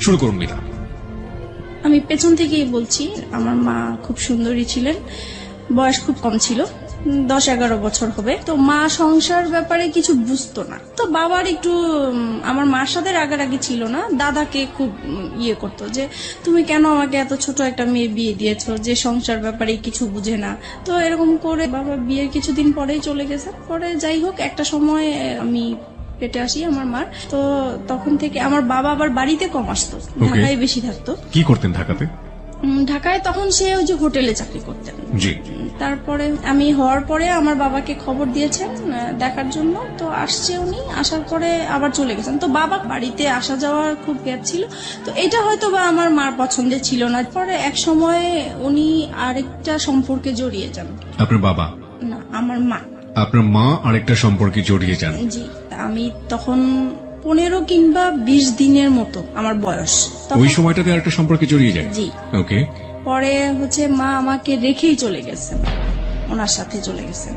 শুরু করুন মিতা। আমি পেছন থেকেই বলছি, আমার মা খুব সুন্দরী ছিলেন, বয়স খুব কম ছিল, 10-11 বছর হবে। তো মা সংসার ব্যাপারে কিছু বুঝতো না। তো বাবার একটু আমার মার সাথে রাগারাগি ছিল না, দাদাকে খুব ইয়ে করতো যে তুমি কেন আমাকে এত ছোট একটা মেয়ে বিয়ে দিয়েছো যে সংসার ব্যাপারে কিছু বুঝে না। তো এরকম করে বাবা বিয়ের কিছুদিন পরেই চলে গেছে। পরে যাই হোক, একটা সময় আমি পেটে আসি আমার মার। তো তখন থেকে আমার বাবা আবার বাড়িতে কম আসতো, ঢাকায় বেশি থাকতো। কি করতেন ঢাকাতে? ঢাকায় তখন সে ওই যে হোটেলে চাকরি করতেন। জি। তারপরে আমি হওয়ার পরে আমার বাবাকে খবর দিয়েছেন দেখার জন্য। তো আসছে উনি, আসার পরে আবার চলে গেছেন। তো বাবা বাড়িতে আসা যাওয়ার খুব গ্যাপ ছিল। তো এটা হয়তো বা আমার মার পছন্দের ছিল না। পরে এক সময় উনি আরেকটা সম্পর্কে জড়িয়ে যান। আপনার বাবা? না, আমার মা। আপনার মা আরেকটা সম্পর্কে জড়িয়ে যান? জি। আমি তখন 15 কিংবা 20 দিনের মতো আমার বয়স। ওই সময়টাতে আরেকটা সম্পর্কে জড়িয়ে যায়? জি। ওকে। পরে হচ্ছে মা আমাকে রেখেই চলে গেছেন, ওনার সাথে চলে গেছেন।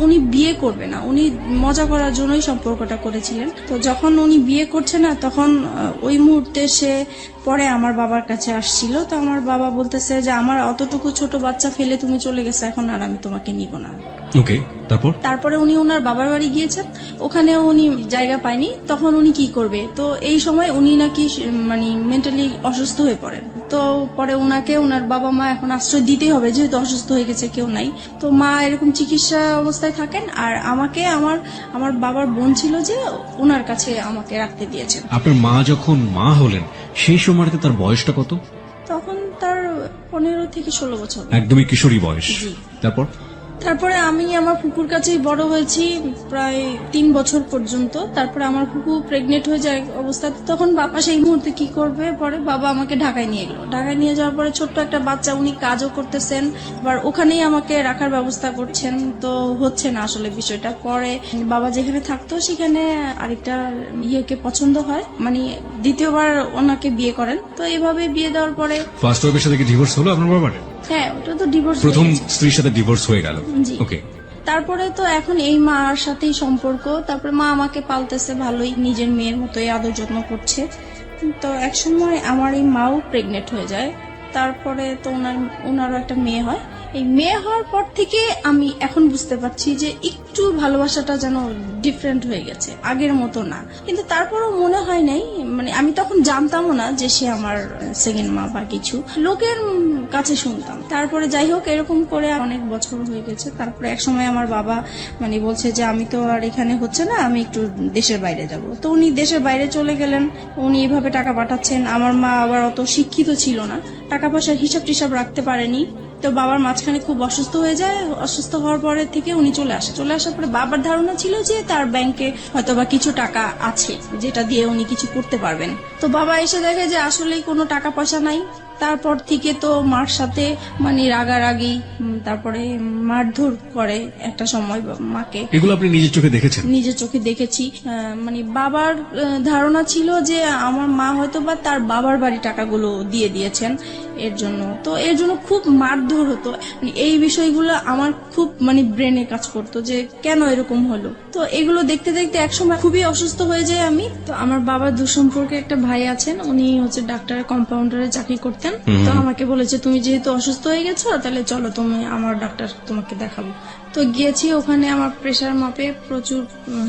উনি বিয়ে করবে না, উনি মজা করার জন্যই সম্পর্কটা করেছিলেন। তো যখন উনি বিয়ে করছে না, তখন ওই মুহূর্তে সে পরে আমার বাবার কাছে আসছিল। তো আমার বাবা বলতেছে যে আমার অতটুকু ছোট বাচ্চা ফেলে তুমি চলে গেছে, এখন আর আমি তোমাকে নিব না। ওকে, তারপরে উনি ওনার বাবার বাড়ি গিয়েছেন, ওখানে উনি জায়গা পায়নি। তখন উনি কি করবে, তো এই সময় উনি নাকি মানে মেন্টালি অসুস্থ হয়ে পড়েন। তো পরে ওনাকে ওনার বাবা মা এখন আশ্রয় দিতেই হবে, যেহেতু অসুস্থ হয়ে গেছে, কেউ নাই। তো মা এরকম চিকিৎসা অবস্থায় থাকেন। আর আমাকে আমার বাবার বোন ছিল যে ওনার কাছে আমাকে রাখতে দিয়েছেন। আপনার মা যখন মা হলেন সেই সময়টাতে তার বয়সটা কত? তখন তার 15 থেকে 16 বছর। একদমই কিশোরী বয়স। জি। তারপরে আমি আমার ফুপুর কাছেই বড় হয়েছি প্রায় 3 বছর পর্যন্ত। তারপরে আমার ফুপু প্রেগনেন্ট হয়ে যায় অবস্থাতে, তখন বাবা সেই মুহূর্তে কি করবে, পরে বাবা আমাকে ঢাকায় নিয়ে গেল। ঢাকায় নিয়ে যাওয়ার পরে ছোট্ট একটা বাচ্চা, উনি কাজও করতেছেন, আবার ওখানেই আমাকে রাখার ব্যবস্থা করছেন। তো হচ্ছে না আসলে বিষয়টা। পরে বাবা যেখানে থাকতো সেখানে আরেকটা ইয়েকে পছন্দ হয়, মানে দ্বিতীয়বার ওনাকে বিয়ে করেন। তো এইভাবে বিয়ে দেওয়ার পরে ফার্স্ট ওয়াইফের সাথে কি ডিভোর্স হলো আপনার বাবার? হ্যাঁ, ওটা তো ডিভোর্স। প্রথম স্ত্রীর সাথে ডিভোর্স হয়ে গেল। জি। ওকে। তারপরে তো এখন এই মার সাথেই সম্পর্ক। তারপরে মা আমাকে পালতেছে ভালোই, নিজের মেয়ের মতোই আদর যত্ন করছে। তো একসময় আমার এই মাও প্রেগনেন্ট হয়ে যায়। তারপরে তো ওনারও একটা মেয়ে হয়। এই মেয়ে হওয়ার পর থেকে আমি এখন বুঝতে পারছি যে একটু ভালোবাসাটা যেন ডিফারেন্ট হয়ে গেছে, আগের মতো না। কিন্তু তারপরও মনে হয় নাই, মানে আমি তখন জানতামও না যে সে আমার সেকেন্ড মা বা কিছু, লোকের কাছে শুনতাম। তারপরে যাই হোক, এরকম করে অনেক বছর হয়ে গেছে। তারপরে এক সময় আমার বাবা মানে বলছে যে আমি তো আর এখানে হচ্ছে না, আমি একটু দেশের বাইরে যাব। তো উনি দেশের বাইরে চলে গেলেন। উনি এভাবে টাকা পাঠাচ্ছেন। আমার মা আবার অত শিক্ষিত ছিল না, টাকা পয়সার হিসাব টিসাব রাখতে পারেনি। তো বাবার মাঝখানে খুব অসুস্থ হয়ে যায়। অসুস্থ হওয়ার পরে থেকে উনি চলে আসার পরে বাবার ধারণা ছিল যে তার ব্যাংকে হয়তোবা কিছু টাকা আছে যেটা দিয়ে উনি কিছু করতে পারবেন। তো বাবা এসে দেখে যে আসলেই কোনো টাকা পয়সা নাই। তারপর থেকে তো মার সাথে মানে রাগারাগি, তারপরে মারধর করে একটা সময় মাকে। এগুলো আপনি নিজের চোখে দেখেছেন? নিজের চোখে দেখেছি। মানে বাবার ধারণা ছিল যে আমার মা হয়তো বা তার বাবার বাড়ি টাকাগুলো দিয়ে দিয়েছেন এর জন্য। তো এর জন্য খুব মারধর হতো। এই বিষয়গুলো আমার খুব মানে ব্রেনে কাজ করতো যে কেন এরকম হলো। তো এগুলো দেখতে দেখতে একসময় খুবই অসুস্থ হয়ে যায় আমি। তো আমার বাবার দুঃসম্পর্কে একটা ভাই আছেন, উনি হচ্ছে ডাক্তারের কম্পাউন্ডারে চাকরি করতেন। তো আমাকে বলেছে তুমি যেহেতু অসুস্থ হয়ে গেছো, তাহলে চলো তুমি আমার ডাক্তার তোমাকে দেখাবো। তো গিয়েছি, ওখানে আমার প্রেশার মাপে প্রচুর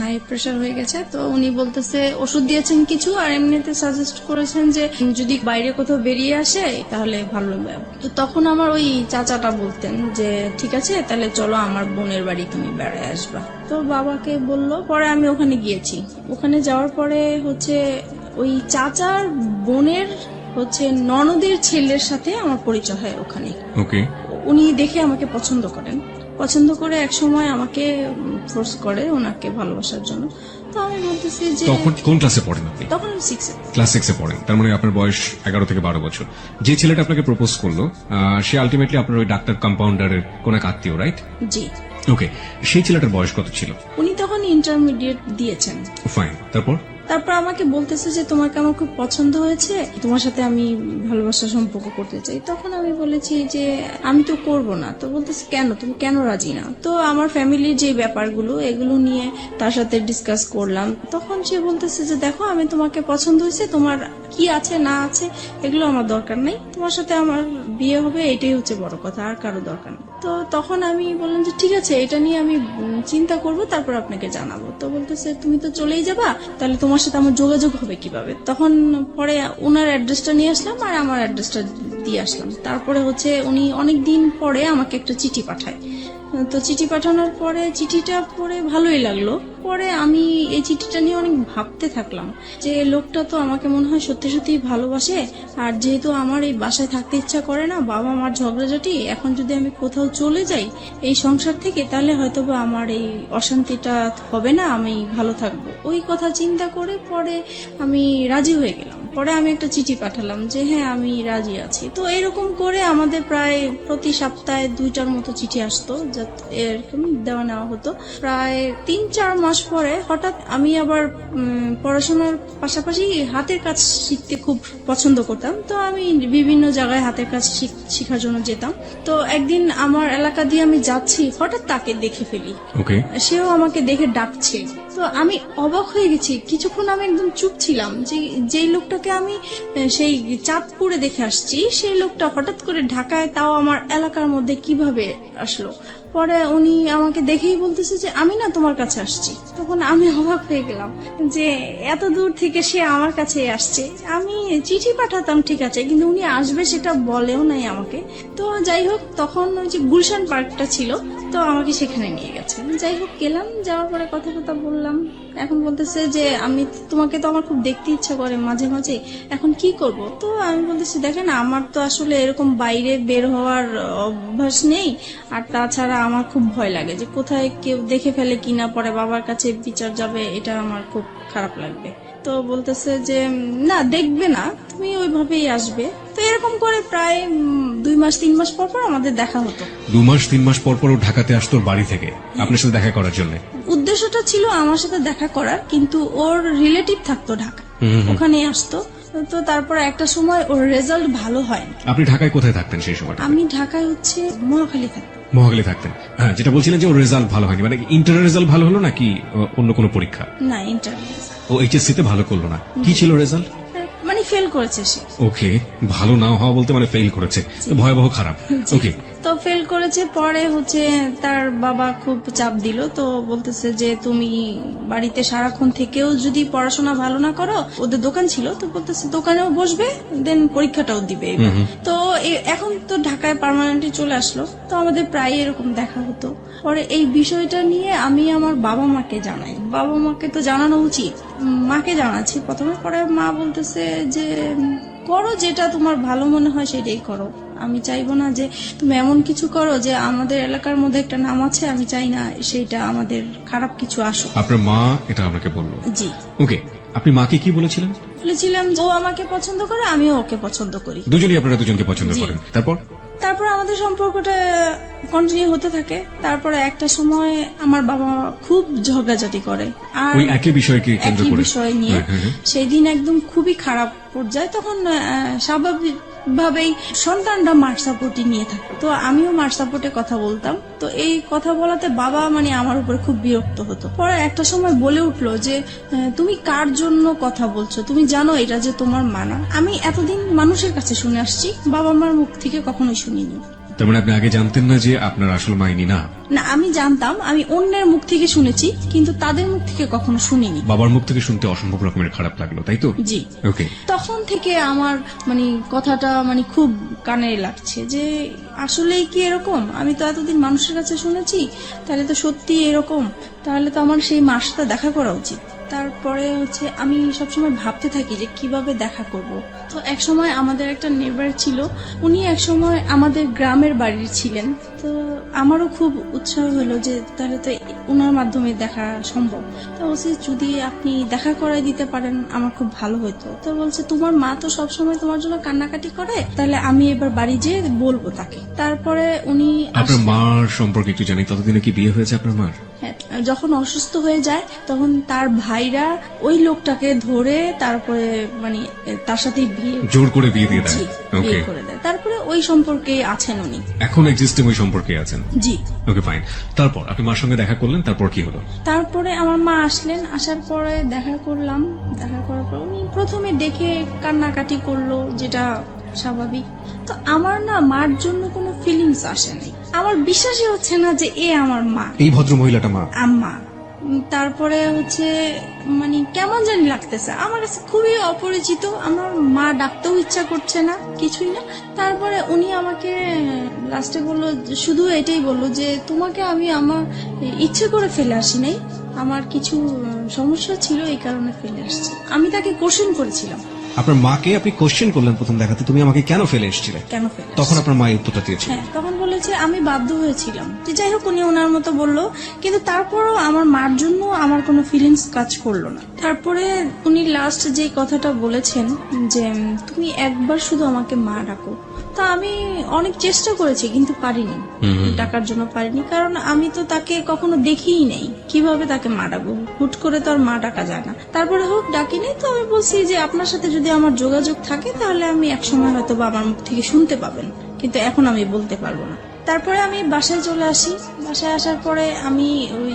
হাই প্রেশার হয়ে গেছে। তো উনি বলতেছে ওষুধ দিয়েছেন কিছু, আর এমনিতে সাজেস্ট করেছেন যে যদি বাইরে কোথাও বেরিয়ে আসে তাহলে ভালো হবে। তো তখন আমার ওই চাচাটা বলতেন যে ঠিক আছে, তাহলে চলো আমার বোনের বাড়ি তুমি বেড়ায় আসবা। তো বাবাকে বললো, পরে আমি ওখানে গিয়েছি। ওখানে যাওয়ার পরে হচ্ছে ওই চাচার বোনের হচ্ছে ননদের ছেলের সাথে আমার পরিচয় হয় ওখানে। ওকে। উনি দেখে আমাকে পছন্দ করে এক সময় আমাকে ফোর্স করে ওনাকে ভালোবাসার জন্য। তো আমি বলতেছি যে তখন কোন ক্লাসে পড়েন আপনি? তখন 6 ক্লাস 6 পড়েন। তার মানে আপনার বয়স 11 থেকে 12 বছর। যে ছেলেটা আপনাকে প্রপোজ করলো সে আলটিমেটলি আপনার ওই ডাক্তার কম্পাউন্ডারের কোন এক আত্মীয়, রাইট? জি। ওকে। সেই ছেলেটার বয়স কত ছিল? উনি তখন ইন্টারমিডিয়েট দিয়েছেন। ফাইন। তারপর তারপর আমাকে বলতেছে যে তোমাকে আমার খুব পছন্দ হয়েছে, তোমার সাথে আমি ভালোবাসার সম্পর্ক করতে চাই। তখন আমি বলেছি যে আমি তো করব না। তো বলতেছে কেন, তুমি কেন রাজি না? তো আমার ফ্যামিলির যে ব্যাপারগুলো এগুলো নিয়ে তার সাথে ডিসকাস করলাম। তখন সে বলতেছে যে দেখো, আমি তোমাকে পছন্দ হয়েছে, তোমার কি আছে না আছে এগুলো আমার দরকার নেই, তোমার সাথে আমার বিয়ে হবে এটাই হচ্ছে বড় কথা, আর কারো দরকার নেই। তো তখন আমি বললাম যে ঠিক আছে, এটা নিয়ে আমি চিন্তা করব, তারপর আপনাকে জানাবো। তো বলতেছে তুমি তো চলেই যাবা, তাহলে তোমার সাথে আমার যোগাযোগ হবে কিভাবে? তখন পরে ওনার অ্যাড্রেসটা নিয়ে আসলাম আর আমার অ্যাড্রেসটা দিয়ে আসলাম। তারপরে হচ্ছে উনি অনেকদিন পরে আমাকে একটা চিঠি পাঠায়। তো চিঠি পাঠানোর পরে চিঠিটা পড়ে ভালোই লাগলো। পরে আমি এই চিঠিটা নিয়ে অনেক ভাবতে থাকলাম যে লোকটা তো আমাকে মনে হয় সত্যি সত্যি ভালোবাসে। আর যেহেতু আমার এই বাসায় থাকতে ইচ্ছা করে না, বাবা মার ঝগড়াঝাটি, এখন যদি আমি কোথাও চলে যাই এই সংসার থেকে, তাহলে হয়তোবা আমার এই অশান্তিটা হবে না, আমি ভালো থাকবো। ওই কথা চিন্তা করে পরে আমি রাজি হয়ে গেলাম। পরে আমি একটা চিঠি পাঠালাম যে হ্যাঁ আমি রাজি আছি। তো এরকম করে আমাদের প্রায় প্রতি সপ্তাহে 2টার মতো চিঠি আসতো, এরকম দেওয়া নেওয়া হতো। প্রায় 3-4 মাস পরে হঠাৎ আমি আবার পড়াশোনার পাশাপাশি হাতের কাজ শিখতে খুব পছন্দ করতাম। তো আমি বিভিন্ন জায়গায় হাতের কাজ শেখার জন্য যেতাম। তো একদিন আমার এলাকা দিয়ে আমি যাচ্ছি, হঠাৎ তাকে দেখে ফেলি। ওকে। সেও আমাকে দেখে ডাকছে। তো আমি অবাক হয়ে গেছি। কিছুক্ষণ আমি একদম চুপ ছিলাম যে যেই লোকটাকে আমি সেই চাঁদপুরে দেখে আসছি, সেই লোকটা হঠাৎ করে ঢাকায়, তাও আমার এলাকার মধ্যে কিভাবে আসলো? পরে উনি আমাকে দেখেই বলতেছে যে আমি না তোমার কাছে আসছি। তখন আমি অবাক হয়ে গেলাম যে এত দূর থেকে সে আমার কাছে আসছে। আমি চিঠি পাঠাতাম ঠিক আছে, কিন্তু উনি আসবে সেটা বলেও নাই আমাকে। তো যাই হোক, তখন ওই যে গুলশান পার্কটা ছিল, তো আমাকে সেখানে নিয়ে গেছে। যাই হোক গেলাম, যাওয়ার পরে কথা বললাম। এখন বলতেছে যে আমি তোমাকে তো আমার খুব দেখতে ইচ্ছা করে মাঝে মাঝে, এখন কি করব? তো আমি বলতেছি দেখেন, আমার তো আসলে এরকম বাইরে বের হওয়ার অভ্যাস নেই, আর তাছাড়া আমার খুব ভয় লাগে যে কোথায় কেউ দেখে ফেলে কিনা, পরে বাবার কাছে বিচার যাবে, এটা আমার খুব খারাপ লাগবে। তো বলতেছে যে না, দেখবে না, তুমি ওইভাবেই আসবে। তো এরকম করে প্রায় 2-3 মাস পর পর আমাদের দেখা হতো। 2-3 মাস পর পর ও ঢাকাতে আসতো ওর বাড়ি থেকে আপনার সাথে দেখা করার জন্য? উদ্দেশ্যটা ছিল আমার সাথে দেখা করার, কিন্তু ওর রিলেটিভ থাকতো ঢাকা, ওখানে আসতো। তো তারপর একটা সময় ওর রেজাল্ট ভালো হয়। আপনি ঢাকায় কোথায় থাকতেন সেই সময়টা? আমি ঢাকায় হচ্ছে মহাখালী থাকতাম। মহাখালী থাকতেন। হ্যাঁ, যেটা বলছিলেন যে ওর রেজাল্ট ভালো হয়নি, মানে ইন্টারের রেজাল্ট ভালো হলো নাকি অন্য কোনো পরীক্ষা? না, ইন্টারভিউ। ও এইচএসসি তে ভালো করলো না, কি ছিল রেজাল্ট? মানে ফেল করেছে সে। ওকে, ভালো না হওয়া বলতে মানে ফেল করেছে, তো ভয়াবহ খারাপ। ওকে, তো ফেল করেছে। পরে হচ্ছে তার বাবা খুব চাপ দিল। তো বলতেছে যে তুমি বাড়িতে সারাক্ষণ থেকেও যদি পড়াশোনা ভালো না করো, ওদের দোকান ছিল, তো বলতেছে দোকানেও বসবে, দেন পরীক্ষাটাও দিবে। তো এখন তো ঢাকায় পার্মানেন্টলি চলে আসলো, তো আমাদের প্রায় এরকম দেখা হতো। পরে এই বিষয়টা নিয়ে আমি আমার বাবা মাকে জানাই। বাবা মাকে তো জানানো উচিত, মাকে জানাচ্ছি প্রথমে। পরে মা বলতেছে যে করো, যেটা তোমার ভালো মনে হয় সেটাই করো। আমি চাইবো না যে তুমি এমন কিছু করো যে আমাদের এলাকার মধ্যে একটা নাম আছে, আমি চাই না সেইটা আমাদের খারাপ কিছু আসুক। আপনার মা এটা আপনাকে বললো? জি। ওকে, আপনি মাকে কি বলেছিলেন? বলেছিলাম ও আমাকে পছন্দ করে, আমিও ওকে পছন্দ করি। দুজনই আপনারা দুজনকে পছন্দ জি। করেন। তারপর আমাদের সম্পর্কটা কন্টিনিউ হতে থাকে। তারপরে একটা সময় আমার বাবা খুব ঝগড়াঝাটি করে, আর ওই একই বিষয়কে কেন্দ্র একই করে? বিষয় নিয়ে। সেই দিন একদম খুবই খারাপ পর্যায়ে। তখন স্বাভাবিক ভাবেই সন্তানরা মার সাপোর্টই নিয়ে থাকে, তো আমিও মার সাপোর্টে কথা বলতাম। তো এই কথা বলাতে বাবা মানে আমার উপর খুব বিরক্ত হতো। পরে একটা সময় বলে উঠলো যে তুমি কার জন্য কথা বলছো, তুমি জানো এটা যে তোমার মানা। আমি এতদিন মানুষের কাছে শুনে আসছি, বাবা মার মুখ থেকে কখনোই শুনিনি। তার মানে আপনি আগে জানতেন না যে আপনার আসল মাইনি না? না, আমি জানতাম, আমি অন্যের মুখ থেকে শুনেছি, কিন্তু তাদের মুখ থেকে কখনো শুনিনি। বাবার মুখ থেকে শুনতে অসম্ভব রকমের খারাপ লাগলো, তাই তো? জি। ওকে, তখন থেকে আমার মানে কথাটা মানে খুব কানে লাগছে যে আসলেই কি এরকম? আমি তো এতদিন মানুষের কাছে শুনেছি, তাহলে তো সত্যি এরকম, তাহলে তো আমার সেই মার সাথে দেখা করা উচিত। তারপরে হচ্ছে আমি সবসময় ভাবতে থাকি যে কিভাবে দেখা করব। তো এক সময় আমাদের একটা নেবার ছিল, উনি এক সময় আমাদের গ্রামের বাড়ির ছিলেন। তো আমারও খুব উৎসাহ হলো যে তাহলে তো ওনার মাধ্যমে দেখা সম্ভব। তো বলছে যদি আপনি দেখা করাই দিতে পারেন আমার খুব ভালো হতো। তো বলছে তোমার মা তো সবসময় তোমার জন্য কান্নাকাটি করে, তাহলে আমি এবার বাড়ি যেয়ে বলবো তাকে। তারপরে উনি আপনার মার সম্পর্কে একটু জানি, ততদিনে কি বিয়ে হয়েছে আপনার মার? হ্যাঁ, যখন অসুস্থ হয়ে যায় তখন তার ভাইরা ওই লোকটাকে ধরে তারপরে মানে তার সাথে বিয়ে জোর করে বিয়ে দিয়ে দেয়। জি, ওকে, বিয়ে করে দেয়। তারপরে ওই সম্পর্কে আছেন উনি। এখন এক্সিস্টিং ওই সম্পর্কে আছেন। জি। ওকে, ফাইন। তারপর আপনি মার সঙ্গে দেখা করলেন, তারপর কি হলো? তারপরে আমার মা আসলেন, আসার পরে দেখা করলাম, দেখা করার পর উনি প্রথমে দেখে কান্নাকাটি করলো, যেটা স্বাভাবিক। তো আমার না মার জন্য কোনো ফিলিংস আসেনি, আমার বিশ্বাসই হচ্ছে না যে এ আমার মা, এই ভদ্র মহিলাটা মা? আম্মা। তারপরে হচ্ছে মানে কেমন জানি লাগতেছে আমার কাছে, খুবই অপরিচিত। আমার মা ডাকতেও ইচ্ছা করছে না, কিছুই না। তারপরে উনি আমাকে লাস্টে বললো, শুধু এটাই বললো যে তোমাকে আমি আমার ইচ্ছে করে ফেলে আসি নাই, আমার কিছু সমস্যা ছিল এই কারণে ফেলে আসছি। আমি তাকে কোশ্চেন করেছিলাম। আপনার মাকে আপনি কোশ্চেন করলেন প্রথম দেখাতে, তুমি আমাকে কেন ফেলে এসেছিলে? কেন ফেলে তখন আপনার মা এই উত্তরটা দিয়েছিল। হ্যাঁ, তখন বলেছে আমি বাধ্য হয়েছিলাম। তো যাই হোক, উনি ওনার মতো বললো, কিন্তু তারপরও আমার মার জন্য আমার কোনো ফিলিংস কাজ করলো না। তারপরে উনি লাস্ট যে কথাটা বলেছেন যে তুমি একবার শুধু আমাকে মা ডাকো। তা আমি অনেক চেষ্টা করেছি কিন্তু পারিনি, ডাকার জন্য পারিনি, কারণ আমি তো তাকে কখনো দেখিই নেই, কিভাবে তাকে মা ডাকবো? হুট করে তো আর মা ডাকা যায় না। তারপরে হোক ডাকিনি, তো আমি বলছি যে আপনার সাথে যদি আমার যোগাযোগ থাকে তাহলে আমি একসময় হয়তো বা আমার মুখ থেকে শুনতে পাবেন, কিন্তু এখন আমি বলতে পারবো না। তারপরে আমি বাসায় চলে আসি। বাসায় আসার পরে আমি ওই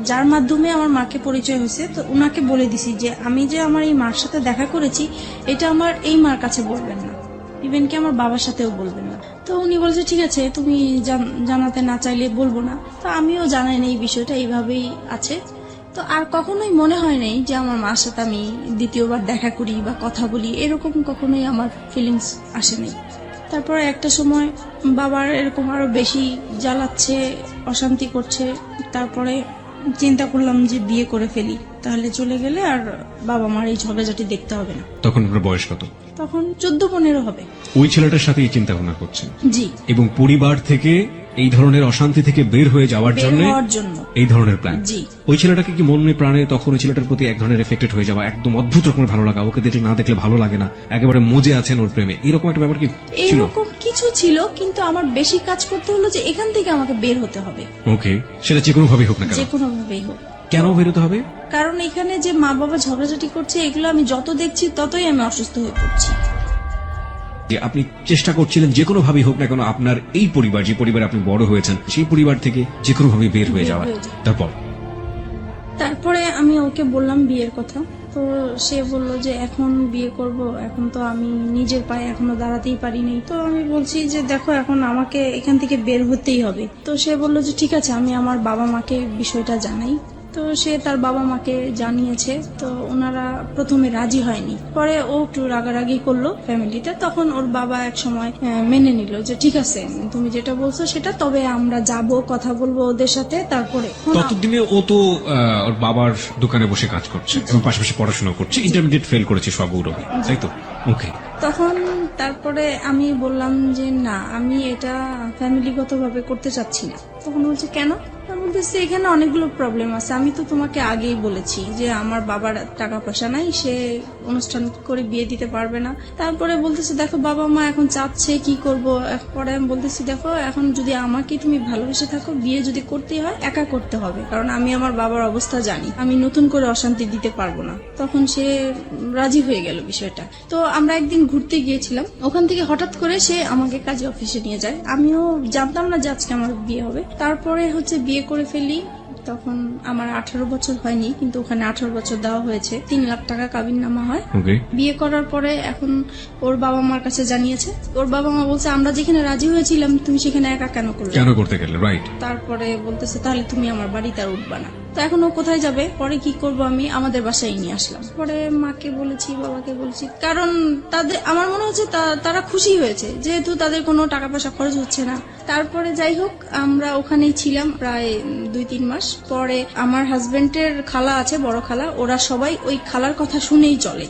যার মাধ্যমে আমার মাকে পরিচয় হয়েছে, তো উনাকে বলে দিছি যে আমি যে আমার এই মার সাথে দেখা করেছি এটা আমার এই মার কাছে বলবেন না, ইভেন কি আমার বাবার সাথেও বলবেন না। তো উনি বলছে ঠিক আছে, তুমি জানাতে না চাইলে বলবো না। তো আমিও জানাই না এই বিষয়টা, এইভাবেই আছে। তো আর কখনোই মনে হয় নাই যে আমার মার সাথে আমি দ্বিতীয়বার দেখা করি বা কথা বলি, এরকম কখনোই আমার ফিলিংস আসে নাই। তারপরে একটা সময় বাবার এরকম আরো বেশি জ্বালাচ্ছে, অশান্তি করছে। তারপরে চিন্তা করলাম যে বিয়ে করে ফেলি, তাহলে চলে গেলে আর বাবা মার এই ঝগড়াঝাটি দেখতে হবে না। তখন আপনার বয়স কত? তখন 14-15 হবে। ওই ছেলেটার সাথে এই চিন্তা ভাবনা করছেন জি, এবং পরিবার থেকে এই ধরনের অশান্তি থেকে বের হয়ে যাওয়ার বের জন্য হওয়ার জন্য। এই ধরনের প্ল্যান। জি। ওই ছেলেটাকে কি মনে প্রাণে তখন ওই ছেলেটার প্রতি এক ধরনের এফেক্টেড হয়ে যাওয়া, একদম অদ্ভুত রকমের ভালো লাগা, ওকে দেখলে না দেখলে ভালো লাগে না, একেবারে মজে আছেন ওর প্রেমে, এরকম একটা ব্যাপার কি ছিল? এরকম কিছু ছিল, কিন্তু আমার বেশি কাজ করতে হলো যে এখান থেকে আমাকে বের হতে হবে, ওকে, সেটা যে কোনো ভাবে হোক না কেন। যে কোনো ভাবেই হোক। কেন বেরোতে হবে? কারণ এখানে যে মা বাবা ঝগড়াঝাটি করছে, এগুলো আমি যত দেখছি ততই আমি অসুস্থ হয়ে পড়ছি। যে আপনি চেষ্টা করছিলেন যে কোনো ভাবেই হোক না কেন আপনার এই পরিবার, যে পরিবারে আপনি বড় হয়েছেন, সেই পরিবার থেকে যে কোনো ভাবে বের হয়ে যাওয়া। তারপর তারপরে আমি ওকে বললাম বিয়ের কথা। তো সে বলল যে এখন বিয়ে করব, এখন তো আমি নিজের পায়ে এখনো দাঁড়াতেই পারিনি। তো আমি বলছি যে দেখো, এখন আমাকে এখান থেকে বের হতেই হবে। তো সে বলল যে ঠিক আছে, আমি আমার বাবা মাকে বিষয়টা জানাই। তো সে তার বাবা মাকে জানিয়েছে। তো ওনারা প্রথমে রাজি হয়নি, পরে ও একটু রাগারাগি করলো ফ্যামিলিতে। তখন ওর বাবা এক সময় মেনে নিল যে ঠিক আছে, তুমি যেটা বলছো সেটা, তবে আমরা যাব, কথা বলবো ওদের সাথে। তারপরে ততদিনে ও তো ওর বাবার দোকানে বসে কাজ করছে এবং পাশাপাশি পড়াশোনা করছে, ইন্টারমিডিয়েট ফেল করেছে সব গৌরবে, তাই তো? ওকে। তখন তারপরে আমি বললাম যে না, আমি এটা ফ্যামিলিগতভাবে করতে চাচ্ছি না। তখন বলছে কেন? আমি বলতেছি এখানে অনেকগুলো প্রবলেম আছে, আমি তো তোমাকে আগেই বলেছি যে আমার বাবার টাকা পয়সা নাই, সে অনুষ্ঠান করে বিয়ে দিতে পারবে না। তারপরে বলতেছে দেখো, বাবা মা এখন চাচ্ছে, কি করব? পরে আমি বলতেছি দেখো, এখন যদি আমাকে তুমি ভালোবেসে থাকো, বিয়ে যদি করতে হয় একা করতে হবে, কারণ আমি আমার বাবার অবস্থা জানি, আমি নতুন করে অশান্তি দিতে পারবো না। তখন সে রাজি হয়ে গেল বিষয়টা। তো আমরা একদিন ঘুরতে গিয়েছিলাম, ওখান থেকে হঠাৎ করে সে আমাকে কাজে অফিসে নিয়ে যায়। আমিও জানতাম না যে আজকে আমার বিয়ে হবে। তারপরে হচ্ছে বিয়ে করে ফেলি। তখন আমার 18 বছর হয়নি, কিন্তু ওখানে 18 বছর দেওয়া হয়েছে। 3 লাখ টাকা কাবিননামা হয়। বিয়ে করার পরে এখন ওর বাবা মার কাছে জানিয়েছে। ওর বাবা মা বলছে আমরা যেখানে রাজি হয়েছিলাম তুমি সেখানে একা কেন করলে, কেন করতে গেলে? রাইট। তারপরে বলতেছে তাহলে তুমি আমার বাড়িতে আর উঠবা না। তো এখন ও কোথায় যাবে? পরে কি করব, আমি আমাদের বাসায় নিয়ে আসলাম। পরে মাকে বলেছি, বাবাকে বলেছি, কারণ তাদের আমার মনে হচ্ছে তারা খুশি হয়েছে, যেহেতু তাদের কোনো টাকা পয়সা খরচ হচ্ছে না। তারপরে যাই হোক, আমরা ওখানেই ছিলাম প্রায় 2-3 মাস। পরে আমার হাজবেন্ডের খালা আছে, বড় খালা, ওরা সবাই ওই খালার কথা শুনেই চলে।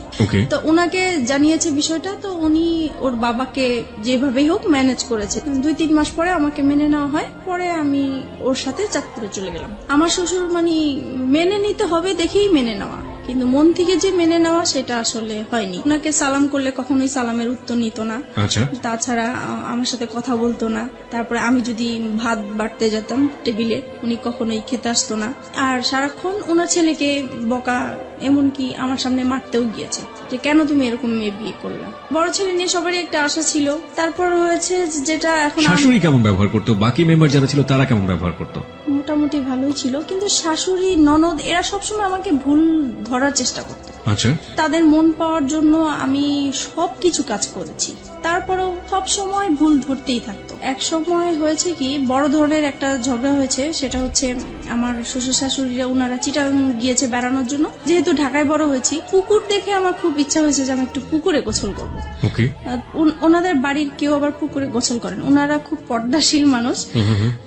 তো ওনাকে জানিয়েছে বিষয়টা। তো উনি ওর বাবাকে যেভাবেই হোক ম্যানেজ করেছে। 2-3 মাস পরে আমাকে মেনে নেওয়া হয়। পরে আমি ওর সাথে চাঁদপুরে চলে গেলাম। আমার শ্বশুর মানে মেনে নিতে হবে দেখেই মেনে নেওয়া, কিন্তু মন থেকে যে মেনে নেওয়া সেটা আসলে হয়নি। ওনাকে সালাম করলে কখনোই সালামের উত্তর নিত না। আচ্ছা, তাছাড়া আমার সাথে কথা বলতো না। তারপরে আমি যদি ভাত বাড়তে যেতাম টেবিলে, উনি কখনোই খেতে আসতো না। আর সারাক্ষণ ওনার ছেলেকে বকা, এমনকি আমার সামনে মারতেও গিয়েছে যে কেন তুমি এরকম মেয়ে বিয়ে করলা। বড় ছেলে নিয়ে সবারই একটা আশা ছিল। তারপর হয়েছে যেটা এখন শাশুড়ি কেমন ব্যবহার করতো, বাকি মেম্বার যারা ছিল তারা কেমন ব্যবহার করতো? মোটামুটি ভালোই ছিল, কিন্তু শাশুড়ি ননদ এরা সবসময় আমাকে ভুল ধরার চেষ্টা করতো। আচ্ছা, তাদের মন পাওয়ার জন্য আমি সবকিছু কাজ করেছি, তারপরেও সব সময় ভুল ধরতেই থাকতো। এক সময় হয়েছে কি, বড় ধরনের একটা ঝগড়া হয়েছে। সেটা হচ্ছে আমার শ্বশুর শাশুড়িরা ওনারা চিটাগাং গিয়েছে বেড়ানোর জন্য। যেহেতু ঢাকায় বড় হয়েছি, পুকুর দেখে আমার খুব ইচ্ছা হয়েছে যে আমি একটু পুকুরে গোসল করবো। ওকে, ওনাদের বাড়ির কেউ আবার পুকুরে গোসল করেন, ওনারা খুব পর্দাশীল মানুষ।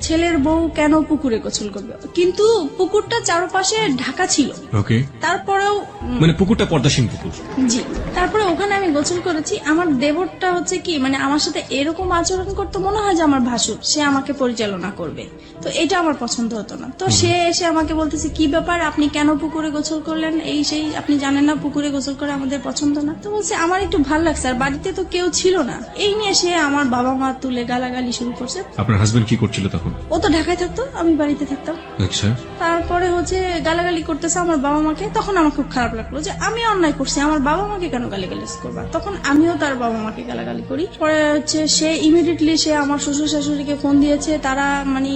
ছেলের বউ কেন পুকুরে গোসল করবে, কিন্তু পুকুরটা চারপাশে ঢাকা ছিল। ওকে, তারপরেও মানে পুকুরটা পর্দাসীন পুকুর। জি, তারপরে ওখানে আমি গোসল করেছি। আমার দেবরটা হচ্ছে কি, মানে আমার সাথে এরকম আচরণ করতে মনে হয় যে আমার ভাসুর, সে আমাকে পরিচালনা করবে। তো এটা আমার পছন্দ হতো না। তো সে এসে আমাকে বলতেছে, কি ব্যাপার, আপনি কেন পুকুরে গোসল করলেন, এই সেই, আপনি জানেন না পুকুরে গোসল করে আমাদের পছন্দ না। তো বলছে আমার একটু ভাল লাগছে, আর বাড়িতে তো কেউ ছিল না। এই নিয়ে সে আমার বাবা মা তুলে গালাগালি শুরু করছে। আপনার হাজবেন্ড কি করছিল তখন? ও তো ঢাকায় থাকতো, আমি বাড়িতে থাকতাম। আচ্ছা, তারপরে হচ্ছে গালাগালি করতেছে আমার বাবা মাকে। তখন আমার খুব খারাপ লাগলো যে আমি অন্যায় করছি, আমার বাবা মাকে কেন গালিগালি করবা। তখন আমিও তার বাবা মাকে গালাগালি করি। পরে হচ্ছে সে ইমিডিয়েটলি সে আমার শ্বশুর শাশুড়িকে ফোন দিয়েছে। তারা মানে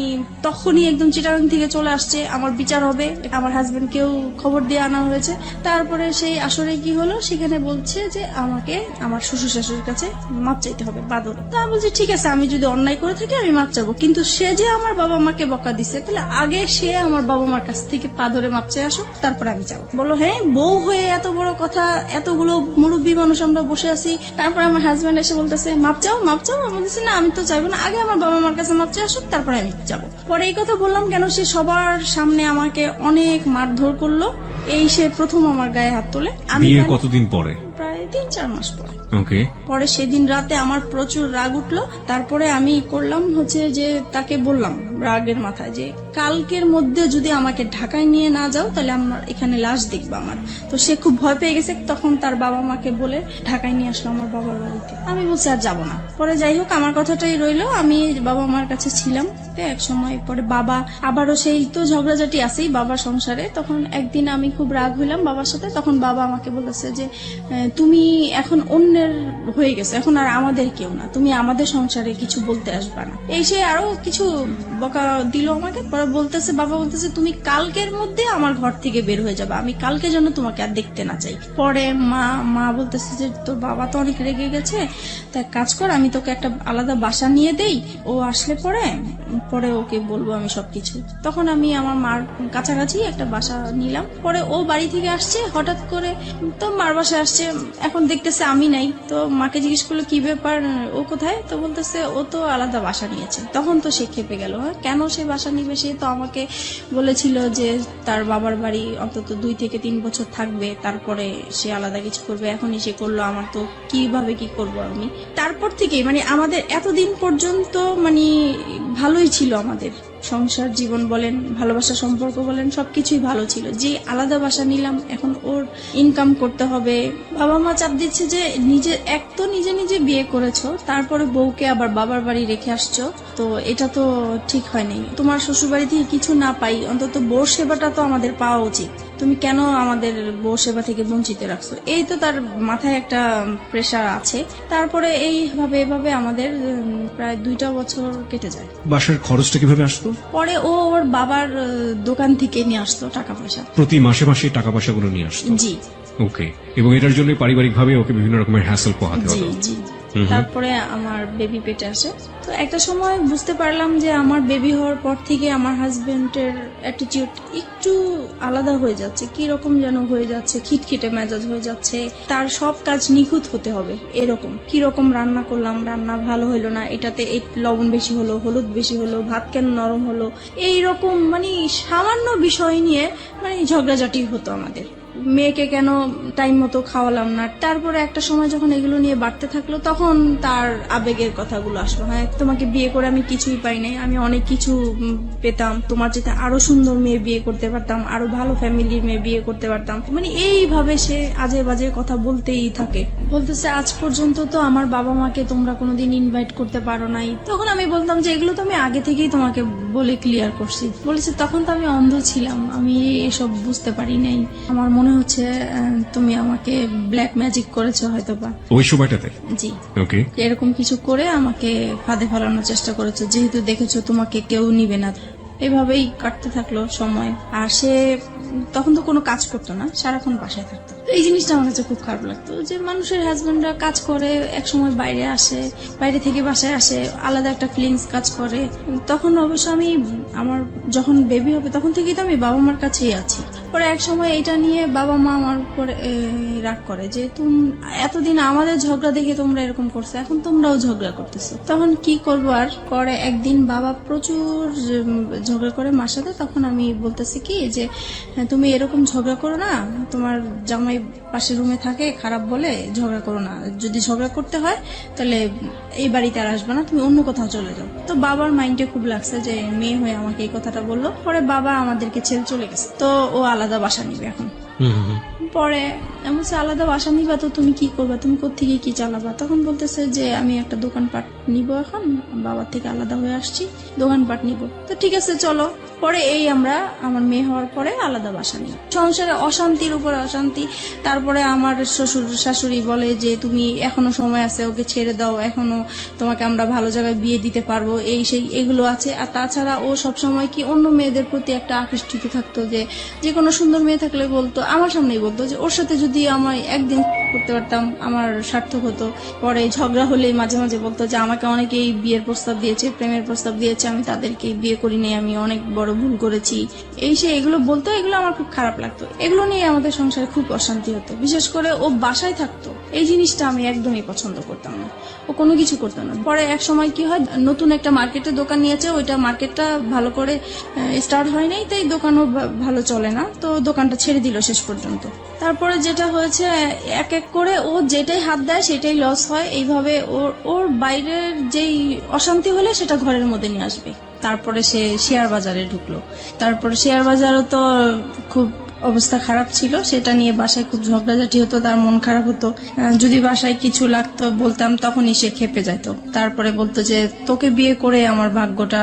তখনই একদম চিটাগাং থেকে চলে আসছে, আমার বিচার হবে। আমার হাজবেন্ডকেও খবর দিয়ে আনা হয়েছে। তারপরে সেই আসরে কি হলো, সেখানে বলছে যে আমাকে আমার শ্বশুর শাশুড়ির কাছে মাপ চাইতে হবে বাদরে। তা বলছি ঠিক আছে, আমি যদি অন্যায় করে থাকি আমি মাপ চাবো, কিন্তু সে যে আমার বাবা মাকে বকা দিছে, তাহলে আগে সে আমার বাবা মার কাছ থেকে পা ধরে মাপ চাই আসো, তারপরে আমি যাবো। বলো হ্যাঁ, বউ হয়ে এত বড় কথা, এতগুলো মুরব্বী মানুষ আমরা বসে আছি। তারপরে আমার হাজবেন্ড এসে বলতেছে মাপ চাও মাপ চাও। আমি বলতেছি না, আমি তো চাইবো না, আগে আমার বাবা মার কাছে মাপ চাই আসুক, তারপরে আমি যাবো। পরে এই কথা বললাম কেন, সে সবার সামনে আমাকে অনেক মারধর করলো। এই সে প্রথম আমার গায়ে হাত তোলে। আমি বিয়ের কতদিন পরে? প্রায় 3-4 মাস পরে। ওকে, পরে সেদিন রাতে আমার প্রচুর রাগ উঠলো। তারপরে আমি করলাম হচ্ছে যে তাকে বললাম রাগের মাথায় যে কালকের মধ্যে যদি আমাকে ঢাকায় নিয়ে না যাও, তাহলে আমার এখানে লাশ দেখবো আমার। তো সে খুব ভয় পেয়ে গেছে। তখন তার বাবা মাকে বলে ঢাকায় নিয়ে আসলো আমার বাবার বাড়িতে। আমি বলছি আর যাবো না। পরে যাই হোক, আমার কথাটাই রইলো, আমি বাবা মার কাছে ছিলাম। এক সময় পরে বাবা আবারও সেই তো ঝগড়াঝাটি আছেই বাবার সংসারে। তখন একদিন আমি খুব রাগ হইলাম বাবার সাথে। তখন বাবা আমাকে বলেছে যে তুমি এখন অন্যের হয়ে গেছে, এখন আর আমাদের কেউ না, তুমি আমাদের সংসারে কিছু বলতে আসবা না। এই সে আরো কিছু বকা দিল আমাকে। পরে বলতেছে, বাবা বলতেছে তুমি কালকের মধ্যে আমার ঘর থেকে বের হয়ে যাবে, আমি কালকে যেন তোমাকে আর দেখতে না চাই। পরে মা বলতেছে যে তোর বাবা তো অনেক রেগে গেছে, তা কাজ কর, আমি তোকে একটা আলাদা বাসা নিয়ে দেই, ও আসলে পরে ওকে বলবো আমি সবকিছু। তখন আমি আমার মার কাছাকাছি একটা বাসা নিলাম। পরে ও বাড়ি থেকে আসছে হঠাৎ করে, তো মার বাসায় আসছে। এখন দেখতেছে আমি নাই। তো মাকে জিজ্ঞেস করলো কি ব্যাপার, ও কোথায়? তো বলতেছে ও তো আলাদা বাসা নিয়েছে। তখন তো সে খেপে গেল, কেন সে বাসা নিবে? সে তো আমাকে বলেছিল যে তার বাবার বাড়ি অন্তত 2 থেকে 3 বছর থাকবে, তারপরে সে আলাদা কিছু করবে। এখনই সে করলো, আমার তো কিভাবে কি করব আমি। তারপর থেকে মানে আমাদের এতদিন পর্যন্ত মানে ভালোই ছিল, আমাদের সংসার জীবন বলেন, ভালোবাসা সম্পর্ক বলেন, সবকিছুই ভালো ছিল। যে আলাদা বাসা নিলাম, এখন ওর ইনকাম করতে হবে। বাবা মা চাপ দিচ্ছে যে নিজে নিজে বিয়ে করেছো, তারপরে বউকে আবার বাবার বাড়ি রেখে আসছো, তো এটা তো ঠিক হয়নি। তোমার শ্বশুর বাড়ি থেকে কিছু না পাই, অন্তত বউ সেবাটা তো আমাদের পাওয়া উচিত, তুমি কেন আমাদের বউ সেবা থেকে বঞ্চিত রাখছো? এই তো তার মাথায় একটা প্রেশার আছে। তারপরে এভাবে আমাদের প্রায় 2টা বছর কেটে যায়। বাসার খরচটা কিভাবে আসতো? পরে ও ওর বাবার দোকান থেকে নিয়ে আসতো টাকা পয়সা, প্রতি মাসে মাসে টাকা পয়সাগুলো নিয়ে আসতো? জি। ওকে, এবং এটার জন্য পারিবারিক ভাবে ওকে বিভিন্ন রকমের হ্যাসেল পোহাতে জি হতো? জি। তারপরে আমার বেবি পেটে আসে। তো একটা সময় বুঝতে পারলাম যে আমার বেবি হওয়ার পর থেকে আমার হাজবেন্ডের অ্যাটিটিউড একটু আলাদা হয়ে যাচ্ছে, কি রকম যেন হয়ে যাচ্ছে, খিটখিটে মেজাজ হয়ে যাচ্ছে। তার সব কাজ নিখুঁত হতে হবে এরকম। কি রকম রান্না করলাম, রান্না ভালো হলো না, এটাতে এই লবণ বেশি হলো, হলুদ বেশি হলো, ভাত কেন নরম হলো, এই রকম মানে সামান্য বিষয় নিয়ে মানে ঝগড়াঝাটি হতো আমাদের। মেয়েকে কেন টাইম মতো খাওয়ালাম না। তারপরে একটা সময় যখন এগুলো নিয়ে বাড়তে থাকলো তখন তার আবেগের কথাগুলো আসলো, হ্যাঁ তোমাকে বিয়ে করে আমি কিছুই পাই নাই, আমি অনেক কিছু পেতাম, তোমার যেটা আরো সুন্দর মেয়ে বিয়ে করতে পারতাম, আরো ভালো ফ্যামিলির মেয়ে বিয়ে করতে পারতাম। মানে এইভাবে সে আজে বাজে কথা বলতেই থাকে, বলতেছে আজ পর্যন্ত তো আমার বাবা মাকে তোমরা কোনোদিন ইনভাইট করতে পারো নাই। তখন আমি বলতাম যে এগুলো তো আমি আগে থেকেই তোমাকে বলে ক্লিয়ার করছি। বলেছে তখন তো আমি অন্ধ ছিলাম, আমি এসব বুঝতে পারি নাই, আমার মনে হচ্ছে তুমি আমাকে ব্ল্যাক ম্যাজিক করেছো হয়তো বা। ওই সময়টাতে? জি, ওকে। এরকম কিছু করে আমাকে ফাঁদে ফেলানোর চেষ্টা করেছে, যেহেতু দেখেছো তোমাকে কেউ নিবে না। এভাবেই কাটতে থাকলো সময়। আর সে তখন তো কোনো কাজ করতো না, সারাক্ষণ বাসায় থাকতো। এই জিনিসটা আমার কাছে খুব খারাপ লাগতো যে মানুষের হাজবেন্ডরা কাজ করে, এক সময় বাইরে আসে, বাইরে থেকে বাসায় আসে, আলাদা একটা ফিলিংস কাজ করে। তখন অবশ্য আমি আমার যখন বেবি হবে তখন থেকেই তো আমি বাবা মার কাছেই আছি। পরে এক সময় এটা নিয়ে বাবা মা আমার উপরে রাগ করে যে তুমি এতদিন আমাদের ঝগড়া দেখে তোমরা এরকম করছো, এখন তোমরাও ঝগড়া করতেছো। তখন কি করবো আর, পরে একদিন বাবা প্রচুর ঝগড়া করে মার সাথে। তখন আমি বলতেছি কি যে তুমি এরকম ঝগড়া করো না, তোমার জামাই পাশের রুমে থাকে, খারাপ বলে ঝগড়া করো না, যদি ঝগড়া করতে হয় তাহলে এই বাড়িতে আর আসবে না, তুমি অন্য কোথাও চলে যাও। তো বাবার মাইন্ডে খুব লাগছে যে মেয়ে হয়ে আমাকে এই কথাটা বললো। পরে বাবা আমাদেরকে ছেড়ে চলে গেছে, তো ও আলাদা বাসা নিবে এখন। পরে আমি বলছি আলাদা বাসা নিবা তো তুমি কি করবা, তুমি কোত্থেকে কি চালাবা? তখন বলতেছে যে আমি একটা দোকানপাট নিব, এখন বাবার থেকে আলাদা হয়ে আসছি, দোকানপাট নিব। তো ঠিক আছে চলো। পরে এই আমরা আমার মেয়ে হওয়ার পরে আলাদা বাসা নিই। সংসারে অশান্তির উপরে অশান্তি। তারপরে আমার শ্বশুর শাশুড়ি বলে যে তুমি এখনো সময় আছে, ওকে ছেড়ে দাও, এখনো তোমাকে আমরা ভালো জায়গায় বিয়ে দিতে পারবো, এই সেই এগুলো আছে। আর তাছাড়া ও সবসময় কি অন্য মেয়েদের প্রতি একটা আকৃষ্টিত থাকতো, যে কোনো সুন্দর মেয়ে থাকলে বলতো, আমার সামনেই বলতো যে ওর সাথে যদি আমায় একদিন করতে পারতাম আমার সার্থক হতো। পরে ঝগড়া হলে মাঝে মাঝে বলতো যে আমাকে অনেকেই বিয়ের প্রস্তাব দিয়েছে, প্রেমের প্রস্তাব দিয়েছে, আমি তাদেরকে বিয়ে করিনি, আমি অনেক বড় ভুল করেছি, এই সে এগুলো বলতো। এগুলো আমার খুব খারাপ লাগতো, এগুলো নিয়ে আমাদের সংসারে খুব অশান্তি হতো। বিশেষ করে ও বাসায় থাকতো, এই জিনিসটা আমি একদমই পছন্দ করতাম না, ও কোনো কিছু করতো না। পরে এক সময় কি হয়, নতুন একটা মার্কেটে দোকান নিয়েছে, ওইটা মার্কেটটা ভালো করে স্টার্ট হয় নাই, তাই দোকানও ভালো চলে না, তো দোকানটা ছেড়ে দিল শেষ পর্যন্ত। তারপরে যেটা হয়েছে, এক এক করে ও যেটাই হাত দেয় সেটাই লস হয়। এইভাবে ওর বাইরের যেই অশান্তি হলে সেটা ঘরের মধ্যে নিয়ে আসবে। তারপরে সে শেয়ার বাজারে ঢুকলো। তারপরে শেয়ার বাজারও তো খুব অবস্থা খারাপ ছিল, সেটা নিয়ে বাসায় খুব ঝগড়াঝাটি হতো, তার মন খারাপ হতো। যদি বাসায় কিছু লাগতো বলতাম, তখনই সে খেপে যেত। তারপরে বলতো যে তোকে বিয়ে করে আমার ভাগ্যটা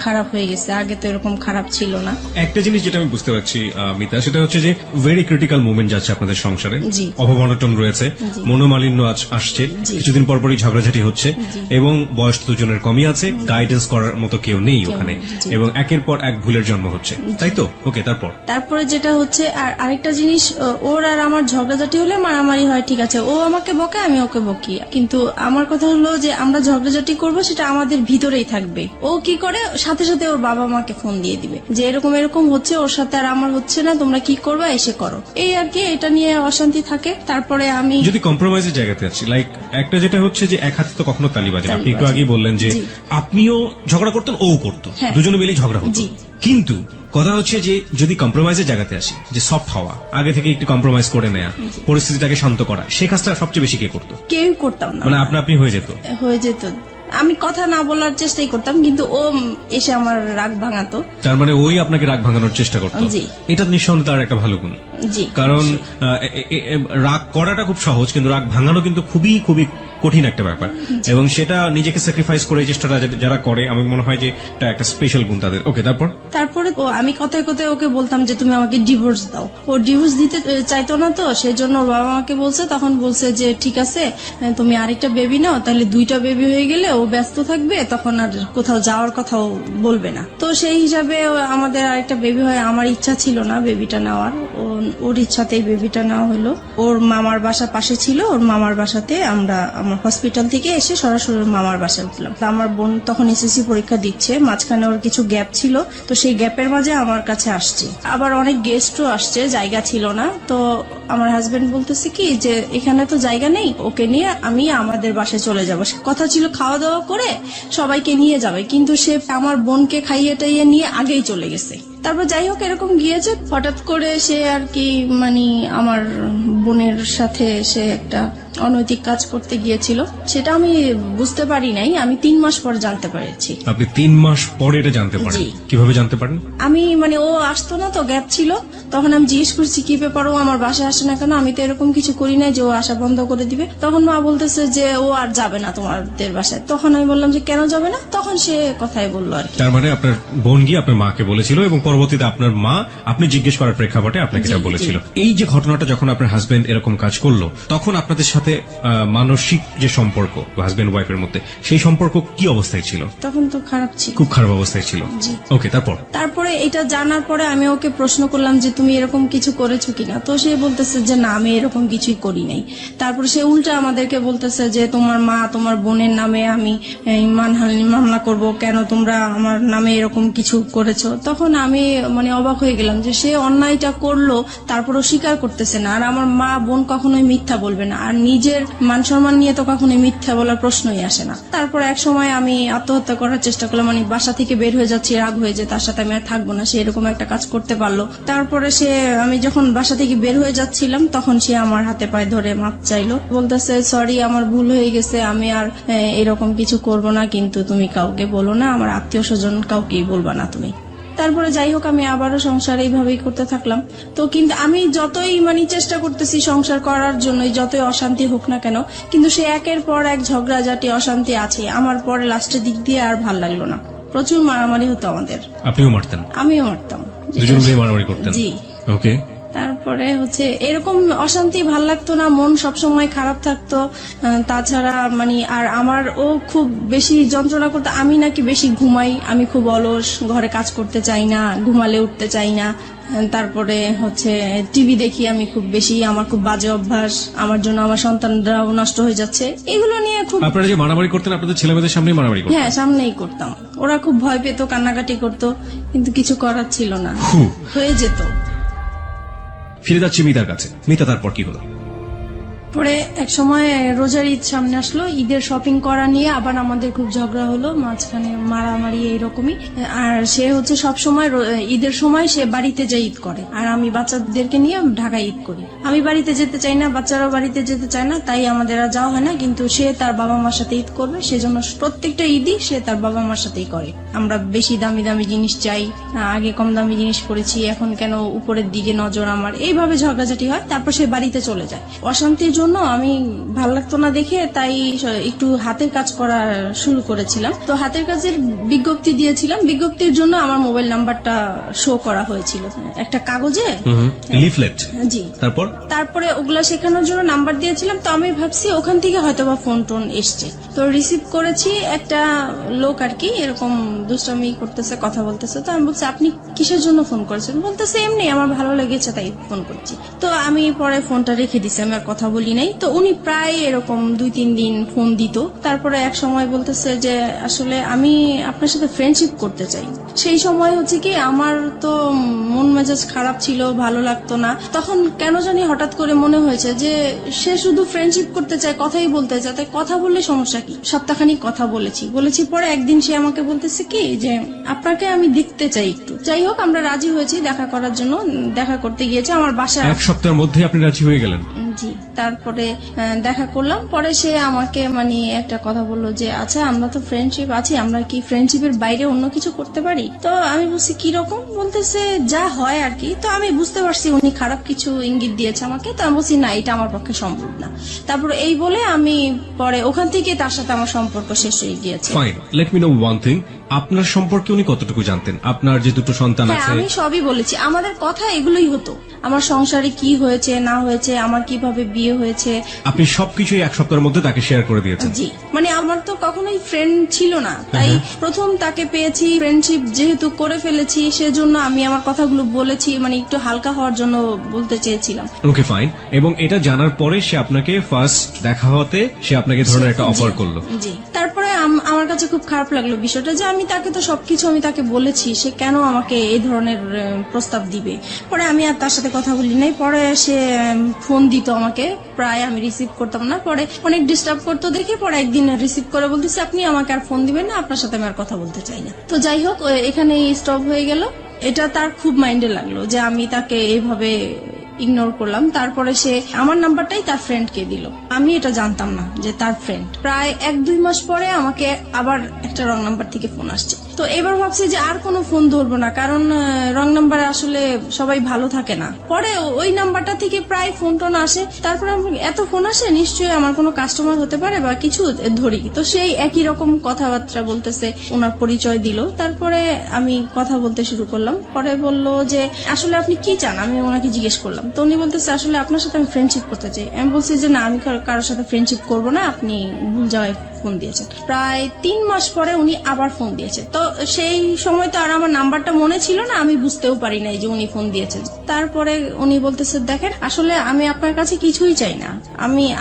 খারাপ হয়ে গেছে, আগে তো এরকম খারাপ ছিল না। একটা জিনিস যেটা আমি বুঝতে পারছি মিতা, সেটা হচ্ছে যে ভেরি ক্রিটিক্যাল মোমেন্ট যাচ্ছে আপনাদের সংসারে, জি। অভাব-অনটন রয়েছে, জি। মনোমালিন্য আসছে, জি। কিছুদিন পরপরই ঝগড়াঝাটি হচ্ছে, জি। এবং বয়স দুজনের কমই আছে, গাইডেন্স করার মতো কেউ নেই ওখানে, জি। এবং একের পর এক ভুলের জন্ম হচ্ছে, তাই তো? ওকে, তারপরে যেটা হচ্ছে আর আরেকটা জিনিস, ওর আর আমার ঝগড়াঝাটি হলে মারামারি হয়, ঠিক আছে, ও আমাকে বকে আমি ওকে বকি, কিন্তু আমার কথা হলো যে আমরা ঝগড়াঝাটি করবো সেটা আমাদের ভিতরেই থাকবে। ও কি করে, সাথে সাথে ওর বাবা মাকে ফোন দিয়ে দিবে যে এরকম এরকম হচ্ছে, ওর সাথে আর আমার হচ্ছে না, তোমরা কি করবা এসে করো, এই আর কি। এটা নিয়ে অশান্তি থাকে। তারপরে আমি যদি কম্প্রোমাইজের জায়গাতে আছি, লাইক একটা যেটা হচ্ছে যে এক হাতে তো কখনো তালি বাজে না। আপনি একটু আগেই বললেন যে জি। আপনিও ঝগড়া করতেন, ও করতো, হ্যাঁ। দুজনে মিলেই ঝগড়া হতো। জি। কিন্তু কথা হচ্ছে যে যদি কম্প্রোমাইজের জায়গাতে আসি, যে সফট হওয়া, আগে থেকে একটু কম্প্রোমাইজ করে নেয়া, পরিস্থিতিটাকে শান্ত করা, সেই কাজটা সবচেয়ে বেশি কে করতো? কেউ করতাম না, মানে আপনি হয়ে যেত? হয়ে যেত। আমি কথা না বলার চেষ্টাই করতাম, কিন্তু ও এসে আমার রাগ ভাঙাতো। তার মানে ওই আপনাকে রাগ ভাঙানোর চেষ্টা করতো? জি। এটা নিঃসন্দেহে তার একটা ভালো গুণ। জি। কারণ রাগ করাটা খুব সহজ, কিন্তু রাগ ভাঙানো কিন্তু খুবই খুবই কঠিন একটা ব্যাপার, এবং সেটা নিজেকে স্যাক্রিফাইস করে এই চেষ্টাটা যারা করে, আমার মনে হয় যে এটা একটা স্পেশাল গুণ তাদের। ওকে, তারপরে আমি কথায় কথায় ওকে বলতাম যে তুমি আমাকে ডিভোর্স দাও। ও ডিভোর্স দিতে চাইতো না, তো সেই জন্য ওর বাবা আমাকে বলছে, তখন বলছে যে ঠিক আছে তুমি আরেকটা বেবি নাও, তাহলে 2টা বেবি হয়ে গেলে ও ব্যস্ত থাকবে, তখন আর কোথাও যাওয়ার কথাও বলবে না। তো সেই হিসাবে আমাদের আরেকটা বেবি হয়। আমার ইচ্ছা ছিল না বেবিটা নেওয়ার, ওর ইচ্ছাতেই বেবিটা নেওয়া হলো। ওর মামার বাসা পাশে ছিল, ওর মামার বাসাতে আমরা আমার হসপিটাল থেকে এসে সরাসরি মামার বাসায় উঠলাম। আমার বোন তখন এসএসসি পরীক্ষা দিচ্ছে, মাঝখানে ওর কিছু গ্যাপ ছিল, তো সেই গ্যাপের মাঝে আমার কাছে আসছে। আবার অনেক গেস্টও আসছে, জায়গা ছিল না। তো আমার হাজবেন্ড বলতেছে কি যে এখানে তো জায়গা নেই, ওকে নিয়ে আমি আমাদের বাসায় চলে যাব। কথা ছিল খাওয়া দাওয়া করে সবাইকে নিয়ে যাবে, কিন্তু সে আমার বোনকে খাইয়ে টাইয়ে নিয়ে আগেই চলে গেছে। তারপর যাই হোক এরকম গিয়েছে, হঠাৎ করে সে আর কি মানে আমার বোনের সাথে সে একটা অনৈতিক কাজ করতে গিয়েছিল, সেটা আমি বুঝতে পারি নাই, আমি 3 মাস পরে জানতে পেরেছি। আপনি 3 মাস পরে এটা জানতে পারেন? জি। কিভাবে জানতে পারেন? আমি মানে ও আসতো না তো, গ্যাপ ছিল, তখন আমি জিজ্ঞেস করছি কি ব্যাপার, ও আমার বাসায় আসে না কেন, আমি তো এরকম কিছু করি না যে ও আসা বন্ধ করে দিবে। তখন মা বলতেছে যে ও আর যাবে না তোমাদের বাসায়। তখন আমি বললাম যে কেন যাবে না, তখন সে কথাই বললো আর কি। তার মানে আপনার বোন গিয়ে আপনার মাকে বলেছিল এবং পরবর্তীতে আপনার মা আপনি জিজ্ঞেস করার প্রেক্ষাপটে আপনাকে এটা জি, বলেছিল। এই যে ঘটনাটা যখন আপনার হাজবেন্ড এরকম কাজ করলো, তখন আপনাদের সাথে মানসিক যে সম্পর্ক হাজবেন্ড ওয়াইফের মধ্যে, সেই সম্পর্ক কি অবস্থায় ছিল? তখন তো খারাপ ছিল, খুব খারাপ অবস্থায় ছিল। জি। ওকে, তারপর? তারপরে এটা জানার পরে আমি ওকে প্রশ্ন করলাম যে তুমি এরকম কিছু করেছো কিনা, তো সে বলতেছে যে না আমি এরকম কিছুই করি নাই। তারপরে সে উল্টা আমাদেরকে বলতেছে যে তোমার মা তোমার বোনের নামে আমি মানহানি মামলা করব, কেন তোমরা আমার নামে এরকম কিছু করেছো। তখন আমি মানে অবাক হয়ে গেলাম যে সে অন্যায়টা করলো, তারপরও স্বীকার করতেছে না। আর আমার মা বোন কখনোই মিথ্যা বলবে না, আর নিজের মান সম্মান নিয়ে তো কখনোই মিথ্যা বলার প্রশ্নই আসে না। তারপর এক সময় আমি আত্মহত্যা করার চেষ্টা করলাম, মানে বাসা থেকে বের হয়ে যাচ্ছি, রাগ হয়ে যে তার সাথে আমি আর থাকবো না, সে এরকম একটা কাজ করতে পারলো। তারপরে আমি যখন বাসা থেকে বের হয়ে যাচ্ছিলাম তখন সে আমার হাতে পায়ে ধরে মাপ চাইলো, বলতেছে সরি আমার ভুল হয়ে গেছে, আমি আর এরকম কিছু করব না, কিন্তু তুমি কাউকে বলো না, আমার আত্মীয় স্বজন কাউকেই বলবা না তুমি। তারপরে যাই হোক আমি আবারও সংসার এইভাবেই করতে থাকলাম। তো কিন্তু আমি যতই মানে চেষ্টা করতেছি সংসার করার জন্য, যতই অশান্তি হোক না কেন, কিন্তু সে একের পর এক ঝগড়াঝাটি অশান্তি আছে। আমার পরে লাস্টের দিক দিয়ে আর ভাল লাগলো না, প্রচুর মারামারি হতো আমাদের। আপনিও মারতেন? আমিও মারতাম, দুজন মিলে মারামারি করতেন? জি। ওকে। তারপরে এরকম অশান্তি ভাল লাগতো না, মন সবসময় খারাপ থাকতো। তাছাড়া মানে আর আমার ও খুব বেশি যন্ত্রণা করতো, আমি নাকি বেশি ঘুমাই, আমি খুব অলস, ঘরে কাজ করতে চাই না, ঘুমালে উঠতে চাই না। তারপরে টিভি দেখি আমি খুব বেশি, আমার খুব বাজে অভ্যাস, আমার জন্য আমার সন্তানরাও নষ্ট হয়ে যাচ্ছে, এগুলো নিয়ে খুব। আপনারা যে মারামারি করতেন আপনাদের ছেলেমেয়েদের সামনেই মারামারি করতেন? হ্যাঁ, সামনেই করতাম। ওরা খুব ভয় পেত, কান্নাকাটি করতো, কিন্তু কিছু করার ছিল না, হয়ে যেত। ফিরে যাচ্ছি মিতার কাছে। মিতা, তারপর কি হলো? পরে এক সময় রোজার ঈদ সামনে আসলো, ঈদের শপিং করা নিয়ে আবার আমাদের খুব ঝগড়া হলো, মাঝখানে মারামারি এইরকমই। আর সে সব সময় ঈদের সময় সে বাড়িতে যায় ঈদ করে, আর আমি বাচ্চাদেরকে নিয়ে ঢাকায় ঈদ করি। আমি বাড়িতে যেতে চাই না, বাচ্চারাও বাড়িতে যেতে চায় না, তাই আমাদের আর যাওয়া হয় না। কিন্তু সে তার বাবা মার সাথে ঈদ করবে, সেজন্য প্রত্যেকটা ঈদই সে তার বাবা মার সাথেই করে। আমরা বেশি দামি দামি জিনিস চাই, আগে কম দামি জিনিস পড়েছি, এখন কেন উপরের দিকে নজর আমার, এইভাবে ঝগড়াঝাটি হয়। তারপর সে বাড়িতে চলে যায়। অশান্তির জন্য আমি ভাল লাগতো না দেখে তাই একটু হাতের কাজ করা শুরু করেছিলাম। তো হাতের কাজের বিজ্ঞপ্তি দিয়েছিলাম, বিজ্ঞপ্তির জন্য আমার মোবাইল নাম্বারটা শো করা হয়েছিল একটা কাগজে, লিফলেট। জি। তারপরে ওগুলা শেখানোর জন্য নাম্বার দিয়েছিলাম। তো আমি ভাবছি ওখান থেকে হয়তোবা ফোন টোন এসছে, তো রিসিভ করেছি। একটা লোক আর কি এরকম দুষ্টামি করতেছে, কথা বলতেছে। তো আমি বলছি আপনি কিসের জন্য ফোন করেছেন? বলতেছে এমনি আমার ভালো লেগেছে তাই ফোন করছি। তো আমি পরে ফোনটা রেখে দিছি, আমি আর কথা বলি নাই। তো উনি প্রায় এরকম 2-3 দিন ফোন দিত। তারপরে এক সময় বলতেছে যে আসলে আমি আপনার সাথে ফ্রেন্ডশিপ করতে চাই। সেই সময় কি আমার তো মন মেজাজ খারাপ ছিল, ভালো লাগতো না। তখন কেন জানি হঠাৎ করে মনে হয়েছে যে সে শুধু ফ্রেন্ডশিপ করতে চায়, কথাই বলতে চায়, তাই কথা বললে সমস্যা কি। সপ্তাহখানিক কথা বলেছি পরে একদিন সে আমাকে বলতেছে কি যে আপনাকে আমি দেখতে চাই একটু। যাই হোক আমরা রাজি হয়েছি দেখা করার জন্য, দেখা করতে গিয়েছে আমার বাসায়। এক সপ্তাহের মধ্যে আপনি রাজি হয়ে গেলেন? জি। তারপরে দেখা করলাম, পরে সে আমাকে মানে একটা কথা বললো যে আচ্ছা আমরা তো ফ্রেন্ডশিপ আছি, আমরা কি ফ্রেন্ডশিপের বাইরে অন্য কিছু করতে পারি? তো আমি বলছি কিরকম? বলতেছে যা হয় আর কি। তো আমি বুঝতে পারছি উনি খারাপ কিছু ইঙ্গিত দিয়েছে আমাকে। তো আমি বলছি না, এটা আমার পক্ষে সম্ভব না। তারপর এই বলে আমি পরে ওখান থেকে তার সাথে আমার সম্পর্ক শেষ হয়ে গিয়েছে। Fine, let me no one thing, আপনার সম্পর্কে উনি কতটুকু জানতেন? আপনার যে 2 সন্তান হ্যাঁ, আছে? আমি সবই বলেছি, আমাদের কথা এগুলোই হতো, আমার সংসারে কি হয়েছে না হয়েছে, আমার কিভাবে বিয়ে হয়েছে। আপনি সবকিছুই এক সপ্তাহের মধ্যে তাকে শেয়ার করে দিয়েছেন? জি। মানে আমার তো কখনোই ফ্রেন্ড ছিল না, তাই প্রথম তাকে পেয়েছি, ফ্রেন্ডশিপ যেহেতু করে ফেলেছি সেজন্য আমি আমার কথাগুলো বলেছি, মানে একটু হালকা হওয়ার জন্য বলতে চেয়েছিলাম। Okay fine. এবং এটা জানার পরে সে আপনাকে ফার্স্ট দেখা হতে সে আপনাকে ধরনের একটা অফার করলো? জি। তারপরে আমার কাছে খুব খারাপ লাগলো বিষয়টা যে আমি তাকে তো সবকিছু আমি তাকে বলেছি, সে কেন আমাকে এই ধরনের প্রস্তাব দিবে। পরে আমি আর তার সাথে কথা বলি নাই। পরে সে ফোন দিত আমাকে, প্রায় আমি রিসিভ করতাম না। পরে অনেক ডিস্টার্ব করতো দেখে পরে একদিন রিসিভ করে বলতেছে আপনি আমাকে আর ফোন দিবেন না, আপনার সাথে আমি আর কথা বলতে চাই না। তো যাই হোক এখানেই স্টপ হয়ে গেল। এটা তার খুব মাইন্ডে লাগলো যে আমি তাকে এইভাবে ইগনোর করলাম। তারপরে সে আমার নাম্বারটাই তার ফ্রেন্ডকে দিল। আমি এটা জানতাম না যে তার ফ্রেন্ড। প্রায় 1-2 মাস পরে আমাকে আবার একটা রং নাম্বার থেকে ফোন আসছে। তো এবার ভাবছি যে আর কোনো ফোন ধরবো না, কারণ রং নাম্বারে আসলে সবাই ভালো থাকে না। পরে ওই নাম্বারটা থেকে প্রায় ফোন টোন আসে। তারপরে এত ফোন আসে, নিশ্চয়ই আমার কোনো কাস্টমার হতে পারে বা কিছু, ধরি। তো সেই একই রকম কথাবার্তা বলতেছে, ওনার পরিচয় দিল। তারপরে আমি কথা বলতে শুরু করলাম। পরে বলল যে আসলে আপনি কি চান, আমি ওনাকে জিজ্ঞেস করলাম। তো উনি বলতেছে আসলে আপনার সাথে আমি ফ্রেন্ডশিপ করতে চাই। আমি বলছি যে না, আমি কারোর সাথে ফ্রেন্ডশিপ করবো না, আপনি ভুল জায়গায় ফোন দিয়েছেন। প্রায় 3 মাস পরে উনি আবার ফোন দিয়েছে। তো সেই সময় তো আর আমার নাম্বারটা মনে ছিল না, আমি বুঝতেও পারি নাই যে উনি ফোন দিয়েছেন। তারপরে উনি বলতেছে দেখেন আসলে আমি আপনার কাছে কিছুই চাই না,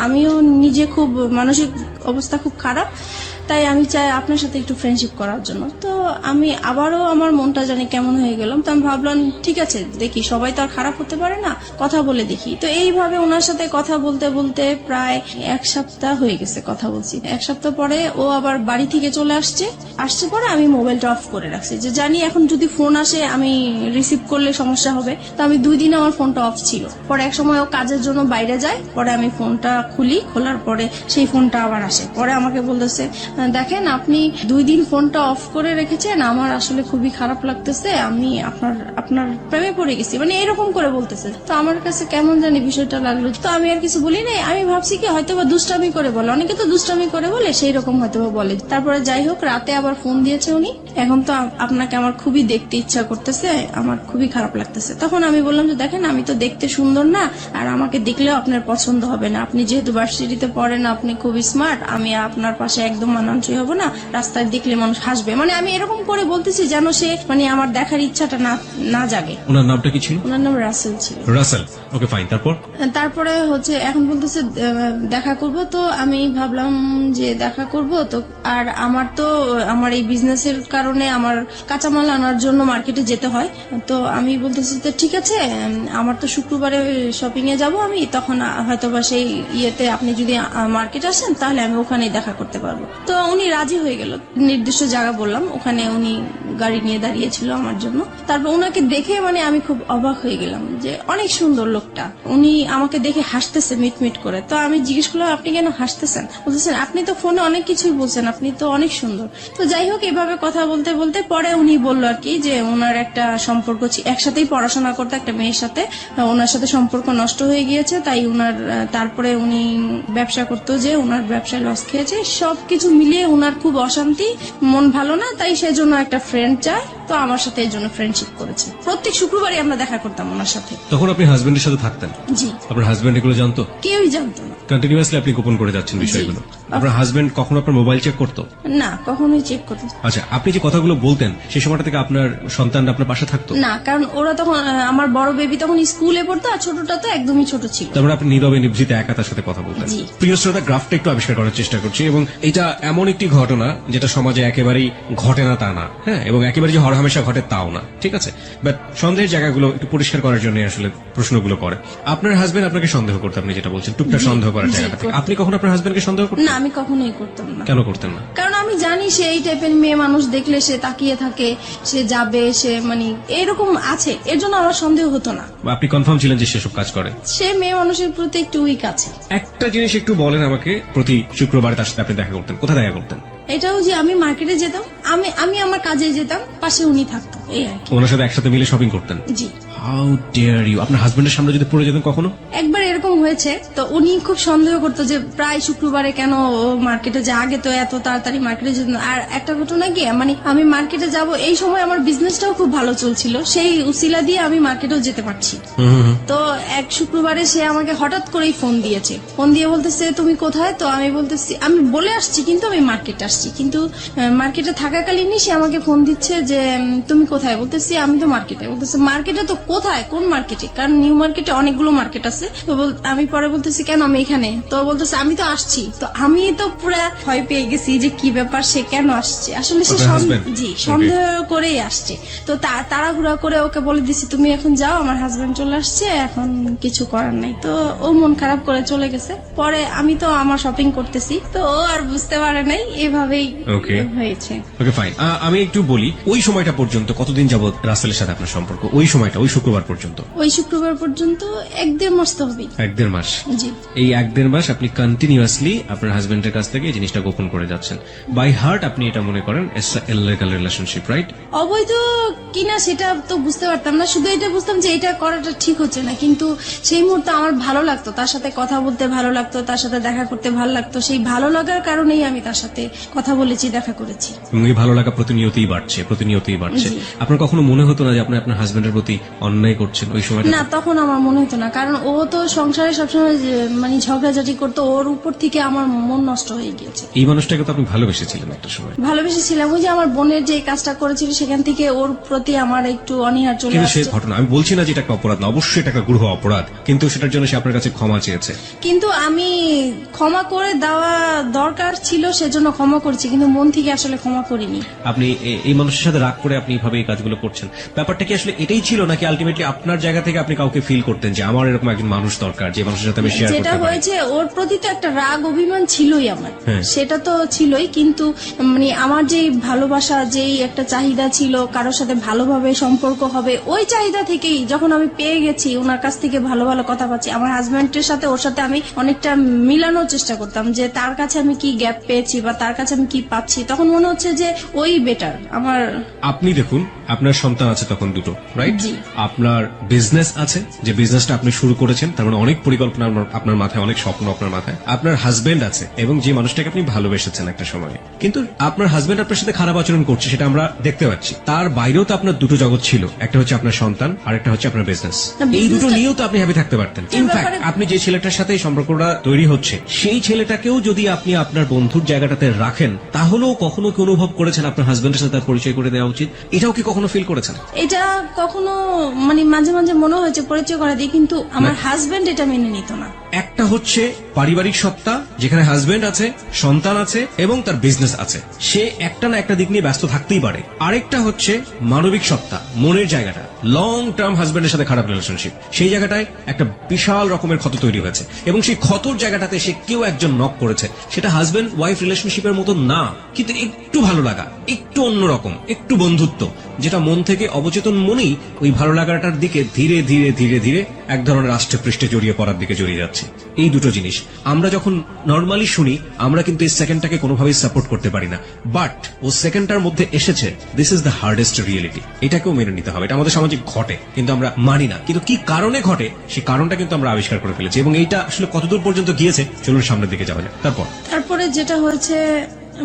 আমিও নিজে খুব মানসিক অবস্থা খুব খারাপ, তাই আমি চাই আপনার সাথে একটু ফ্রেন্ডশিপ করার জন্য। তো আমি আবারও আমার মনটা জানি কেমন হয়ে গেলাম। তো আমি ভাবলাম ঠিক আছে, দেখি, সবাই তো আর খারাপ হতে পারে না, কথা বলে দেখি। তো এইভাবে ওনার সাথে কথা বলতে বলতে প্রায় 1 সপ্তাহ হয়ে গেছে কথা বলছি। 1 সপ্তাহ পরে ও আবার বাড়ি থেকে চলে আসছে পরে আমি মোবাইলটা অফ করে রাখছি, যে জানি এখন যদি ফোন আসে আমি রিসিভ করলে সমস্যা হবে। তো আমি 2 দিন আমার ফোনটা অফ ছিল। পরে এক সময় ও কাজের জন্য বাইরে যায়, পরে আমি ফোনটা খুলি, খোলার পরে সেই ফোনটা আবার আসে। পরে আমাকে বলতেছে দেখেন আপনি 2 দিন ফোনটা অফ করে রেখেছেন, আমার আসলে খুবই খারাপ লাগতেছে, আমি আপনার প্রেমে পড়ে গেছি, মানে এরকম করে বলতেছে। তো আমার কাছে কেমন জানি বিষয়টা লাগলো। তো আমি আর কিছু বলি নাই। আমি ভাবছি কি হয়তো বা দুষ্টামি করে বলে, অনেকে তো দুষ্টামি করে বলে, সেই রকম হয়তো বা বলে। তারপরে যাই হোক, রাতে আবার ফোন দিয়েছে উনি, এখন তো আপনাকে আমার খুবই দেখতে ইচ্ছা করতেছে, আমার খুবই খারাপ লাগতেছে। তখন আমি বললাম যে দেখেন আমি তো দেখতে সুন্দর না, আর আমাকে দেখলেও আপনার পছন্দ হবে না, আপনি যেহেতু ভার্সিটিতে পড়েন, আপনি খুবই স্মার্ট, আমি আপনার পাশে একদম মানানসই হব না, রাস্তায় দেখলে মানুষ হাসবে। মানে আমি এরকম করে বলতেছি যেন সে মানে আমার দেখার ইচ্ছাটা না জাগে। ওনার নামটা কি ছিল? ওনার নাম রাসেল ছিল। Russell, okay fine. তারপরে হচ্ছে এখন বলতেছে দেখা করব। তো আমি ভাবলাম যে দেখা করব তো, আর আমার এই বিজনেসের কারণে আমার কাঁচামাল আনার জন্য মার্কেটে যেতে হয়। তো আমি বলতেছি তো ঠিক আছে, আমার তো শুক্রবারে শপিং এ যাব আমি, তখন হয়তোবা সেই ইয়েতে আপনি যদি মার্কেট আসেন তাহলে আমি ওখানেই দেখা করতে পারবো। তো উনি রাজি হয়ে গেল। নির্দিষ্ট জায়গা বললাম, ওখানে উনি গাড়ি নিয়ে দাঁড়িয়েছিল আমার জন্য। তারপর ওনাকে দেখে মানে আমি খুব অবাক হয়ে গেলাম যে অনেক সুন্দর লোকটা। উনি আমাকে দেখে হাসতেছে মিটমিট করে। তো আমি জিজ্ঞেস করলাম আপনি কেন হাসতেছেন? বলতেছেন আপনি তো ফোনে অনেক কিছুই বলছেন, আপনি তো অনেক সুন্দর। তো যাই হোক, এভাবে কথা বলতে বলতে পরে উনি বললো আর কি যে ওনার একটা সম্পর্ক একসাথেই পড়াশোনা করতে একটা মেয়ের সাথে, ওনার সাথে সম্পর্ক নষ্ট হয়ে গিয়েছে, তাই তারপরে উনি ব্যবসা করতো, যে ওনার ব্যবসায় লস খেয়েছে, সবকিছু মিলিয়ে ওনার খুব অশান্তি, মন ভালো না, তাই সেজন্য একটা ফ্রেন্ড চায়। তো আমার সাথে এই জন্য ফ্রেন্ডশিপ করেছে। প্রত্যেক শুক্রবারই আমরা দেখা করতাম ওনার সাথে। তখন আপনি হাজবেন্ডের সাথে থাকতেন? জি। আপনার হাজবেন্ড এগুলো জানতো? কেউই জানতো না। কন্টিনিউয়াসলি আপনি গোপন করে যাচ্ছেন বিষয়গুলো। আপনার হাজবেন্ড কখনো আপনার মোবাইল চেক করতো? না, কখনোই চেক করতো। আচ্ছা, আপনি যে কথাগুলো বলতেন সেই সময়টা থেকে আপনার সন্তানরা আপনার পাশে থাকতো? না, কারণ ওরা তখন, আমার বড় বেবি তখন স্কুলে পড়তো, আর ছোটটা তো একদমই ছোট ছিল। তারপরে আপনি নীরবে নিভৃতে একা তার সাথে কথা বলতেন। জি। প্রিয় শ্রোতা, গ্রাফটা একটু আবিষ্কার করার চেষ্টা করছি, এবং এটা এমন একটি ঘটনা যেটা সমাজে একেবারেই ঘটে না তা না, হ্যাঁ, এবং একেবারে যে হরহামেশা ঘটে তাও না, ঠিক আছে? বাট সন্দেহের জায়গাগুলো একটু পরিষ্কার করার জন্য আসলে প্রশ্নগুলো করে। আপনার হাজবেন্ড আপনাকে সন্দেহ করতে, আপনি যেটা বলছেন টুকটাক সন্দেহ করার জায়গাটা থেকে, আপনি কখন আপনার হাজবেন্ডকে সন্দেহ করতেন? না, আমি কখনোই করতাম না। কেন করতেন না? কারণ আমি জানি সে এই টাইপের মেয়ে মানুষ, দেখলে সে তাকিয়ে থাকে, সে যাবে, সে মানে এরকম আছে, এর জন্য আমার সন্দেহ হতো না। আপনি কনফার্ম ছিলেন যে সেসব কাজ করে? সে মেয়ে মানুষের প্রতি একটু উইক আছে। একটা জিনিস একটু বলেন আমাকে, প্রতি শুক্রবার তার সাথে আপনি দেখা করতেন, কোথায় দেখা করতেন? এটাও যে আমি মার্কেটে যেতাম, আমি আমার কাজে যেতাম, পাশে উনি থাকতো, এই আর কি। ওনার সাথে একসাথে মিলে শপিং করতেন? জি। How dare you! আপনার হাজবেন্ডের সামনে যদি পড়ে যেতেন কখনো? একবার এরকম হয়েছে, তো উনি খুব সন্দেহ করতো যে প্রায় শুক্রবারে কেন মার্কেটে যায়, আগে তো এত তাড়াতাড়ি মার্কেটে যেত না। আর একটা ঘটনা কি, মানে আমি মার্কেটে যাব এই সময় আমার বিজনেসটাও খুব ভালো চলছিল, সেই উসিলা দিয়ে আমি মার্কেটেও যেতে পারছি। তো এক শুক্রবারে সে আমাকে হঠাৎ করেই ফোন দিয়েছে, ফোন দিয়ে বলতেছে তুমি কোথায়? তো আমি বলতেছি আমি বলে আসছি, কিন্তু আমি মার্কেটে আসছি, কিন্তু মার্কেটে থাকাকালীনই সে আমাকে ফোন দিচ্ছে যে তুমি কোথায়? বলতেছি আমি তো মার্কেটে। বলতেছে মার্কেটে তো কোথায়, কোন মার্কেটে? কারণ নিউ মার্কেটে অনেকগুলো মার্কেট আছে। তো আমি পরে বলতেছি কেন আমি এখানে, তো বলতেছে আমি তো আসছি। তো আমি তো পুরা ভয় পেয়ে গেছি যে কি ব্যাপার, সে কেন আসছে, আসলে সে আপনার husband? জি Okay. সন্দেহ করেই আসছে। তো তাড়াহুড়া করে ওকে বলে দিছি তুমি এখন যাও, আমার হাজবেন্ড চলে আসছে, এখন কিছু করার নাই। তো ও মন খারাপ করে চলে গেছে। পরে আমি তো আমার শপিং করতেছি, তো ও আর বুঝতে পারে নাই, এভাবেই Okay. হয়েছে। ওকে ফাইন, আমি একটু বলি ওই সময়টা পর্যন্ত কতদিন যাবত রাসেলের সাথে আপনার সম্পর্ক, ওই সময়টা ওই শুক্রবার পর্যন্ত? ওই শুক্রবার পর্যন্ত 1-1.5 মাস তো হবেই। 1-1.5 মাস। জি এই 1-1.5 মাস আপনি কন্টিনিউয়াসলি আপনার হাজবেন্ডের কাছ থেকে এই জিনিসটা গোপন করে যাচ্ছেন। বাই হার্ট আপনি এটা মনে করেন ইললিগাল রিলেশনশিপ, রাইট? অবৈধ কিনা সেটা তো বুঝতে পারতাম না, শুধু এটা বুঝতাম যে এটা করাটা ঠিক হচ্ছে না। কিন্তু সেই মুহূর্তে আমার ভালো লাগতো, তার সাথে কথা বলতে ভালো লাগতো, তার সাথে দেখা করতে ভালো লাগতো। সেই ভালো লাগার কারণেই আমি তার সাথে কথা বলেছি, দেখা করেছি। এবং এই ভালো লাগা প্রতিনিয়তই বাড়ছে। জি। আপনার কখনো মনে হতো না যে আপনি আপনার হাজবেন্ডের প্রতি অন্যায় করছেন ওই সময়টা? না, তখন আমার মনে হতো না, কারণ ও তো সংসারে সবসময় মানে ঝগড়াঝাটি করতো, ওর উপর থেকে আমার মন নষ্ট হয়ে গিয়েছে। এই মানুষটাকে তো আপনি ভালোবেসেছিলেন একটা সময়। ভালোবেসেছিলাম, ওই যে আমার বোনের যে কাজটা করেছিল সেখান থেকে ওর প্রতি আমার একটু অনীহা চলে কিন্তু সে আসছে। ঘটনা, আমি বলছি না যে এটা একটা অপরাধ না, অবশ্যই এটা একটা গৃহ অপরাধ, কিন্তু সেটার জন্য সে আপনার কাছে ক্ষমা চেয়েছে। কিন্তু আমি ক্ষমা করে দেওয়া দরকার ছিল, সেজন্য ক্ষমা করছি, কিন্তু মন থেকে আসলে ক্ষমা করিনি। আপনি এই মানুষের সাথে রাগ করে আপনি এইভাবে এই কাজগুলো করছেন, ব্যাপারটা কি আসলে এটাই ছিল, নাকি আলটিমেটলি আপনার জায়গা থেকে আপনি কাউকে ফিল করতেন যে আমার এরকম একজন মানুষ দরকার যে মানুষের সাথে আমি শেয়ার যেটা করতে পারি? হয়েছে, ওর প্রতি তো একটা রাগ অভিমান ছিলই আমার, হ্যাঁ। সেটা তো ছিলই, কিন্তু মানে আমার যেই ভালোবাসা, যেই একটা চাহিদা ছিল কারোর সাথে ভালোভাবে সম্পর্ক হবে, ওই চাহিদা থেকেই যখন আমি পেয়ে গেছি, ওনার কাছ থেকে ভালো ভালো কথা পাচ্ছি, আমার হাজবেন্ডের সাথে ওর সাথে আমি অনেকটা মিলানোর চেষ্টা করতাম যে তার কাছে আমি কি গ্যাপ পেয়েছি বা তার কাছে আমি কি পাচ্ছি, তখন মনে হচ্ছে যে ওই বেটার আমার। আপনি দেখুন, আপনার সন্তান আছে তখন দুটো, রাইট? জি। আপনার বিজনেস আছে, যে বিজনেসটা আপনি শুরু করেছেন, তার মানে অনেক পরিকল্পনা আপনার মাথায়, অনেক স্বপ্ন আপনার মাথায়। আপনার হাজবেন্ড আছে, এবং যে মানুষটাকে আপনি ভালোবেসেছেন একটা সময়ে, কিন্তু আপনার হাজবেন্ড আপনার সাথে খারাপ আচরণ করছে, সেটা আমরা দেখতে পাচ্ছি। তার বাইরেও তো আপনার দুটো জগৎ ছিল, একটা হচ্ছে আপনার সন্তান আর একটা হচ্ছে আপনার বিজনেস। না, এই দুটো business-টা- নিয়েও তো আপনি হ্যাপি থাকতে পারতেন। এর ইনফ্যাক্ট ব্যাপারে- আপনি যে ছেলেটার সাথে এই সম্পর্কটা তৈরি হচ্ছে, সেই ছেলেটাকেও যদি আপনি আপনার বন্ধুর জায়গাটাতে রাখেন, তাহলেও কখনো কি অনুভব করেছেন আপনার হাজবেন্ডের সাথে তার পরিচয় করে দেওয়া উচিত? এটাও কি কখনো ফিল করেছেন? এটা কখনো মানে মাঝে মাঝে মনে হয়েছে পরিচয় করা দিই, কিন্তু আমার হাজবেন্ড এটা মেনে নিত না। একটা হচ্ছে পারিবারিক সত্তা, যেখানে হাজবেন্ড আছে, সন্তান আছে এবং তার বিজনেস আছে, সে একটা না একটা দিক নিয়ে ব্যস্ত থাকতেই পারে। আরেকটা হচ্ছে মানবিক সত্তা, মনের জায়গাটা, লং টার্ম হাজবেন্ডের সাথে খারাপ রিলেশনশিপ, সেই জায়গাটায় একটা বিশাল রকমের ক্ষত তৈরি হয়েছে, এবং সেই ক্ষতর জায়গাটাতে সে কেউ একজন নক করেছে। সেটা হাজবেন্ড ওয়াইফ রিলেশনশিপের মতো না, কিন্তু একটু ভালো লাগা, একটু অন্যরকম, একটু বন্ধুত্ব, যেটা মন থেকে অবচেতন মনেই ওই ভালো লাগাটার দিকে ধীরে ধীরে ধীরে ধীরে এক ধরনের রাষ্ট্রে পৃষ্ঠে জড়িয়ে পড়ার দিকে জড়িয়ে যাচ্ছে। এই দুটো জিনিস আমরা যখন নর্মালি শুনি, আমরা কিন্তু এই সেকেন্ডটাকে কোনোভাবেই সাপোর্ট করতে পারি না, বাট ও সেকেন্ডটার মধ্যে এসেছে, this is the hardest reality. এটাকেও মেনে নিতে হবে, এটা আমাদের সমাজে ঘটে কিন্তু আমরা মানি না। কিন্তু কি কারণে ঘটে, সেই কারণটা কিন্তু আমরা আবিষ্কার করে ফেলেছি, এবং এইটা আসলে কতদূর পর্যন্ত গিয়েছে, চলুন সামনের দিকে যাওয়া যাক। তারপরে যেটা হয়েছে,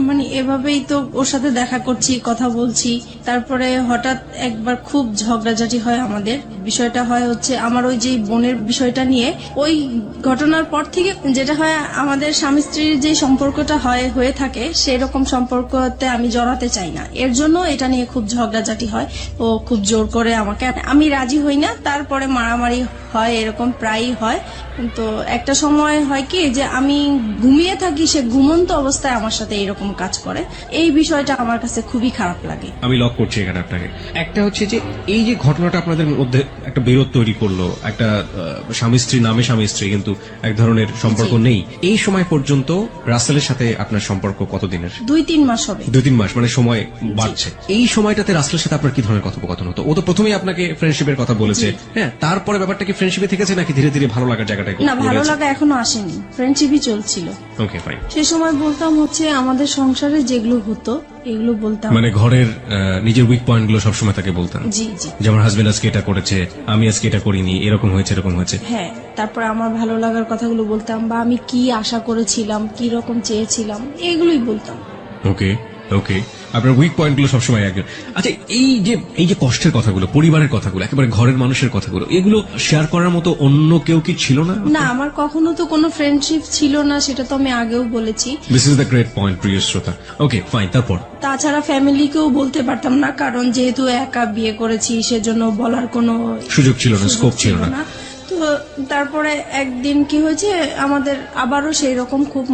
মানে এভাবেই তো ওর সাথে দেখা করছি, কথা বলছি, তারপরে হঠাৎ একবার খুব ঝগড়াঝাটি হয় আমাদের। বিষয়টা হয় হচ্ছে আমার ওই যে বোনের বিষয়টা নিয়ে, ওই ঘটনার পর থেকে যেটা হয়, আমাদের স্বামী স্ত্রীর যে সম্পর্কটা হয়ে থাকে, সেই রকম সম্পর্কতে আমি জড়াতে চাই না। এর জন্য এটা নিয়ে খুব ঝগড়াঝাটি হয়, ও খুব জোর করে আমাকে, আমি রাজি হই না, তারপরে মারামারি হয়, এরকম প্রায়ই হয়। তো একটা সময় হয় কি যে আমি ঘুমিয়ে থাকি, সে ঘুমন্ত অবস্থায় আমার সাথে এরকম কাজ করে। এই বিষয়টা আমার কাছে খুবই খারাপ লাগে। আমি লক করছি এখানে আপনাকে। একটা হচ্ছে যে এই যে ঘটনাটা আপনাদের মধ্যে একটা বিরোধ তৈরি করলো, একটা স্বামী স্ত্রী নামে স্বামী স্ত্রী কিন্তু এক ধরনের সম্পর্ক নেই, এই সময় পর্যন্ত রাসেলের সাথে আপনার সম্পর্ক কতদিনের? 2-3 মাস হবে। 2-3 মাস, মানে সময় বাড়ছে। এই সময়টাতে রাসেলের সাথে আপনার কি ধরনের কথোপকথন হতো? ও তো প্রথমেই আপনাকে ফ্রেন্ডশিপের কথা বলেছে, হ্যাঁ, তারপরে ব্যাপারটা কি ফ্রেন্ডশিপে থেকেছে নাকি ধীরে ধীরে ভালো লাগার জায়গাটায় না, ভালো লাগা এখনো আসেনি, ফ্রেন্ডশিপই চলছিল। Okay fine. সে সময় বলতাম হচ্ছে আমাদের সংসারে যেগুলো হতো এগুলো বলতাম। মানে ঘরের নিজের উইক পয়েন্ট গুলো সবসময় তাকে বলতেন? জি জি। যে আমার হাজবেন্ড আজকে এটা করেছে, আমি আজকে এটা করিনি, এরকম হয়েছে এরকম হয়েছে। হ্যাঁ, তারপর আমার ভালো লাগার কথাগুলো বলতাম, বা আমি কি আশা করেছিলাম, কি রকম চেয়েছিলাম, এগুলোই বলতাম। ওকে ওকে, আপনার উইক পয়েন্ট গুলো সবসময় একজন। আচ্ছা, এই যে কষ্টের কথাগুলো, পরিবারের কথাগুলো, একেবারে ঘরের মানুষের কথাগুলো, এগুলো শেয়ার করার মতো অন্য কেউ কি ছিল না? না, আমার কখনো তো কোনো ফ্রেন্ডশিপ ছিল না, সেটা তো আমি আগেও বলেছি। This is the great point, প্রিয় শ্রোতা। ওকে ফাইন, তারপর? তাছাড়া ফ্যামিলিকেও বলতে পারতাম না, কারণ যেহেতু একা বিয়ে করেছি, সেজন্য বলার কোনো সুযোগ ছিল না, স্কোপ ছিল না। তো তো তারপরে একদিন কি হয়েছে, আমাদের আবারও সেই রকম খুব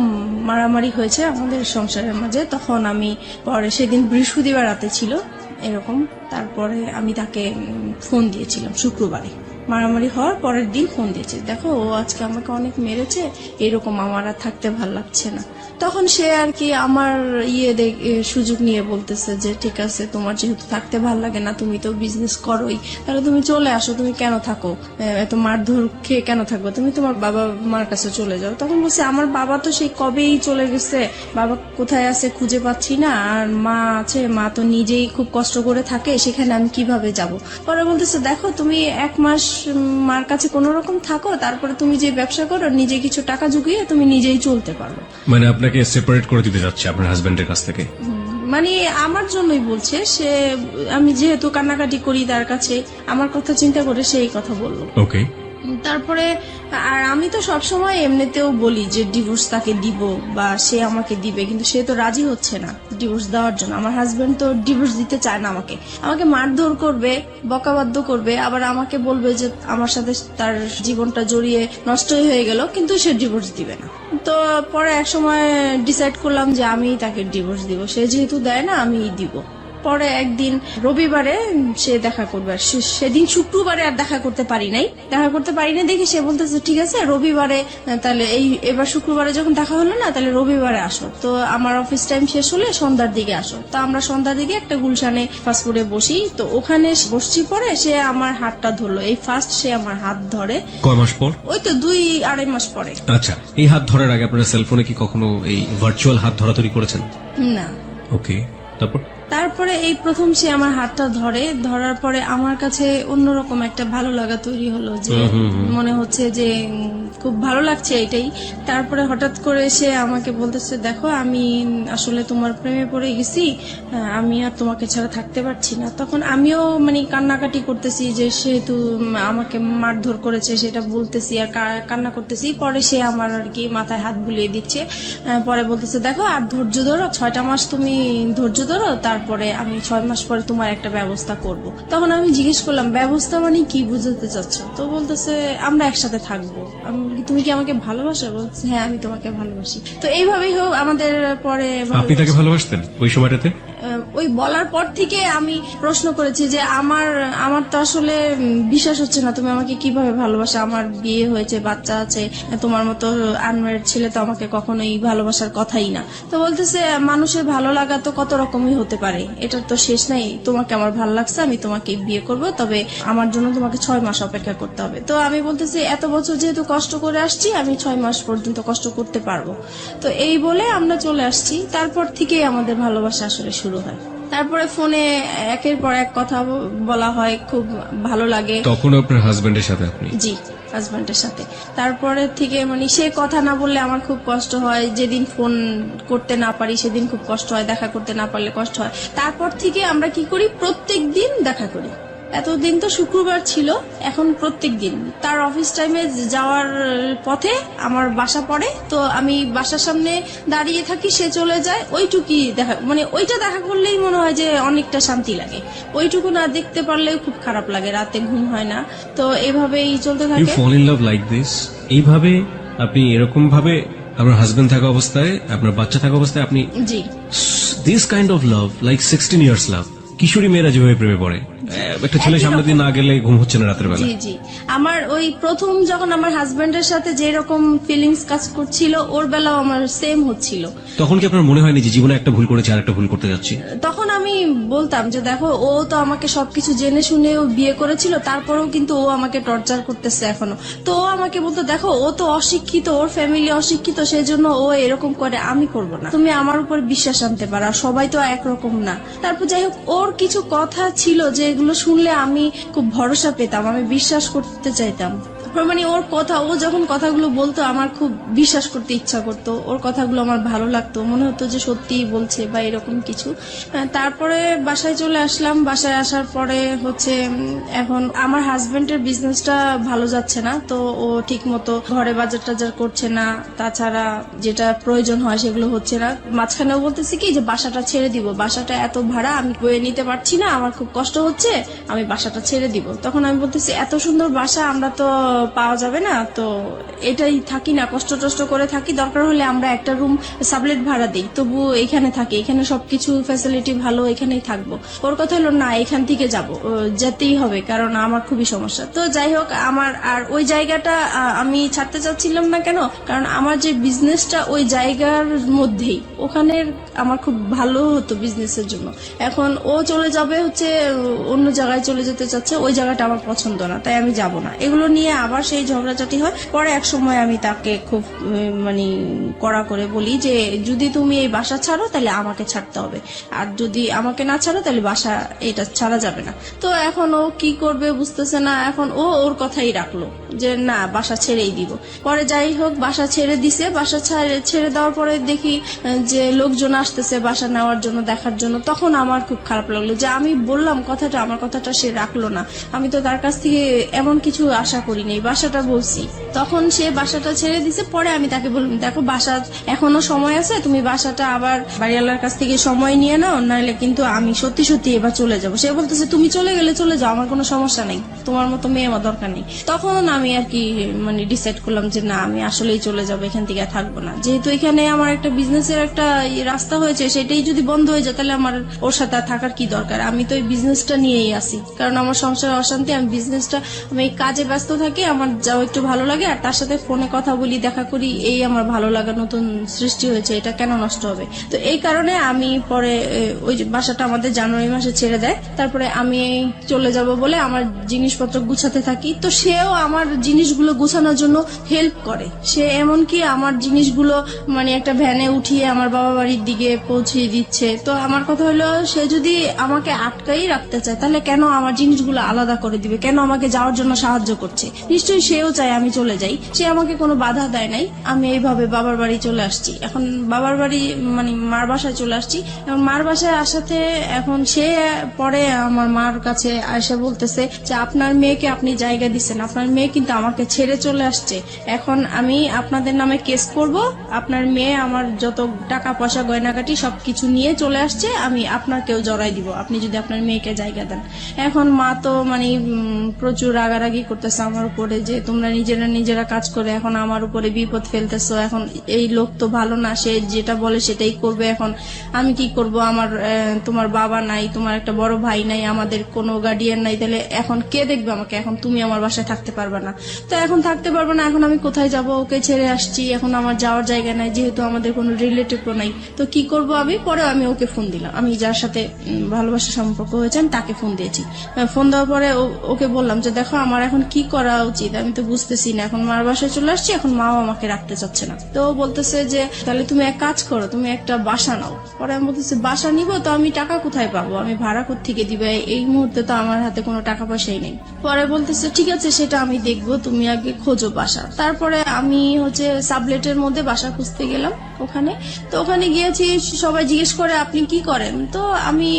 মারামারি হয়েছে আমাদের সংসারের মাঝে। তখন আমি পরে সেদিন বৃহস্পতিবার রাতে ছিল এরকম, তারপরে আমি তাকে ফোন দিয়েছিলাম শুক্রবারে। মারামারি হওয়ার পরের দিন ফোন দিয়েছে, দেখো ও আজকে আমাকে অনেক মেরেছে, এরকম আমার আর থাকতে ভাল লাগছে না। তখন সে আর কি আমার সুযোগ নিয়ে বলতেছে যে ঠিক আছে, তোমার যেহেতু থাকতে ভাল লাগে না, তুমি তো বিজনেস করোই, তাহলে তুমি চলে আসো, তুমি কেন থাকো, এত মারধর খেয়ে কেন থাকবো, তুমি তোমার বাবা মার কাছে চলে যাও। তখন বলছে আমার বাবা তো সেই কবেই চলে গেছে, বাবা কোথায় আছে খুঁজে পাচ্ছি না, আর মা আছে, মা তো নিজেই খুব কষ্ট করে থাকে, সেখানে আমি কিভাবে যাব। পরে বলতেছে দেখো, তুমি 1 মাস মার কাছে কোনো রকম থাকো, তারপরে তুমি যে ব্যবসা করো, নিজে কিছু টাকা জুগিয়ে তুমি নিজেই চলতে পারো। মানে আপনাকে সেপারেট করে দিতে যাচ্ছে আপনার হাজবেন্ডের কাছ থেকে? মানে আমার জন্যই বলছে সে, আমি যেহেতু কান্নাকাটি করি তার কাছে, আমার কথা চিন্তা করে সেই কথা বললো। ওকে। তারপরে আর আমি তো সবসময় এমনিতেও বলি যে ডিভোর্স তাকে দিব বা সে আমাকে দিবে, কিন্তু সে তো রাজি হচ্ছে না ডিভোর্স দেওয়ার জন্য। আমার হাজবেন্ড তো ডিভোর্স দিতে চায় না, আমাকে মারধর করবে, বকাবাদ্য করবে, আবার আমাকে বলবে যে আমার সাথে তার জীবনটা জড়িয়ে নষ্টই হয়ে গেল, কিন্তু সে ডিভোর্স দিবে না। তো পরে এক সময় ডিসাইড করলাম যে আমি তাকে ডিভোর্স দিব, সে যেহেতু দেয় না আমি দিব। পরে একদিন রবিবারে সে দেখা করবে, সেদিন শুক্রবারে আর দেখা করতে পারি নাই দেখে সে বলতেছে ঠিক আছে রবিবারে, তাহলে এবার শুক্রবারে যখন দেখা হলো না, তাহলে রবিবারে আসো। তো আমার অফিস টাইম শেষ হলে সন্ধ্যার দিকে আসো। তো আমরা সন্ধ্যার দিকে একটা গুলশানে ফাস্টফুডে বসি, তো ওখানে বসছি। পরে সে আমার হাতটা ধরলো, এই ফার্স্ট সে আমার হাত ধরে। কয় মাস পর? ওই তো 2-2.5 মাস পরে। আচ্ছা, এই হাত ধরার আগে আপনার সেলফোনে কি কখনো এই ভার্চুয়াল হাত ধরাধরি করেছেন? না। ওকে, তারপরে এই প্রথম সে আমার হাতটা ধরার পরে আমার কাছে অন্যরকম একটা ভালো লাগা তৈরি হলো, যে মনে হচ্ছে যে খুব ভালো লাগছে এটাই। তারপরে হঠাৎ করে সে আমাকে বলতেছে দেখো, আমি আসলে তোমার প্রেমে পড়ে গেছি, আমি আর তোমাকে ছাড়া থাকতে পারছি না। তখন আমিও মানে কান্নাকাটি করতেছি, যে সেহেতু আমাকে মারধর করেছে সেটা বলতেছি আর কান্না করতেছি। পরে সে আমার আর কি মাথায় হাত বুলিয়ে দিচ্ছে, পরে বলতেছে দেখো আর ধৈর্য ধরো, 6টা মাস তুমি ধৈর্য ধরো, তারপরে আমি 6 মাস পরে তোমার একটা ব্যবস্থা করব। তখন আমি জিজ্ঞেস করলাম ব্যবস্থা মানে কি বুঝাতে চাচ্ছ? তো বলতেছে আমরা একসাথে থাকবো। তুমি কি আমাকে ভালোবাসো? বলছে হ্যাঁ আমি তোমাকে ভালোবাসি। তো এইভাবেই হোক আমাদের পরে। আপনি তাকে ভালোবাসতেন ওই সময়টাতে? ওই বলার পর থেকে আমি প্রশ্ন করেছি যে আমার তো আসলে বিশ্বাস হচ্ছে না, তুমি আমাকে কিভাবে ভালোবাসো, আমার বিয়ে হয়েছে, বাচ্চা আছে, তোমার মতো আনম্যারিড ছেলে তো আমাকে কখনোই ভালোবাসার কথাই না। তো বলতেছে মানুষের ভালো লাগা তো কত রকমই হতে পারে, এটার তো শেষ নাই, তোমাকে আমার ভালো লাগছে, আমি তোমাকে বিয়ে করব, তবে আমার জন্য তোমাকে 6 মাস অপেক্ষা করতে হবে। তো আমি বলতেছি এত বছর যেহেতু কষ্ট করে আসছি, আমি 6 মাস পর্যন্ত কষ্ট করতে পারবো। তো এই বলে আমরা চলে আসছি। তারপর থেকেই আমাদের ভালোবাসা আসলে শুরু হয়। তারপরে ফোনে একের পর এক কথা বলা হয়, খুব ভালো লাগে। তখন আপনার হাজবেন্ডের সাথে? আপনি? জি, হাজবেন্ডের সাথে। তারপরে থেকে মানে সে কথা না বললে আমার খুব কষ্ট হয়, যেদিন ফোন করতে না পারি সেদিন খুব কষ্ট হয়, দেখা করতে না পারলে কষ্ট হয়। তারপর থেকে আমরা কি করি, প্রত্যেক দিন দেখা করি। এতদিন তো শুক্রবার ছিল, এখন প্রত্যেক দিন তার অফিস টাইমে যাওয়ার পথে আমার বাসা পড়ে, তো আমি বাসার সামনে দাঁড়িয়ে থাকি, সে চলে যায়, ওইটুকুই দেখা, মানে ওইটা দেখা করলেই মনে হয় যে অনেকটা শান্তি লাগে। ওইটুকু না দেখতে পারলেও খুব খারাপ লাগে, রাতে ঘুম হয় না। তো এভাবেই চলতে থাকে। You fall in love like this? এইভাবে আপনি এরকম ভাবে আপনার হাজবেন্ড থাকা অবস্থায়, আপনার বাচ্চা থাকা অবস্থায় আপনি? জি। This kind of love, like 16 years love. কিশোরী মেয়েরা যেভাবে প্রেমে পড়ে, একটা ছেলে সামনে দিয়ে না গেলে ঘুম হচ্ছে না রাতের বেলা। জি জি, আমার ওই প্রথম যখন আমার হাজবেন্ডের সাথে যে রকম ফিলিংস কাজ করছিল, ওর বেলাও আমার সেম হচ্ছিল। তখন কি আপনার মনে হয়নি যে জীবনে একটা ভুল করেছে আর একটা ভুল করতে যাচ্ছি? তখন আমি বলতাম যে দেখো, ও তো আমাকে সবকিছু জেনে শুনে ও বিয়ে করেছিল, তারপরেও কিন্তু ও আমাকে টর্চার করতেছে এখনো। তো ও আমাকে বলতো দেখো, ও তো অশিক্ষিত, ওর ফ্যামিলি অশিক্ষিত, সেই জন্য ও এরকম করে, আমি করব না, তুমি আমার উপর বিশ্বাস আনতে পারো, সবাই তো একরকম না। তারপর যাই হোক, ওর কিছু কথা ছিল যে এগুলো শুনলে আমি খুব ভরসা পেতাম, আমি বিশ্বাস করতে চাইতাম। মানে ওর কথা, ও যখন কথাগুলো বলতো আমার খুব বিশ্বাস করতে ইচ্ছা করতো, ওর কথাগুলো আমার ভালো লাগতো, মনে হতো যে সত্যিই বলছে বা এরকম কিছু। তারপরে বাসায় চলে আসলাম। বাসায় আসার পরে হচ্ছে এখন আমার হাজবেন্ডের বিজনেসটা ভালো যাচ্ছে না, তো ও ঠিক মতো ঘরে বাজার টাজার করছে না, তাছাড়া যেটা প্রয়োজন হয় সেগুলো হচ্ছে না। মাঝখানেও বলতেছি কি যে বাসাটা ছেড়ে দিব, বাসাটা এত ভাড়া আমি বয়ে নিতে পারছি না, আমার খুব কষ্ট হচ্ছে, আমি বাসাটা ছেড়ে দিব। তখন আমি বলতেছি এত সুন্দর বাসা, আমরা তো পাওয়া যাবে না, তো এটাই থাকি না, কষ্ট টষ্ট করে থাকি, দরকার হলে আমরা একটা রুম সাবলেট ভাড়া দিই, তবু এখানে থাকি, এখানে সবকিছু ফ্যাসিলিটি ভালো, এখানেই থাকবো। ওর কথা হলো না, এখান থেকে যাব, যেতেই হবে, কারণ আমার খুবই সমস্যা। তো যাই হোক, আমার আর ওই জায়গাটা আমি ছাড়তে চাচ্ছিলাম না। কেন? কারণ আমার যে বিজনেসটা ওই জায়গার মধ্যেই, ওখানে আমার খুব ভালো হতো বিজনেসের জন্য। এখন ও চলে যাবে হচ্ছে অন্য জায়গায় চলে যেতে চাচ্ছে, ওই জায়গাটা আমার পছন্দ না, তাই আমি যাব না। এগুলো নিয়ে আবার সেই ঝগড়াঝাটি হয়। পরে এক সময় আমি তাকে খুব মানে কড়া করে বলি যে যদি তুমি এই বাসা ছাড়ো তাহলে আমাকে ছাড়তে হবে, আর যদি আমাকে না ছাড়ো তাহলে বাসা এটা ছাড়া যাবে না। তো এখন ও কি করবে বুঝতেছে না, এখন ও ওর কথাই রাখলো যে না, বাসা ছেড়েই দিব। পরে যাই হোক, বাসা ছেড়ে দিছে। বাসা ছেড়ে দেওয়ার পরে দেখি যে লোকজন আসতেছে বাসা নেওয়ার জন্য, দেখার জন্য। তখন আমার খুব খারাপ লাগলো যে আমি বললাম কথাটা, আমার কথাটা সে রাখলো না। আমি তো তার কাছ থেকে এমন কিছু আশা করিনি, বাসাটা বলছি। তখন সে বাসাটা ছেড়ে দিছে। পরে আমি তাকে বললাম, দেখো বাসা এখনো সময় আছে, তুমি বাসাটা আবার বাড়িওয়ালার কাছ থেকে সময় নিয়ে নাও, নাহলে কিন্তু আমি সত্যি সত্যি এবার চলে যাবো। সে বলতেছে তুমি চলে গেলে চলে যাও, আমার কোনো সমস্যা নেই, তোমার মতো মেয়ে আমার দরকার নেই। তখন আমি আর কি মানে ডিসাইড করলাম যে না, আমি আসলেই চলে যাবো, এখান থেকে আর থাকবো না। যেহেতু এখানে আমার একটা বিজনেসের একটা রাস্তা হয়েছে, সেটাই যদি বন্ধ হয়ে যায় তাহলে আমার ওর সাথে আর থাকার কি দরকার। আমি তো এই বিজনেসটা নিয়েই আসি, কারণ আমার সংসারে অশান্তি। আমি বিজনেসটা, আমি এই কাজে ব্যস্ত থাকি, আমার যাও একটু ভালো লাগে, আর তার সাথে ফোনে কথা বলি, দেখা করি, এই আমার ভালো লাগা নতুন সৃষ্টি হয়েছে, এটা কেন নষ্ট হবে। তো এই কারণে আমি পরে ওই যে বাসাটা আমাদের জানুয়ারি মাসে ছেড়ে দেয়। তারপরে আমি চলে যাব বলে আমার জিনিসপত্র গুছাতে থাকি। তো সেও আমার জিনিসগুলো গুছানোর জন্য হেল্প করে। সে এমনকি আমার জিনিসগুলো মানে একটা ভ্যানে উঠিয়ে আমার বাবা বাড়ির দিকে পৌঁছিয়ে দিচ্ছে। তো আমার কথা হলো, সে যদি আমাকে আটকাই রাখতে চায় তাহলে কেন আমার জিনিসগুলো আলাদা করে দিবে, কেন আমাকে যাওয়ার জন্য সাহায্য করছে? নিশ্চয়ই সেও চায় আমি চলে যাই। সে আমাকে কোনো বাধা দেয় নাই। আমি এইভাবে বাবার বাড়ি চলে আসছি। এখন বাবার বাড়ি মানে মার বাসায় চলে আসছি। এখন মার বাসায় আসাতে এখন সে পরে আমার মার কাছে এসে বলতেছে যে আপনার মেয়েকে আপনি জায়গা দিচ্ছেন, আপনার মেয়ে কিন্তু আমাকে ছেড়ে চলে আসছে, এখন আমি আপনাদের নামে কেস করব, আপনার মেয়ে আমার যত টাকা পয়সা গয়নাগাটি সবকিছু নিয়ে চলে আসছে, আমি আপনাকেও জড়াই দিব আপনি যদি আপনার মেয়েকে জায়গা দেন। এখন মা তো মানে প্রচুর রাগারাগি করতেছে আমার উপরে যে তোমরা নিজেরা কাজ করে এখন আমার উপরে বিপদ ফেলতেছো, এখন এই লোক তো ভালো না, সে যেটা বলে সেটাই করবে, এখন আমি কি করব? আমার তোমার বাবা নাই, তোমার একটা বড় ভাই নাই, আমাদের কোনো গার্ডিয়ান নাই, তাহলে এখন কে দেখবে আমাকে? এখন তুমি আমার বাসায় থাকতে পারবে না। তো এখন থাকতে পারবে না, এখন আমি কোথায় যাব? ওকে ছেড়ে আসছি, এখন আমার যাওয়ার জায়গা নাই, যেহেতু আমাদের কোনো রিলেটিভও নাই। তো কি করব আমি? পরে আমি ওকে ফোন দিলাম, আমি যার সাথে ভালোবাসা সম্পর্ক হয়েছে আমি তাকে ফোন দিয়েছি। ফোন দেওয়ার পরে ওকে বললাম যে দেখো আমার এখন কি করা উচিত, আমি তো বুঝতেছি না, এখন মার বাসায় চলে আসছি, এখন মাও আমাকে রাখতে চাচ্ছে না। তো ও বলতেছে যে তাহলে তুমি এক কাজ করো, তুমি একটা বাসা নাও। পরে আমি বলতেছি বাসা নিব, তো আমি টাকা কোথায় পাবো, আমি ভাড়া কোত্থেকে দিবে? এই মুহূর্তে তো আমার হাতে কোনো টাকা পয়সাই নেই। পরে বলতেছে ঠিক আছে, সেটা আমি দেখবো, তুমি আগে খোঁজো বাসা। তারপরে আমি হচ্ছে সাবলেটের মধ্যে বাসা খুঁজতে গেলাম ওখানে। তো ওখানে গিয়েছি, সবাই জিজ্ঞেস করে আপনি কি করেন? তো আমি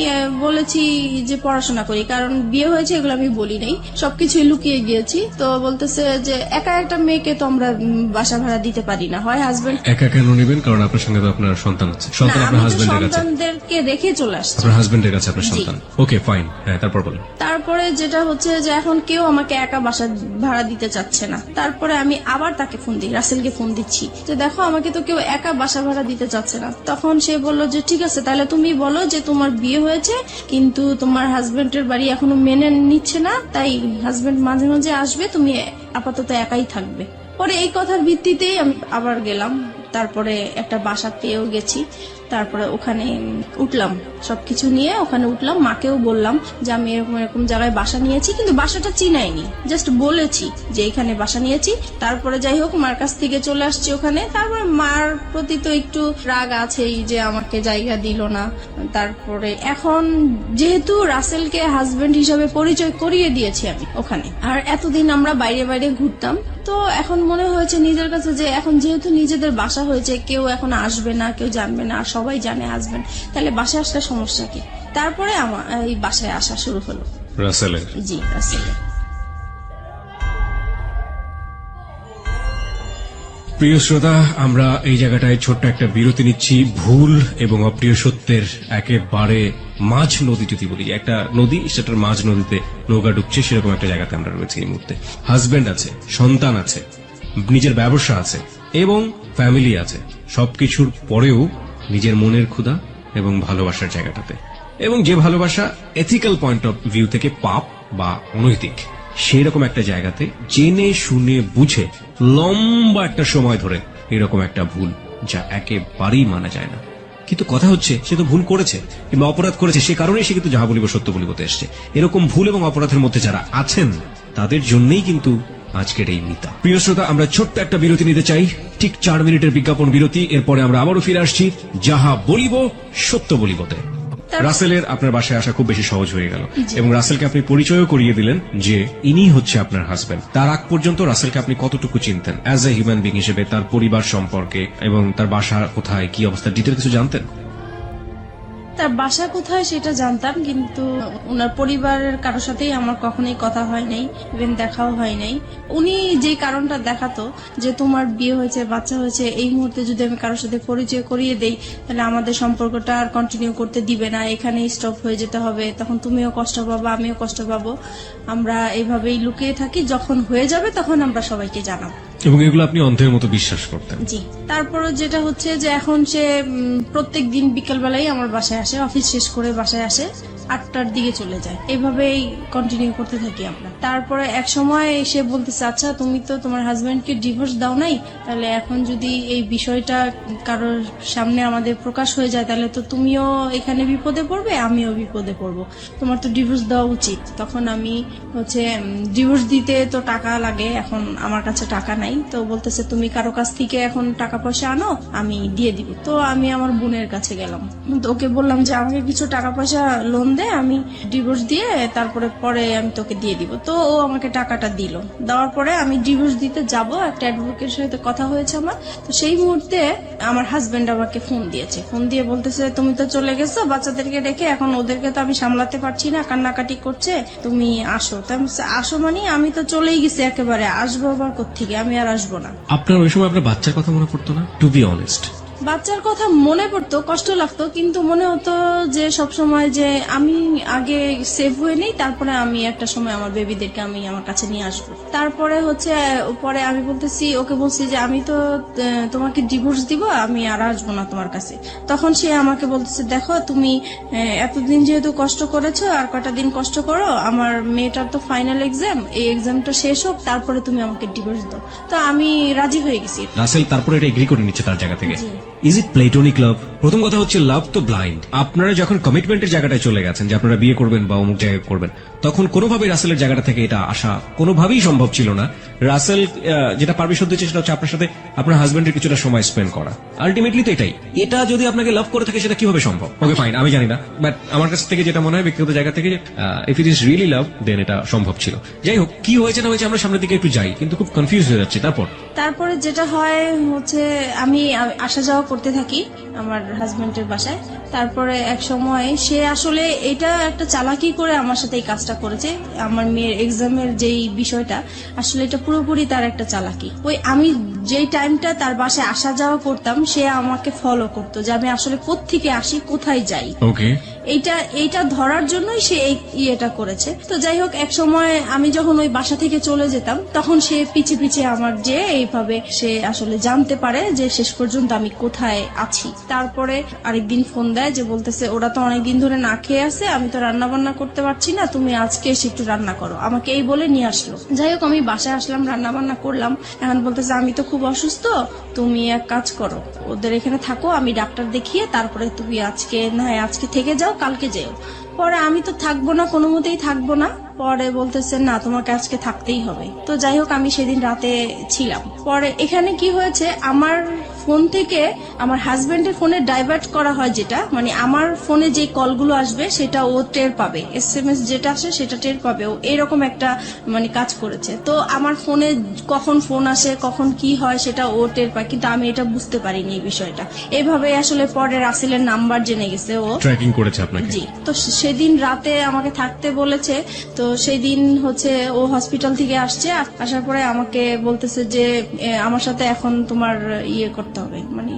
বলেছি যে পড়াশোনা করি, কারণ বিয়ে হয়েছে এগুলো আমি বলি নাই, সবকিছুই লুকিয়ে গিয়েছি। তো বলতেছে যে একা একটা মেয়েকে তো আমরা বাসা ভাড়া দিতে পারি না, হয় হাজবেন্ড। একা কেন নেবেন? কারণ আপনার সঙ্গে তো আপনার সন্তান আছে। সন্তান আপনার হাজবেন্ডের কাছে, সন্তানদেরকে রেখে চলে আসছে আপনার হাজবেন্ডের কাছে আপনার সন্তান। ওকে ফাইন, হ্যাঁ তারপর বলেন। তারপরে যেটা হচ্ছে যে এখন কেউ আমাকে একা বাসা ভাড়া দিতে চাচ্ছে না। তারপরে আমি আবার তাকে ফোন দিই, রাসেলকে ফোন দিচ্ছি যে দেখো আমাকে তো কেউ একা বাসা ভাড়া দিতে চাচ্ছে না। তখন সে বলল যে ঠিক আছে, তাহলে তুমি বলো যে তোমার বিয়ে হয়েছে কিন্তু তোমার হাজবেন্ডের বাড়ি এখনো মেনে নিচ্ছে না, তাই হাজবেন্ড মাঝে মাঝে আসবে, তুমি আপাতত একাই থাকবে। পরে এই কথার ভিত্তিতেই আমি আবার গেলাম, তারপরে একটা বাসা পেয়েও গেছি। তারপরে ওখানে উঠলাম, সবকিছু নিয়ে ওখানে উঠলাম। মাকেও বললাম যে আমি এরকম এরকম জায়গায় বাসা নিয়েছি, কিন্তু বাসাটা চিনাইনি, জাস্ট বলেছি যে এখানে বাসা নিয়েছি। তারপরে যাই হোক মার কাছ থেকে চলে আসছি ওখানে। তারপরে মার প্রতি তো একটু রাগ আছেই যে আমাকে জায়গা দিল না। তারপরে এখন যেহেতু রাসেলকে হাজবেন্ড হিসাবে পরিচয় করিয়ে দিয়েছি আমি ওখানে, আর এতদিন আমরা বাইরে বাইরে ঘুরতাম, তো এখন মনে হয়েছে নিজের কাছে যে এখন যেহেতু নিজেদের বাসা হয়েছে, কেউ এখন আসবে না, কেউ জানবে না, আর সবাই জানে হাজবেন্ড, তাহলে বাসায় আসলে সমস্যা কি? তারপরে আমার এই বাসায় আসা শুরু হলো রাসেলের। জি, রাসেলের। প্রিয় শ্রোতা, আমরা এই জায়গাটায় ছোট্ট একটা বিরতি নিচ্ছি। ভুল এবং অপ্রিয় সত্যের একেবারে মাঝ নদী, যদি বলি একটা নদী, সেটার মাঝ নদীতে নৌকা ডুবছে, সেরকম একটা জায়গাতে আমরা রয়েছি এই মুহূর্তে। হাজবেন্ড আছে, সন্তান আছে, নিজের ব্যবসা আছে এবং ফ্যামিলি আছে, সবকিছুর পরেও নিজের মনের ক্ষুধা এবং ভালোবাসার জায়গাটাতে, এবং যে ভালোবাসা এথিক্যাল পয়েন্ট অফ ভিউ থেকে পাপ বা অনৈতিক, সেই রকম একটা জায়গাতে জেনে শুনে বুঝে লম্বা একটা সময় ধরে এরকম একটা ভুল, যা একেবারেই মানা যায় না। কিন্তু কথা হচ্ছে, সে তো ভুল করেছে কিংবা অপরাধ করেছে, সে কারণেই সে কিন্তু যাহা বলিব সত্য বলিবতে এসছে। এরকম ভুল এবং অপরাধের মধ্যে যারা আছেন, তাদের জন্যই কিন্তু আজকের এই মিতা। প্রিয় শ্রোতা, আমরা ছোট্ট একটা বিরতি নিতে চাই, ঠিক 4 মিনিটের বিজ্ঞাপন বিরতি। এরপরে আমরা আবারও ফিরে আসছি যাহা বলিব সত্য বলিবতে। রাসেলের আপনার বাসায় আসা খুব বেশি সহজ হয়ে গেল, এবং রাসেলকে আপনি পরিচয়ও করিয়ে দিলেন যে ইনি হচ্ছে আপনার হাজবেন্ড। তার আগ পর্যন্ত রাসেলকে আপনি কতটুকু চিনতেন অ্যাজ এ হিউম্যান বিং হিসেবে, তার পরিবার সম্পর্কে এবং তার বাসা কোথায়, কি অবস্থা, ডিটেল কিছু জানতেন? তার বাসা কোথায় সেটা জানতাম, কিন্তু ওনার পরিবারের কারোর সাথেই আমার কখনোই কথা হয় নাই, ইভেন দেখাও হয় নাই। উনি যে কারণটা দেখাতো যে তোমার বিয়ে হয়েছে, বাচ্চা হয়েছে, এই মুহূর্তে যদি আমি কারোর সাথে পরিচয় করিয়ে দেই, তাহলে আমাদের সম্পর্কটা আর কন্টিনিউ করতে দিবে না, এখানেই স্টপ হয়ে যেতে হবে, তখন তুমিও কষ্ট পাবো, আমিও কষ্ট পাবো, আমরা এইভাবেই লুকিয়ে থাকি, যখন হয়ে যাবে তখন আমরা সবাইকে জানাবো। এবং এগুলো আপনি অন্ধের মতো বিশ্বাস করতেন? জি। তারপরে যেটা হচ্ছে যে এখন সে প্রত্যেক দিন বিকেলবেলায় আমার বাসায় আসে, অফিস শেষ করে বাসায় আসে, 8টার দিকে চলে যায়, এভাবেই কন্টিনিউ করতে থাকি আমরা। তারপরে এক সময় সে বলতেছে, আচ্ছা তুমি তো তোমার হাজবেন্ডকে ডিভোর্স দাও নাই, তাহলে এখন যদি এই বিষয়টা কারোর সামনে আমাদের প্রকাশ হয়ে যায়, তাহলে তো তুমিও এখানে বিপদে পড়বে, আমিও বিপদে পড়বো, তোমার তো ডিভোর্স দেওয়া উচিত। তখন আমি হচ্ছে ডিভোর্স দিতে তো টাকা লাগে, এখন আমার কাছে টাকা নাই, তো বলতেছে তুমি কারো কাছ থেকে এখন টাকা পয়সা আনো, আমি দিয়ে দিব। তো আমি আমার বোনের কাছে গেলাম, তো ওকে বললাম যে আমাকে কিছু টাকা পয়সা লোন দে, আমি ডিভোর্স দিয়ে তারপরে পরে আমি তোকে দিয়ে দিব। তো ও আমাকে টাকাটা দিল, দেওয়ার পরে আমি ডিভোর্স দিতে যাব, একটা অ্যাডভোকেটের সাথে কথা হয়েছে আমার। তো সেই মুহূর্তে আমার হাজবেন্ড আমাকে ফোন দিয়েছে, ফোন দিয়ে বলতেছে তুমি তো চলে গেছো বাচ্চাদেরকে রেখে, এখন ওদেরকে তো আমি সামলাতে পারছি না, কান্নাকাটি করছে, তুমি আসো। তো আমি বলছি, আসো মানে আমি তো চলেই গেছি একেবারে, আসবো আবার কোত্থেকে, আমি আর আসবো না। আপনার ওই সময় আপনার বাচ্চার কথা মনে পড়তো না? টু বি অনেস্ট, বাচ্চার কথা মনে পড়তো, কষ্ট লাগতো, কিন্তু মনে হতো যে সব সময় যে আমি আগে সেভ হয়ে নেই, তারপরে আমি একটা সময় আমার বেবিদেরকে আমি আমার কাছে নিয়ে আসবো। তারপরে হচ্ছে পরে আমি বলতেছি, ওকে বলছি যে আমি তো তোমাকে ডিভোর্স দিব, আমি আর আসবো না তোমার কাছে। তখন সে আমাকে বলতেছে, দেখো তুমি এতদিন যেহেতু কষ্ট করেছো, আর কটা দিন কষ্ট করো, আমার মেয়েটার তো ফাইনাল এক্সাম, এই এক্সামটা শেষ হোক, তারপরে তুমি আমাকে ডিভোর্স দাও। তো আমি রাজি হয়ে গেছি। রাসেল তারপরে এটা এগ্রি করে নিচ্ছে তার জায়গা থেকে। জি। ইজ ইট প্লেটোনিক লাভ? প্রথম কথা হচ্ছে, লাভ তো ব্লাইন্ড। আপনারা যখন কমিটমেন্টের জায়গাটায় চলে গেছেন যে আপনারা বিয়ে করবেন বা অমুক জায়গায় করবেন, তখন কোনোভাবেই রাসেলের জায়গাটা থেকে এটা আসা কোনোভাবেই সম্ভব ছিল না। রাসেল যেটা পারমিশন দিচ্ছে সেটা হচ্ছে আপনার সাথে আপনার হাজবেন্ডের কিছুটা সময় স্পেন্ড করা। আলটিমেটলি তো এটাই। এটা যদি আপনাকে লাভ করে থাকে, সেটা কিভাবে সম্ভব? ওকে ফাইন, আমি জানি না, বাট আমার কাছ থেকে যেটা মনে হয় ব্যক্তিগত জায়গা থেকে, if it is really love, then এটা সম্ভব ছিল। যাই হোক, কি হয়েছে না হয়েছে আমরা সামনের দিকে একটু যাই, কিন্তু খুব কনফিউজ হয়ে যাচ্ছে। তারপরে যেটা হয় হচ্ছে আমি আসা যাওয়া করতে থাকি আমার হাজবেন্ডের বাসায়। তারপরে এক সময় সে আসলে এটা একটা চালাকি করে আমার সাথে এই কাজটা করেছে। আমার মেয়ের এক্সামের যেই বিষয়টা, আসলে এটা পুরোপুরি তার একটা চালাকি। ওই আমি যেই টাইমটা তার বাসায় আসা যাওয়া করতাম, সে আমাকে ফলো করতো যে আমি আসলে কোত্থেকে আসি, কোথায় যাই। ওকে, এইটা ধরার জন্যই সে এই ইয়েটা করেছে। তো যাই হোক, এক সময় আমি যখন ওই বাসা থেকে চলে যেতাম, তখন সে পিছে পিছে আমার যে এইভাবে সে আসলে জানতে পারে যে শেষ পর্যন্ত আমি কোথায় আছি। তারপরে আরেকদিন ফোন দেয় যে বলতেছে, ওরা তো অনেকদিন ধরে না খেয়ে আছে, আমি তো রান্না বান্না করতে পারছি না, তুমি আজকে এসে একটু রান্না করো, আমাকে এই বলে নিয়ে আসলো। যাই হোক, আমি বাসায় আসলাম, রান্না বান্না করলাম। এখন বলতেছে, আমি তো খুব অসুস্থ, তুমি এক কাজ করো, ওদের এখানে থাকো, আমি ডাক্তার দেখিয়ে তারপরে তুমি আজকে থেকে যাও, কালকে যেও। পরে আমি তো থাকবো না, কোনো মতেই থাকবো না। পরে বলতেছে, না তোমাকে আজকে থাকতেই হবে। তো যাই হোক, আমি সেদিন রাতে ছিলাম। পরে এখানে কি হয়েছে, আমার ফোন থেকে আমার হাজবেন্ডের ফোনে ডাইভার্ট করা হয়, যেটা মানে আমার ফোনে যে কলগুলো আসবে সেটা ও টের পাবে, SMS যেটা আসে সেটা টের পাবে, ও এরকম একটা মানে কাজ করেছে। তো আমার ফোনে কখন ফোন আসে কখন কি হয় সেটা ও টের পায়, কিন্তু আমি এটা বুঝতে পারিনি এই বিষয়টা। এভাবে আসলে পরে রাসেলের নাম্বার জেনে গেছে ও। ট্র্যাকিং করেছে আপনাকে? জি। তো সেদিন রাতে আমাকে থাকতে বলেছে, তো সেই দিন হচ্ছে ও হসপিটাল থেকে আসছে, আসার পরে আমাকে বলতেছে যে আমার সাথে এখন তোমার ইয়ে করতে হবে, মানে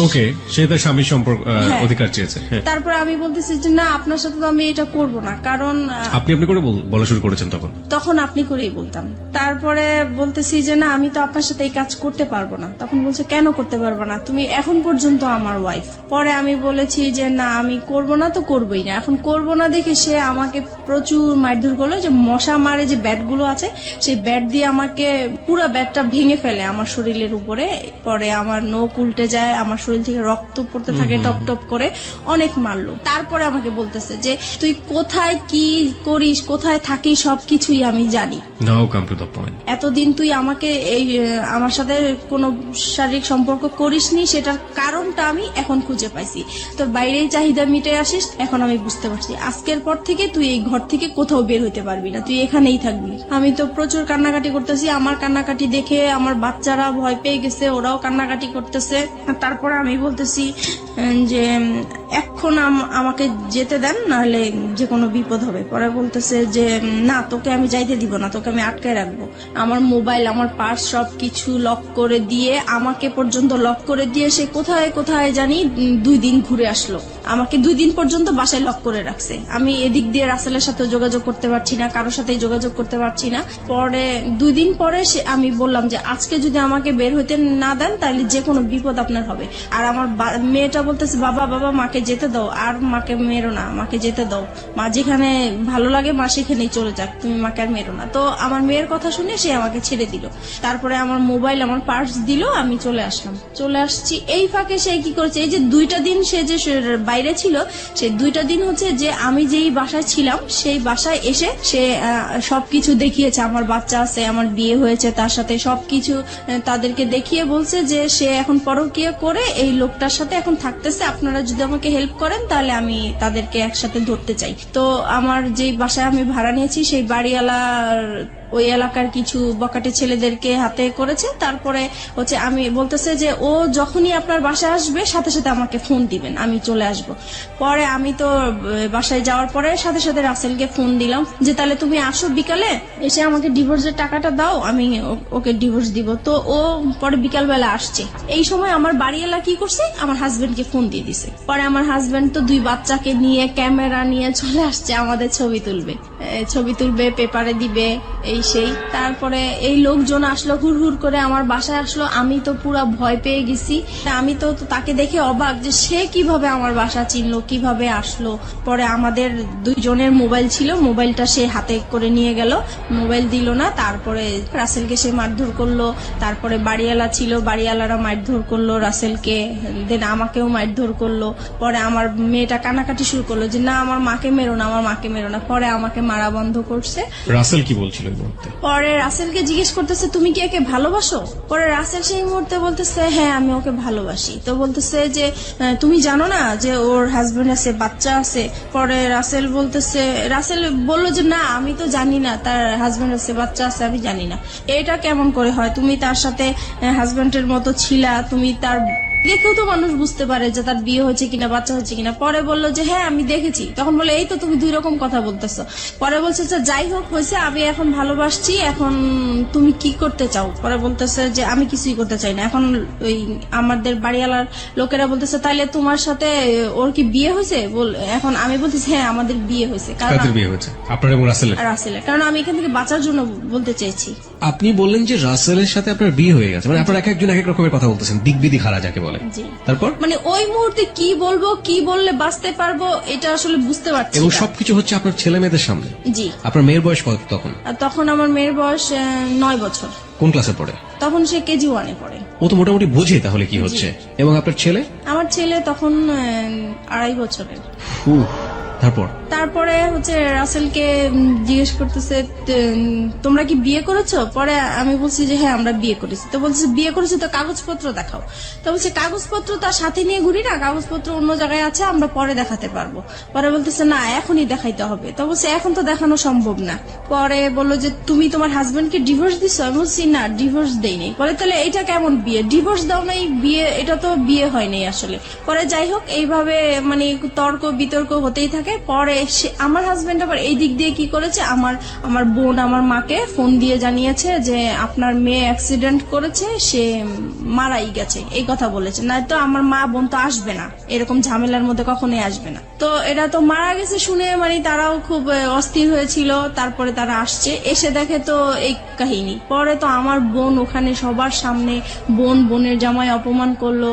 ওকে, সে তার স্বামীর সম্পর্ক হ্যাঁ। অধিকার চেয়েছে। হ্যাঁ। তারপরে আমি বলতেছি যে না, আপনার সাথে তো আমি এটা করব না, কারণ আপনি করে বলা শুরু করেছেন তখন? তখন আপনি করেই বলতাম। তারপরে বলতেছি যে না, আমি তো আপনার সাথে এই কাজ করতে পারবো না। তখন বলছে কেন করতে পারবো না, তুমি এখন পর্যন্ত আমার ওয়াইফ। পরে আমি বলেছি যে না, আমি করব না তো করবোই না। এখন করব না দেখে সে আমাকে প্রচুর মারধর করলো, যে মশা মারে যে ব্যাট গুলো আছে সেই ব্যাট দিয়ে আমাকে পুরো ব্যাটটা ভেঙে ফেলে আমার শরীরের উপরে। পরে আমার নখ উল্টে যায়, আমার শরীর থেকে রক্ত পড়তে থাকে টপ টপ করে, অনেক মারলো। তারপরে আমাকে বলতেছে যে তুই কোথায় কি করিস, কোথায় থাকিস, সবকিছুই আমি জানি। নাও কাম টু দ্য পয়েন্ট। এতদিন তুই আমাকে এই আমার সাথে কোনো শারীরিক সম্পর্ক করিসনি, সেটার কারণটা আমি এখন খুঁজে পাইছি। তোর বাইরেই চাহিদা মিটে আসিস, এখন আমি বুঝতে পারছি। আজকের পর থেকে তুই এই ঘর থেকে কোথাও বের হইতে পারবি না, তুই এখানেই থাকবি। আমি তো প্রচুর কান্নাকাটি করতেছি, আমার কান্নাকাটি দেখে আমার বাচ্চারা ভয় পেয়ে গেছে, ওরাও কান্নাকাটি করতেছে। তারপর আমি বলতেছি যে এখন আমাকে যেতে দেন, নাহলে যে কোনো বিপদ হবে। পরে বলতেছে যে না, তোকে আমি যাইতে দিব না, তোকে আমি আটকায় রাখবো। আমার মোবাইল, আমার পার্স সবকিছু লক করে দিয়ে, আমাকে পর্যন্ত লক করে দিয়ে সে কোথায় কোথায় জানি 2 দিন ঘুরে আসলো। আমাকে 2 দিন পর্যন্ত বাসায় লক করে রাখছে। আমি এদিক দিয়ে রাসেলের সাথে যোগাযোগ করতে পারছি না, কারোর সাথে যোগাযোগ করতে পারছি না। পরে 2 দিন পরে আমি বললাম যে আজকে যদি আমাকে বের হইতে না দেন তাহলে যে কোনো বিপদ আপনার হবে। আর আমার মেয়েটা বলতেছে বাবা বাবা মাকে যেতে দাও, আর মাকে মেরো না, মাকে যেতে দাও, মা যেখানে ভালো লাগে মা সেখানেই চলে যাক, তুমি মাকে আর মেরো না। তো আমার মেয়ের কথা শুনে সে আমাকে ছেড়ে দিল। তারপরে আমার মোবাইল, আমার পার্স দিল, আমি চলে আসলাম। চলে আসছি, এই ফাঁকে সে কি করেছে, এই যে 2টা দিন সে যে বাইরে ছিল, সেই 2টা দিন হচ্ছে যে আমি যেই বাসায় ছিলাম সেই বাসায় এসে সে সবকিছু দেখিয়েছে। আমার বাচ্চা আছে, আমার বিয়ে হয়েছে, তার সাথে সবকিছু তাদেরকে দেখিয়ে বলছে যে সে এখন পরকীয়া করে এই লোকটার সাথে এখন থাকতেছে, আপনারা যদি আমাকে হেল্প করেন তাহলে আমি তাদেরকে একসাথে ধরতে চাই। তো আমার যে বাসায় আমি ভাড়া নিয়েছি সেই বাড়িওয়ালার ওই এলাকার কিছু বকাটে ছেলেদেরকে হাতে করেছে। তারপরে হচ্ছে আমি বলতেছে যে ও যখনই আপনার বাসায় আসবে সাথে সাথে আমাকে ফোন দিবেন, আমি চলে আসব। পরে আমি তো বাসায় যাওয়ার পরে সাথে সাথে রাসেলকে ফোন দিলাম যে তাহলে তুমি আসো বিকালে, এসে আমাকে ডিভোর্সের টাকাটা দাও, আমি ওকে ডিভোর্স দিব। তো ও পরে বিকালবেলা আসছে। এই সময় আমার বাড়িওয়ালা কি করছে, আমার হাজবেন্ডকে ফোন দিয়ে দিছে। পরে আমার হাজবেন্ড তো 2 বাচ্চাকে নিয়ে ক্যামেরা নিয়ে চলে আসছে, আমাদের ছবি তুলবে, পেপারে দিবে, এই সেই। তারপরে এই লোকজন আসলো, হুড় করে আমার বাসায় আসলো। আমি তো পুরো ভয় পেয়ে গেছি। আমি তো তাকে দেখে অবাক যে সে কিভাবে আমার বাসা চিনলো, কিভাবে আসলো। পরে আমাদের 2 জনের মোবাইল ছিল, মোবাইলটা সে হাতে করে নিয়ে গেল, মোবাইল দিল না। তারপরে রাসেলকে সে মারধর করলো। তারপরে বাড়িওয়ালা ছিল, বাড়িওয়ালারা মারধর করলো রাসেলকে, দেন আমাকেও মারধর করলো। পরে আমার মেয়েটা কান্নাকাটি শুরু করলো যে না, আমার মাকে মেরো না, আমার মাকে মেরো না। পরে আমাকে মারা বন্ধ করছে। রাসেল কি বলছিল? পরে রাসেলকে জিজ্ঞেস করতেছে তুমি কি একে ভালোবাসো? পরে রাসেল সেই মুহূর্তে বলতেছে হ্যাঁ, আমি ওকে ভালোবাসি। তো বলতেছে যে তুমি জানো না যে ওর হাজবেন্ড আছে, বাচ্চা আছে? পরে রাসেল বললো যে না, আমি তো জানি না তার হাজবেন্ড আছে, বাচ্চা আছে, আমি জানি না। এটা কেমন করে হয়? তুমি তার সাথে হাজবেন্ডের মতো ছিলা, তুমি তার দেখেও তো মানুষ বুঝতে পারে যে তার বিয়ে হয়েছে কিনা, বাচ্চা হয়েছে কিনা। পরে বললো যে হ্যাঁ আমি দেখেছি। তখন বলে এই তো তুমি 2 রকম কথা বলতেছো। পরে বলছে যে যাই হোক হয়েছে, আমি এখন ভালোবাসছি, এখন তুমি কি করতে চাও? পরে বলতেছে যে আমি কিছুই করতে চাই না। এখন ওই আমাদের বাড়িওয়ালার লোকেরা বলতেছে তাইলে তোমার সাথে ওর কি বিয়ে হয়েছে? এখন আমি বলতেছি হ্যাঁ আমাদের বিয়ে হয়েছে। কাদের বিয়ে হয়েছে? আপনার এবং রাসেলের? রাসেলের। কারণ আমি এখান থেকে বাঁচার জন্য বলতে চাইছি। আপনি বললেন যে রাসেলের সাথে আপনার বিয়ে হয়ে গেছে, মানে আপনার এক একজন এক এক রকমের কথা বলতেছেন, দিক বিদিক হারা যাকে বলে। তারপর মানে ওই মুহূর্তে কি বলবো, কি বললে বাঁচতে পারবো এটা আসলে বুঝতে পারছি এবং না। সবকিছু হচ্ছে আপনার ছেলে মেয়েদের সামনে। জি। আপনার মেয়ের বয়স কত তখন? তখন আমার মেয়ের বয়স 9 বছর। কোন ক্লাসে পড়ে? তখন সে KG 1-এ পড়ে। ও তো মোটামুটি বোঝে তাহলে কি হচ্ছে। এবং আপনার ছেলে? আমার ছেলে তখন 2.5 বছরের। তারপরে হচ্ছে রাসেলকে জিজ্ঞেস করতেছে তোমরা কি বিয়ে করেছো? পরে আমি বলছি যে হ্যাঁ আমরা বিয়ে করেছি। তো বলছে বিয়ে করেছি তো কাগজপত্র দেখাও। তো বলছে কাগজপত্র তার সাথে নিয়ে ঘুরি না, কাগজপত্র অন্য জায়গায় আছে, আমরা পরে দেখাতে পারবো। পরে বলতেছে না এখনই দেখাইতে হবে। তো বলছে এখন তো দেখানো সম্ভব না। পরে বললো যে তুমি তোমার হাজবেন্ডকে ডিভোর্স দিছো? আমি বলছি না ডিভোর্স দেইনি। পরে তাহলে এইটা কেমন বিয়ে? ডিভোর্স দাও নাই বিয়ে? এটা তো বিয়ে হয়নি আসলে। পরে যাই হোক এইভাবে মানে তর্ক বিতর্ক হতেই থাকে। পরে আমার হাজবেন্ড আবার এই দিক দিয়ে কি করেছে, আমার বোন আমার মাকে ফোন দিয়ে জানিয়েছে যে আপনার মেয়ে অ্যাক্সিডেন্ট করেছে, সে মারাই গেছে, এই কথা বলেছে। না তো আমার মা বোন তো আসবে না, এরকম ঝামেলার মধ্যে কখনোই আসবে না। তো এটা তো মারা গেছে শুনে মানে তারাও খুব অস্থির হয়েছিল। তারপরে তারা আসছে, এসে দেখে তো এই কাহিনী। পরে তো আমার বোন ওখানে সবার সামনে বোনের জামাই অপমান করলো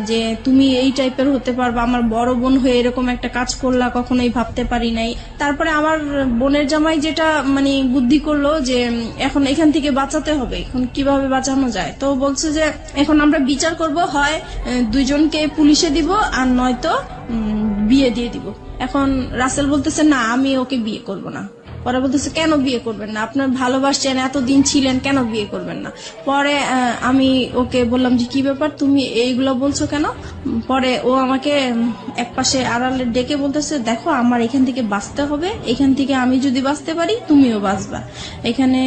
যে তুমি এই টাইপের হতে পারবা, আমার বড় বোন হয়ে এরকম একটা কাজ করলা কখনোই ভাবতে পারি নাই। তারপরে আমার বোনের জামাই যেটা মানে বুদ্ধি করলো যে এখন এখান থেকে বাঁচাতে হবে, এখন কিভাবে বাঁচানো যায়। তো বলছে যে এখন আমরা বিচার করব, হয় দুইজনকে পুলিশে দিব আর নয়তো বিয়ে দিয়ে দিব। এখন রাসেল বলতেছে না আমি ওকে বিয়ে করব না। পরে বলতেছে কেন বিয়ে করবেন না? আপনার ভালোবাসছেন, এতদিন ছিলেন, কেন বিয়ে করবেন না? পরে আমি ওকে বললাম যে কি ব্যাপার তুমি এইগুলো বলছো কেন? পরে ও আমাকে একপাশে আড়ালে ডেকে বলতেছে দেখো আমার এখান থেকে বাঁচতে হবে, এখান থেকে আমি যদি বাঁচতে পারি তুমিও বাঁচবা, এখানে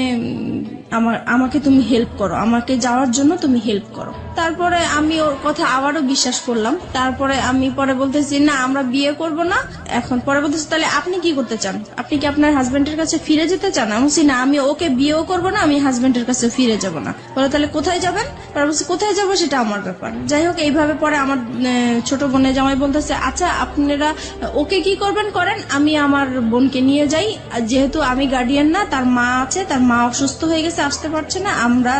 আমাকে তুমি হেল্প করো, আমাকে যাওয়ার জন্য তুমি হেল্প করো। তারপরে আমি ওর কথা আবারও বিশ্বাস করলাম। তারপরে আমি পরে বলতেছি না আমরা বিয়ে করব না। এখন পরে বলতেছি তাহলে আপনি কি করতে চান? আপনি কি আপনার হাজবেন্ডের কাছে ফিরে যেতে চান? আমি বলছি না আমি ওকে বিয়েও করব না, আমি হাজবেন্ডের কাছে ফিরে যাব না। পরে তাহলে কোথায় যাবেন? পরে বলছি কোথায় যাবো সেটা আমার ব্যাপার। যাই হোক এইভাবে পরে আমার ছোট বোনের জামাই বলতেছে আচ্ছা আপনারা ওকে কি করবেন করেন, আমি আমার বোনকে নিয়ে যাই, যেহেতু আমি গার্ডিয়ান না, তার মা আছে, তার মা অসুস্থ হয়ে গেছে আসতে পারছে না, আমরা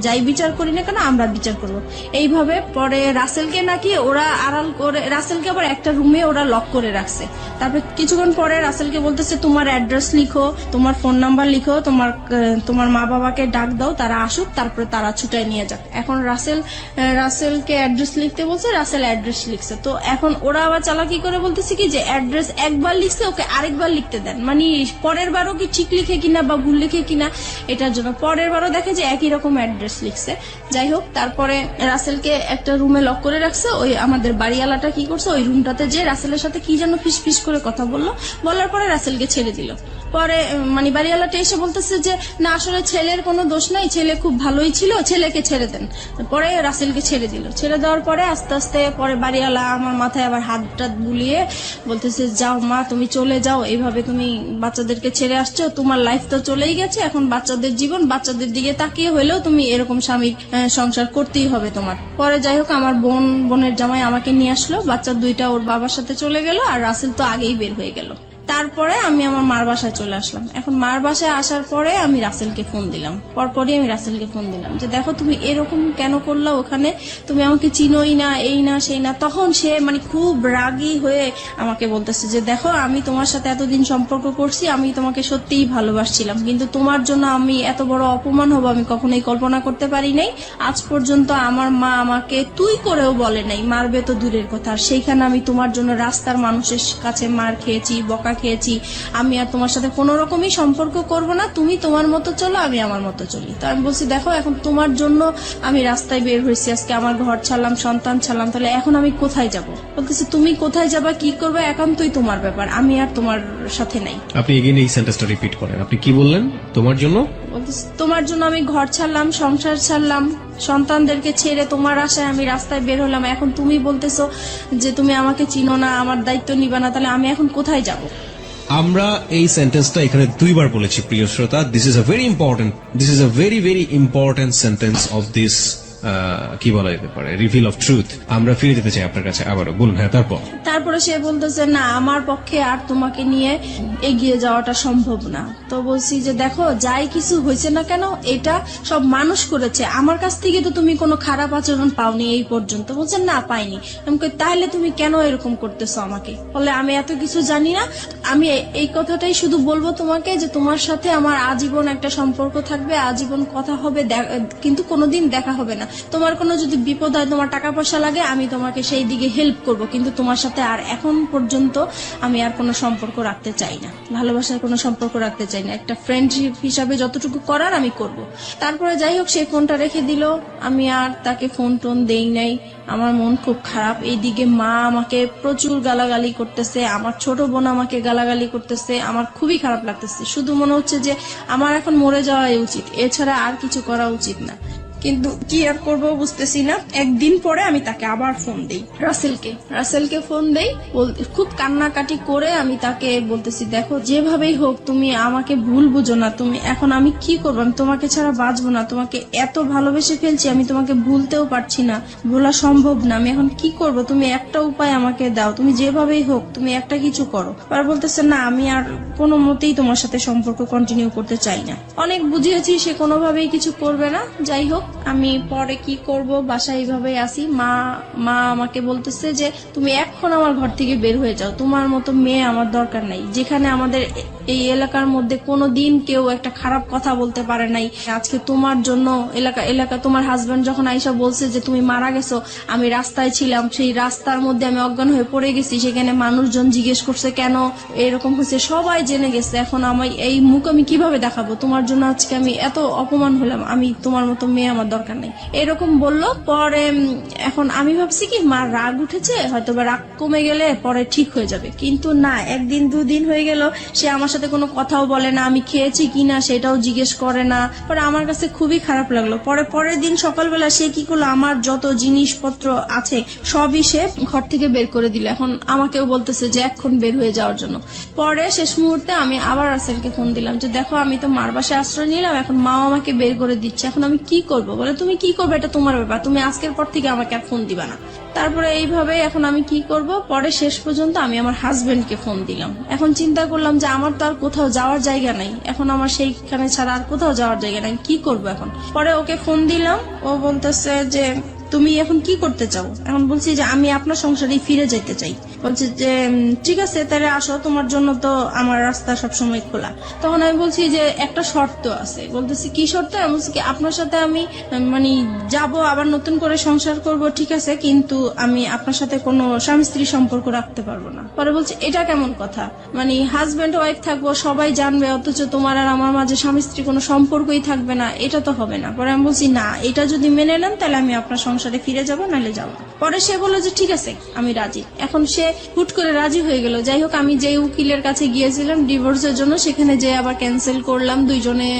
যাই বিচার করি না কেন আমরা বিচার করব। এইভাবে পরে রাসেলকে নাকি ওরা আড়াল করে, রাসেলকে আবার একটা রুমে ওরা লক করে রাখছে। তারপর কিছুক্ষণ পরে রাসেলকে বলতেছে তোমার অ্যাড্রেস লিখো, তোমার ফোন নাম্বার লিখো, তোমার মা বাবাকে ডাক দাও, তারা আসুক, তারপরে তারা ছুটাই নিয়ে যাক। এখন রাসেলকে অ্যাড্রেস লিখতে বলছে, রাসেল অ্যাড্রেস লিখছে। তো এখন ওরা আবার চালাকি করে বলতেছে কি যে অ্যাড্রেস একবার লিখছে ওকে আরেকবার লিখতে দেন, মানে পরের বারও কি ঠিক লিখে কিনা বা ভুল লিখে কিনা এটার জন্য পরের বারও দেখে যে একই রকম অ্যাড্রেস লিখছে। যাই হোক তারপরে রাসেলকে একটা রুমে লক করে রাখছে। ওই আমাদের বাড়িওয়ালাটা কি করছে, ওই রুমটাতে যে রাসেলের সাথে কি যেন ফিস করে কথা বলার পরে রাসেলকে ছেড়ে দিল। পরে মানে বাড়িওয়ালাটা এসে বলতেছে যে না আসলে ছেলের কোনো দোষ নাই, ছেলে খুব ভালোই ছিল, ছেলেকে ছেড়ে দেন। পরে রাসেলকে ছেড়ে দিল। ছেড়ে দেওয়ার পরে আস্তে আস্তে পরে বাড়িওয়ালা আমার মাথায় আবার হাত টাত বুলিয়ে বলতেছে যাও মা তুমি চলে যাও, এইভাবে তুমি বাচ্চাদেরকে ছেড়ে আসছো, তোমার লাইফ তো চলেই গেছে, এখন বাচ্চাদের জীবন, বাচ্চাদের দিকে তাকিয়ে হলেও তুমি এরকম স্বামীর সংসার করতেই হবে তোমার। পরে যাই হোক আমার বোনের জামাই আমাকে নিয়ে আসলো, বাচ্চা দুইটা ওর বাবার সাথে চলে গেল আর রাসেল তো আগেই বের হয়ে গেল। তারপরে আমি আমার মার বাসায় চলে আসলাম। এখন মার বাসায় আসার পরে আমি রাসেলকে ফোন দিলাম, পরপরই আমি রাসেলকে ফোন দিলাম যে দেখো তুমি এরকম কেন করলা, ওখানে তুমি আমাকে চিনোই না, এই না সেই না। তখন সে মানে খুব রাগী হয়ে আমাকে বলতেছে যে দেখো আমি তোমার সাথে এতদিন সম্পর্ক করছি, আমি তোমাকে সত্যিই ভালোবাসছিলাম, কিন্তু তোমার জন্য আমি এত বড় অপমান হবো আমি কখনোই কল্পনা করতে পারি নাই। আজ পর্যন্ত আমার মা আমাকে তুই করেও বলে নাই, মারবে তো দূরের কথা, আর সেইখানে আমি তোমার জন্য রাস্তার মানুষের কাছে মার খেয়েছি, বকা খেয়েছি। আমি আর তোমার সাথে কোনো রকমই সম্পর্ক করব না, তুমি তোমার মতো চলো, আমি আমার মতো চলি। তো আমি বলছি দেখো এখন তোমার জন্য আমি রাস্তায় বের হয়েছি, আজকে আমার ঘর ছাড়লাম, সন্তান ছাড়লাম, তাহলে এখন আমি কোথায় যাব? বলতেছি তুমি কোথায় যাবা, কি করবে, একান্তই তোমার ব্যাপার, আমি আর তোমার সাথে নাই। আপনি এগেইন এই সেন্টেন্সটা রিপিট করেন, আপনি কি বললেন? তোমার জন্য? বলতেছি তোমার জন্য আমি ঘর ছাড়লাম, সংসার ছাড়লাম, সন্তানদেরকে ছেড়ে তোমার আশায় আমি রাস্তায় বের হলাম, এখন তুমি বলতেছো যে তুমি আমাকে চিনো না, আমার দায়িত্ব নিবা না, তাহলে আমি এখন কোথায় যাব? আমরা এই সেন্টেন্সটা এখানে দুইবার বলেছি প্রিয় শ্রোতা। This is a very important sentence of this কি বলা যেতে পারে, রিভিল অফ ট্রুথ। আমরা ফিরে যেতে চাই আপনার কাছে আবারও, বলুন। হ্যাঁ তারপরে সে বলতেছে না আমার পক্ষে আর তোমাকে নিয়ে এগিয়ে যাওয়াটা সম্ভব না। তো বলছি যে দেখো যাই কিছু হয়েছে না কেন এটা সব মানুষ করেছে, আমার কাছ থেকে তো তুমি কোনো খারাপ আচরণ পাওনি এই পর্যন্ত। বলছেন না পাইনি। আমি কই তাহলে তুমি কেন এরকম করতেছো আমাকে? বলে আমি এত কিছু জানি না, আমি এই কথাটাই শুধু বলবো তোমাকে যে তোমার সাথে আমার আজীবন একটা সম্পর্ক থাকবে, আজীবন কথা হবে, কিন্তু কোনোদিন দেখা হবে না। তোমার কোনো যদি বিপদ হয়, তোমার টাকা পয়সা লাগে, আমি তোমাকে সেই দিকে হেল্প করব, কিন্তু তোমার সাথে আর এখন পর্যন্ত আমি আর কোনো সম্পর্ক রাখতে চাই না, ভালোবাসার কোনো সম্পর্ক রাখতে চাই না, একটা ফ্রেন্ডশিপ হিসাবে যতটুকু করার আমি করব। তারপরে যাই হোক, সেই ফোনটা রেখে দিল, আমি আর তাকে ফোন টোন দেই নাই। আমার মন খুব খারাপ। এইদিকে মা আমাকে প্রচুর গালাগালি করতেছে, আমার ছোট বোন আমাকে গালাগালি করতেছে, আমার খুবই খারাপ লাগতেছে। শুধু মনে হচ্ছে যে আমার এখন মরে যাওয়াই উচিত, এছাড়া আর কিছু করা উচিত না, কিন্তু কি আর করবো বুঝতেছি না। একদিন পরে আমি তাকে আবার ফোন দেই, রাসেলকে ফোন দেই, খুব কান্নাকাটি করে আমি তাকে বলতেছি, দেখো যেভাবেই হোক তুমি আমাকে ভুল বুঝো না, তুমি এখন আমি কি করবো, আমি তোমাকে ছাড়া বাঁচবো না, তোমাকে এত ভালোবেসে ফেলছি, আমি তোমাকে ভুলতেও পারছি না, ভোলা সম্ভব না, আমি এখন কি করব, তুমি একটা উপায় আমাকে দাও, তুমি যেভাবেই হোক তুমি একটা কিছু করো। আর বলতেছে না, আমি আর কোনো মতেই তোমার সাথে সম্পর্ক কন্টিনিউ করতে চাই না। অনেক বুঝিয়েছি, সে কোনোভাবেই কিছু করবে না। যাই হোক, আমি পরে কি করব, বাসায় এইভাবে আসি। মা আমাকে বলতেছে যে তুমি এখন আমার ঘর থেকে বের হয়ে যাও, তোমার মতো মেয়ে আমার দরকার নাই, যেখানে আমাদের এই এলাকার মধ্যে কোনোদিন কেউ একটা খারাপ কথা বলতে পারে নাই, আজকে তোমার জন্য এলাকা তোমার হাজবেন্ড যখন আইসা বলছে যে তুমি মারা গেছো, আমি রাস্তায় ছিলাম, সেই রাস্তার মধ্যে আমি অজ্ঞান হয়ে পড়ে গেছি, সেখানে মানুষজন জিজ্ঞেস করছে কেন এরকম হয়েছে, সবাই জেনে গেছে, এখন আমি এই মুখ আমি কিভাবে দেখাবো, তোমার জন্য আজকে আমি এত অপমান হলাম, আমি তোমার মতো মেয়ে আমার দরকার নেই, এরকম বললো। পরে এখন আমি ভাবছি কি মার রাগ উঠেছে, হয়তো বা রাগ কমে গেলে পরে ঠিক হয়ে যাবে, কিন্তু না, একদিন দুদিন হয়ে গেল, সে আমার সাথে কোনো কথাও বলে না, আমি খেয়েছি কিনা সেটাও জিজ্ঞেস করে না। পরে আমার কাছে খুবই খারাপ লাগলো। পরের দিন সকালবেলা সে কি করলো, আমার যত জিনিসপত্র আছে সবই সে ঘর থেকে বের করে দিল। এখন আমাকেও বলতেছে যে এখন বের হয়ে যাওয়ার জন্য। পরে শেষ মুহূর্তে আমি আবার রাসেলকে ফোন দিলাম যে দেখো, আমি তো মার বাসায় আশ্রয় নিলাম, এখন মাও আমাকে বের করে দিচ্ছে, এখন আমি কি করব? বলে তুমি কি করবে এটা তোমার ব্যাপার, তুমি আজকের পর থেকে আমাকে আর ফোন দিবা না। তারপরে এইভাবে এখন আমি কি করব, পরে শেষ পর্যন্ত আমি আমার হাজবেন্ডকে ফোন দিলাম। এখন চিন্তা করলাম যে আমার তো আর কোথাও যাওয়ার জায়গা নাই, এখন আমার সেইখানে ছাড়া আর কোথাও যাওয়ার জায়গা নাই, কি করব এখন? পরে ওকে ফোন দিলাম, ও বলতেছে যে তুমি এখন কি করতে চাও? এখন বলছি যে আমি আপনার সংসারে ফিরে যেতে চাই। বলছে যে ঠিক আছে তাহলে আসো, তোমার জন্য তো আমার রাস্তা সবসময় খোলা। তখন আমি বলছি যে একটা শর্ত আছে। বলতেছি কি শর্ত? আমি বলছি কি আপনার সাথে আমি মানে যাব, আবার নতুন করে সংসার করব, ঠিক আছে, কিন্তু আমি আপনার সাথে কোনো স্বামী স্ত্রী সম্পর্ক রাখতে পারবো না। পরে বলছে এটা কেমন কথা, মানে হাজবেন্ড ওয়াইফ থাকবো, সবাই জানবে, অথচ তোমার আর আমার মাঝে স্বামী স্ত্রী কোনো সম্পর্কই থাকবে না, এটা তো হবে না। পরে আমি বলছি না, এটা যদি মেনে নেন তাহলে আমি আপনার সংসারে ফিরে যাবো, নাহলে যাবো। পরে সে বললো যে ঠিক আছে আমি রাজি। এখন সে হুট করে রাজি হয়ে গেল। যাই হোক, আমি যে উকিলের কাছে গিয়েছিলাম ডিভোর্সের জন্য, সেখানে যে আবার ক্যান্সেল করলাম, দুইজনে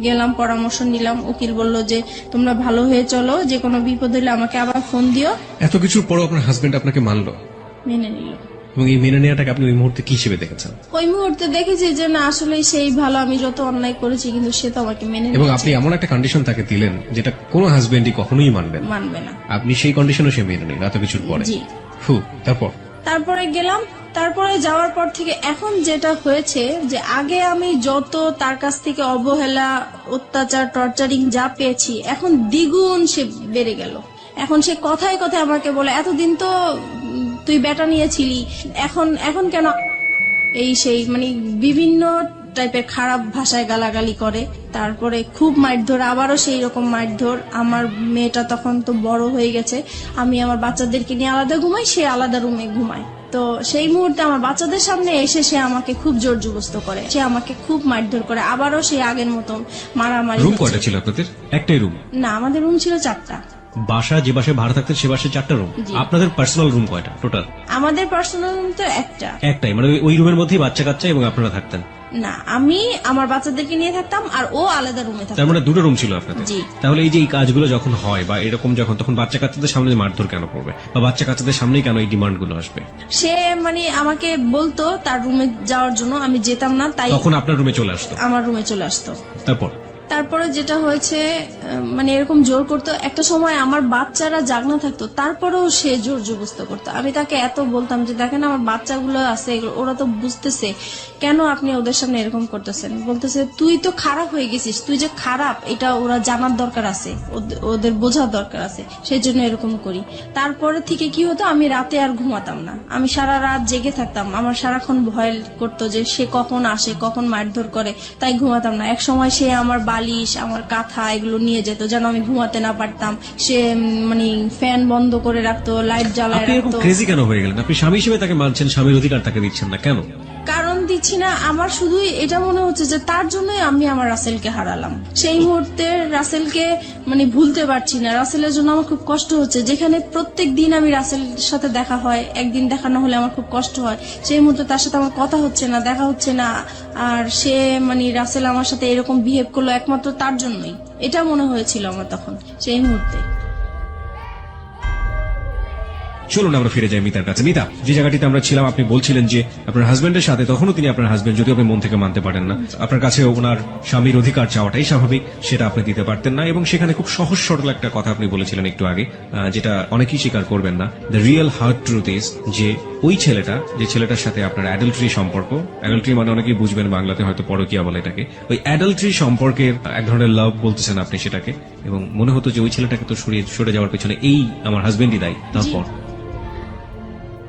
গেলাম, পরামর্শ নিলাম। উকিল বলল যে তোমরা ভালো হয়ে চলো, যে কোনো বিপদ হলে আমাকে আবার ফোন দিও। এত কিছুর পরও আপনার হাজবেন্ড আপনাকে মানলো, মেনে নিল। এবং এই মেনে নেওয়াটাকে আপনি ওই মুহূর্তে কি হিসেবে দেখেছেন? ওই মুহূর্তে দেখেছি যে না, আসলে সেই ভালো, আমি যত অন্যায় করেছি কিন্তু সে তো আমাকে মেনে এবং নিয়েছে। আপনি এমন একটা কন্ডিশন তাকে দিলেন যেটা কোনো হাজবেন্ডই কখনোই মানবে না। আপনি সেই কন্ডিশনও সে মেনে নিল এত কিছুর পরে। জি। তারপরে গেলাম। তারপরে যাওয়ার পর থেকে এখন যেটা হয়েছে যে আগে আমি যত তার কাছ থেকে অবহেলা, অত্যাচার, টর্চারিং যা পেয়েছি, এখন দ্বিগুণ সে বেড়ে গেল। এখন সে কথায় কথায় আমাকে বলে এতদিন তো তুই বেটা নিয়েছিলি, এখন কেন এই সেই, মানে বিভিন্ন টাইপের খারাপ ভাষায় গালাগালি করে। তারপরে খুব মারধর, আবারও সেই রকম মারধর। আমার মেয়েটা তখন তো বড় হয়ে গেছে, আমি আমার বাচ্চাদেরকে নিয়ে আলাদা ঘুমাই, সে আলাদা রুমে ঘুমায়। তো সেই মুহূর্তে আমার বাচ্চাদের সামনে এসে সে আমাকে খুব জোর জবরদস্ত করে, সে আমাকে খুব মারধর করে। আবারও সেই আগের মতন মারামারি। রুম কয়টা ছিল আপনাদের? একটাই রুম? না, আমাদের রুম ছিল 4টা। বাসা যে বাসায় ভাড়া থাকতেন সে বাসায় 4টা রুম? আপনাদের পার্সোনাল রুম কয়টা টোটাল? আমাদের পার্সোনাল রুম তো একটাই, মানে ওই রুমের মধ্যেই বাচ্চা কাচ্চা এবং আপনারা থাকতেন? না, আমি আমার বাচ্চাদেরকে নিয়ে থাকতাম আর ও আলাদা রুমে থাকতো। তার মানে 2টা রুম ছিল আপনাদের? জি। তাহলে এই যে এই কাজগুলো যখন হয় বা এরকম যখন, তখন বাচ্চা কাচ্চাদের সামনে মারধর কেন করবে, বা বাচ্চা কাচ্চাদের সামনেই কেন এই ডিমান্ড গুলো আসবে? সে মানে আমাকে বলতো তার রুমে যাওয়ার জন্য, আমি যেতাম না, তাই তখন আপনার রুমে চলে আসতো? আমার রুমে চলে আসতো। তারপরে যেটা হয়েছে, মানে এরকম জোর করতো। একটা সময় আমার বাচ্চারা জাগনা থাকতো, তারপরেও সে জোর জবরদস্ত করতো। আমি তাকে এত বলতাম যে দেখেন আমার বাচ্চাগুলো আছে, ওরা তো বুঝতেছে, কেন আপনি ওদের সামনে এরকম করতেছেন? বলতেছে তুই তো খারাপ হয়ে গেছিস, তুই যে খারাপ এটা ওরা জানার দরকার আছে, ওদের বোঝার দরকার আছে, সেই জন্য এরকম করি। তারপরে থেকে কি হতো, আমি রাতে আর ঘুমাতাম না, আমি সারা রাত জেগে থাকতাম। আমার সারাক্ষণ ভয় করতো যে সে কখন আসে, কখন মারধর করে, তাই ঘুমাতাম না। এক সময় সে আমার বালিশ, আমার কাঁথা এগুলো নিয়ে যেত যেন আমি ঘুমাতে না পারতাম। সে মানে ফ্যান বন্ধ করে রাখতো, লাইট জ্বালায় আপনি এরকম রাখতো। ক্রেজি কেন হয়ে গেলেন? আপনি স্বামী হিসেবে তাকে মানছেন, স্বামীর অধিকার তাকে দিচ্ছেন না কেন? কারণ দিচ্ছি না, আমার শুধু এটা মনে হচ্ছে যে তার জন্যই আমি আমার রাসেলকে হারালাম। সেই মুহূর্তে রাসেলকে মানে ভুলতে পারছি না। রাসেলের জন্য আমার খুব কষ্ট হচ্ছে, যেখানে প্রত্যেক দিন আমি রাসেলের সাথে দেখা হয়, একদিন দেখা না হলে আমার খুব কষ্ট হয়। সেই মুহূর্তে তার সাথে আমার কথা হচ্ছে না, দেখা হচ্ছে না, আর সে মানে রাসেল আমার সাথে এরকম বিহেভ করলো একমাত্র তার জন্যই। এটা মনে হয়েছিল আমার তখন সেই মুহূর্তে। চলুন আমরা ফিরে যাই মিতার কাছে। মিতা, যে জায়গাটিতে আমরা ছিলাম, আপনি বলছিলেন যে আপনার হাজবেন্ডের সাথে, তখনও তিনি আপনার হাজবেন্ড, যদিও আপনি মন থেকে মানতে পারেন না, আপনার কাছে ওনার স্বামীর অধিকার চাওয়াটাই স্বাভাবিক, সেটা আপনি দিতে পারতেন না। এবং সেখানে খুব সহজ সরল একটা কথা আপনি বলেছিলেন একটু আগে, যেটা অনেকেই স্বীকার করবেন না। The real hard truth is যে ওই ছেলেটা, যে ছেলেটার সাথে আপনার অ্যাডাল্টারি সম্পর্ক, অ্যাডাল্টারি মানে অনেকেই বুঝবেন বাংলাতে হয়তো পরকীয়া বলে এটাকে, ওই অ্যাডাল্টারি সম্পর্কের এক ধরনের লাভ বলতেছেন আপনি সেটাকে, এবং মনে হতো যে ওই ছেলেটাকে তো সরে যাওয়ার পেছনে এই আমার হাজবেন্ডই দায়ী।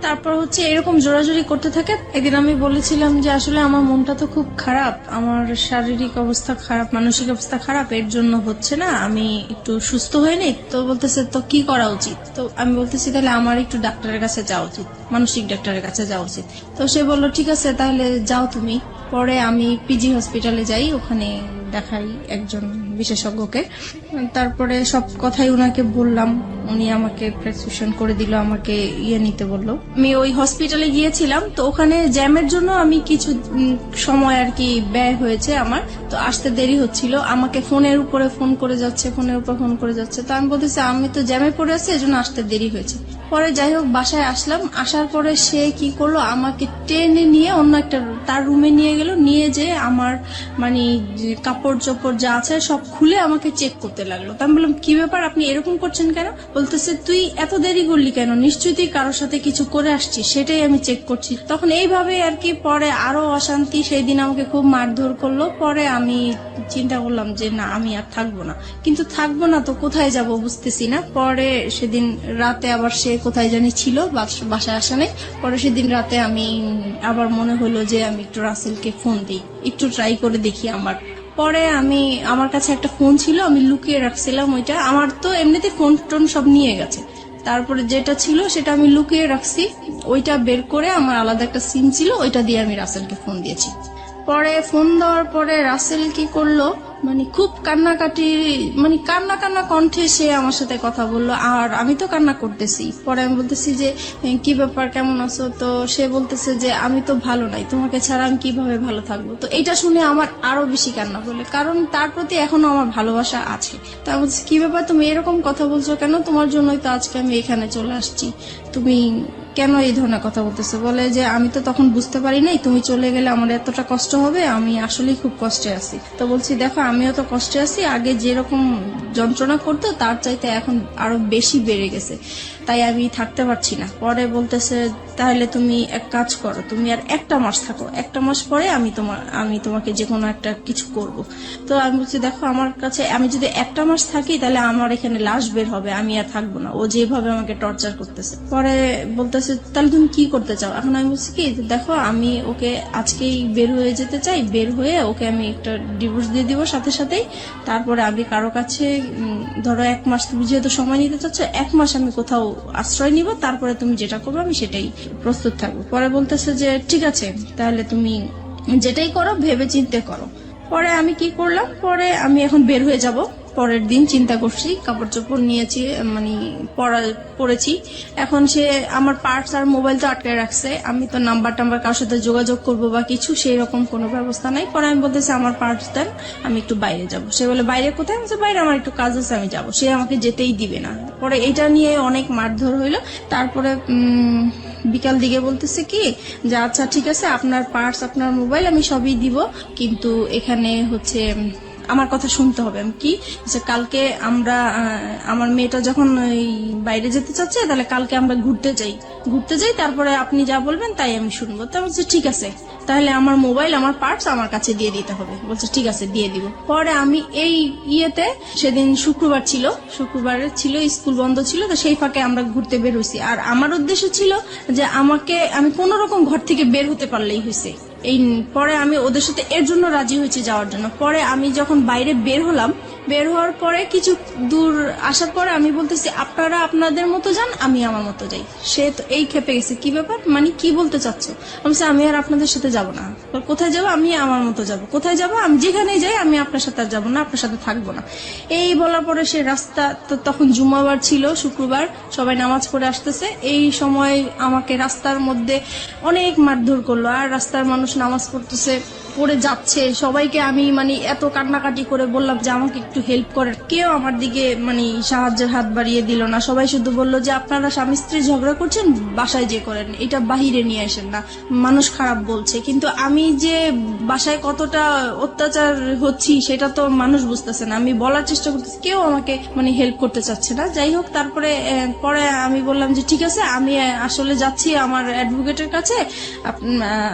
তারপর হচ্ছে এরকম জোরাজোরি করতে থাকে। একদিন আমি বলেছিলাম যে আসলে আমার মনটা তো খুব খারাপ, আমার শারীরিক অবস্থা খারাপ, মানসিক অবস্থা খারাপ, এর জন্য হচ্ছে না, আমি একটু সুস্থ হয়ে নেই। তো বলতেছে তো কি করা উচিত? তো আমি বলতেছি তাহলে আমার একটু ডাক্তারের কাছে যাওয়া উচিত, মানসিক ডাক্তারের কাছে যাওয়া উচিত। তো সে বললো ঠিক আছে তাহলে যাও তুমি। পরে আমি পিজি হসপিটালে যাই, ওখানে দেখাই একজন বিশেষজ্ঞকে। তারপরে সব কথাই উনাকে বললাম, উনি আমাকে প্রেসক্রিপশন করে দিল, আমাকে নিতে বললো। আমি ওই হসপিটালে গিয়েছিলাম, তো ওখানে জ্যামের জন্য আমি কিছু সময় আর কি ব্যয় হয়েছে আমার, তো আসতে দেরি হচ্ছিল। আমাকে ফোনের উপরে ফোন করে যাচ্ছে, ফোনের উপর ফোন করে যাচ্ছে। তো আমি বলতেছি আমি তো জ্যামে পড়ে আছি, এজন্য আসতে দেরি হয়েছে। পরে যাই হোক বাসায় আসলাম, আসার পরে সে কি করলো, আমাকে টেনে নিয়ে অন্য একটা তার রুমে নিয়ে গেল, নিয়ে যে আমার মানে কাপড় চোপড় যা আছে সব খুলে আমাকে চেক করতে লাগলো। তো আমি বললাম কি ব্যাপার, আপনি এরকম করছেন কেন? বলতেছে তুই এত দেরি করলি কেন, নিশ্চয়ই তুই কারোর সাথে কিছু করে আসছিস, সেটাই আমি চেক করছি। তখন এইভাবে আর কি পরে আরো অশান্তি, সেই দিন আমাকে খুব মারধর করলো। পরে আমি চিন্তা করলাম যে না আমি আর থাকবো না, কিন্তু থাকবো না তো কোথায় যাব বুঝতেছি না। পরে সেদিন রাতে আবার সে কোথায় জানি ছিল, বাসায় আসা নেই। পরে সেদিন রাতে আমি আবার মনে হলো যে আমি একটু রাসেলকে ফোন দিই, একটু ট্রাই করে দেখি আমার। পরে আমার কাছে একটা ফোন ছিল, আমি লুকিয়ে রাখছিলাম ওইটা। আমার তো এমনিতে ফোন টোন সব নিয়ে গেছে, তারপরে যেটা ছিল সেটা আমি লুকিয়ে রাখছি। ওইটা বের করে আমার আলাদা একটা সিম ছিল, ওইটা দিয়ে আমি রাসেলকে ফোন দিয়েছি। পরে ফোন দেওয়ার পরে রাসেল কি করলো, মানে খুব কান্নাকাটি, মানে কান্না কান্না কণ্ঠে সে আমার সাথে কথা বললো, আর আমি তো কান্না করতেছি। পরে আমি বলতেছি যে কি ব্যাপার, কেমন আছো? তো সে বলতেছে যে আমি তো ভালো নাই, তোমাকে ছাড়া আমি কিভাবে ভালো থাকবো। তো এটা শুনে আমার আরো বেশি কান্না বলে, কারণ তার প্রতি এখনো আমার ভালোবাসা আছে। তা আমি বলছি কি ব্যাপার, তুমি এরকম কথা বলছো কেন? তোমার জন্যই তো আজকে আমি এখানে চলে আসছি, তুমি কেন এই ধরনের কথা বলতেছে? বলে যে আমি তো তখন বুঝতে পারি নাই তুমি চলে গেলে আমার এতটা কষ্ট হবে, আমি আসলেই খুব কষ্টে আছি। তো বলছি দেখো আমিও তো কষ্টে আছি, আগে যেরকম যন্ত্রণা করতো তার চাইতে এখন আরো বেশি বেড়ে গেছে, তাই আমি থাকতে পারছি না। পরে বলতেছে তাহলে তুমি এক কাজ করো, তুমি আর একটা মাস থাকো, একটা মাস পরে আমি তোমাকে যে কোনো একটা কিছু করব। তো আমি বলছি দেখো আমার কাছে আমি যদি একটা মাস থাকি তাহলে আমার এখানে লাশ বের হবে, আমি আর থাকবো না, ও যেভাবে আমাকে টর্চার করতেছে। পরে বলতেছে তাহলে তুমি কি করতে চাও? এখন আমি বলছি কি দেখো আমি ওকে আজকেই বের হয়ে যেতে চাই, বের হয়ে ওকে আমি একটা ডিভোর্স দিয়ে দিব সাথে সাথেই। তারপরে আমি কারো কাছে ধরো এক মাস, তুমি যেহেতু সময় নিতে চাচ্ছ, এক মাস আমি কোথাও আশ্রয় নিব, তারপরে তুমি যেটা করবে আমি সেটাই প্রস্তুত থাকবো। পরে বলতেছে যে ঠিক আছে তাহলে তুমি যেটাই করো ভেবে চিন্তে করো। পরে আমি কি করলাম, পরে আমি এখন বের হয়ে যাব। পরের দিন চিন্তা করছি, কাপড় চোপড় নিয়েছি, মানে পরেছি। এখন সে আমার পার্টস আর মোবাইল তো আটকে রাখছে, আমি তো নাম্বার কারোর সাথে যোগাযোগ করবো বা কিছু সেই রকম কোনো ব্যবস্থা নাই। পরে আমি বলতেছি আমার পার্টস দেন, আমি একটু বাইরে যাব। সে বলে বাইরে কোথায়? আমি বাইরে আমার একটু কাজ আছে, আমি যাব। সে আমাকে যেতেই দিবে না। পরে এটা নিয়ে অনেক মারধর হইলো। তারপরে বিকাল দিকে বলতেছে কি যে আচ্ছা ঠিক আছে আপনার পার্টস আপনার মোবাইল আমি সবই দিব, কিন্তু এখানে হচ্ছে আমার কথা শুনতে হবে। আমি কি যে কালকে আমরা আমার মেয়েটা যখন বাইরে যেতে চাচ্ছে তাহলে কালকে আমরা ঘুরতে যাই, তারপরে আপনি যা বলবেন তাই আমি শুনবো। তো বলছে ঠিক আছে তাহলে আমার মোবাইল আমার পার্টস আমার কাছে দিয়ে দিতে হবে। বলছে ঠিক আছে দিয়ে দিব। পরে আমি এই সেদিন শুক্রবার ছিল স্কুল বন্ধ ছিল, তো সেই ফাঁকে আমরা ঘুরতে বের হইছি। আর আমার উদ্দেশ্য ছিল যে আমি কোন রকম ঘর থেকে বের হতে পারলেই হয়েছে, এই পরে আমি ওদের সাথে এর জন্য রাজি হয়েছি যাওয়ার জন্য। পরে আমি যখন বাইরে বের হলাম, বের হওয়ার পরে কিছু দূর আসার পরে আমি বলতেছি আপনারা আপনাদের মতো যান, আমি আমার মতো যাই। সে তো এই খেপে গেছে, কি ব্যাপার, মানে কি বলতে চাচ্ছ? আমি বলছি, আমি আর আপনাদের সাথে যাব না। কোথায় যাবো? আমি আমার মতো যাব। কোথায় যাব? আমি যেখানে যাই, আমি আপনার সাথে আর যাবো না, আপনার সাথে থাকবো না। এই বলার পরে সে রাস্তা, তো তখন জুমাবার ছিল, শুক্রবার, সবাই নামাজ পড়ে আসতেছে। এই সময় আমাকে রাস্তার মধ্যে অনেক মারধর করলো। আর রাস্তার মানুষ নামাজ পড়তেছে, পড়ে যাচ্ছে, সবাইকে আমি মানে এত কান্নাকাটি করে বললাম যে আমাকে একটু হেল্প করেন, কেউ আমার দিকে মানে সাহায্যের হাত বাড়িয়ে দিল না। সবাই শুধু বললো যে আপনারা স্বামী স্ত্রী ঝগড়া করছেন, বাসায় যে করেন, এটা বাহিরে নিয়ে আসেন না, মানুষ খারাপ বলছে। কিন্তু আমি যে বাসায় কতটা অত্যাচার হচ্ছি সেটা তো মানুষ বুঝতেছে না। আমি বলার চেষ্টা করতেছি, কেউ আমাকে মানে হেল্প করতে চাচ্ছে না। যাই হোক, তারপরে পরে আমি বললাম যে ঠিক আছে, আমি আসলে যাচ্ছি আমার অ্যাডভোকেটের কাছে,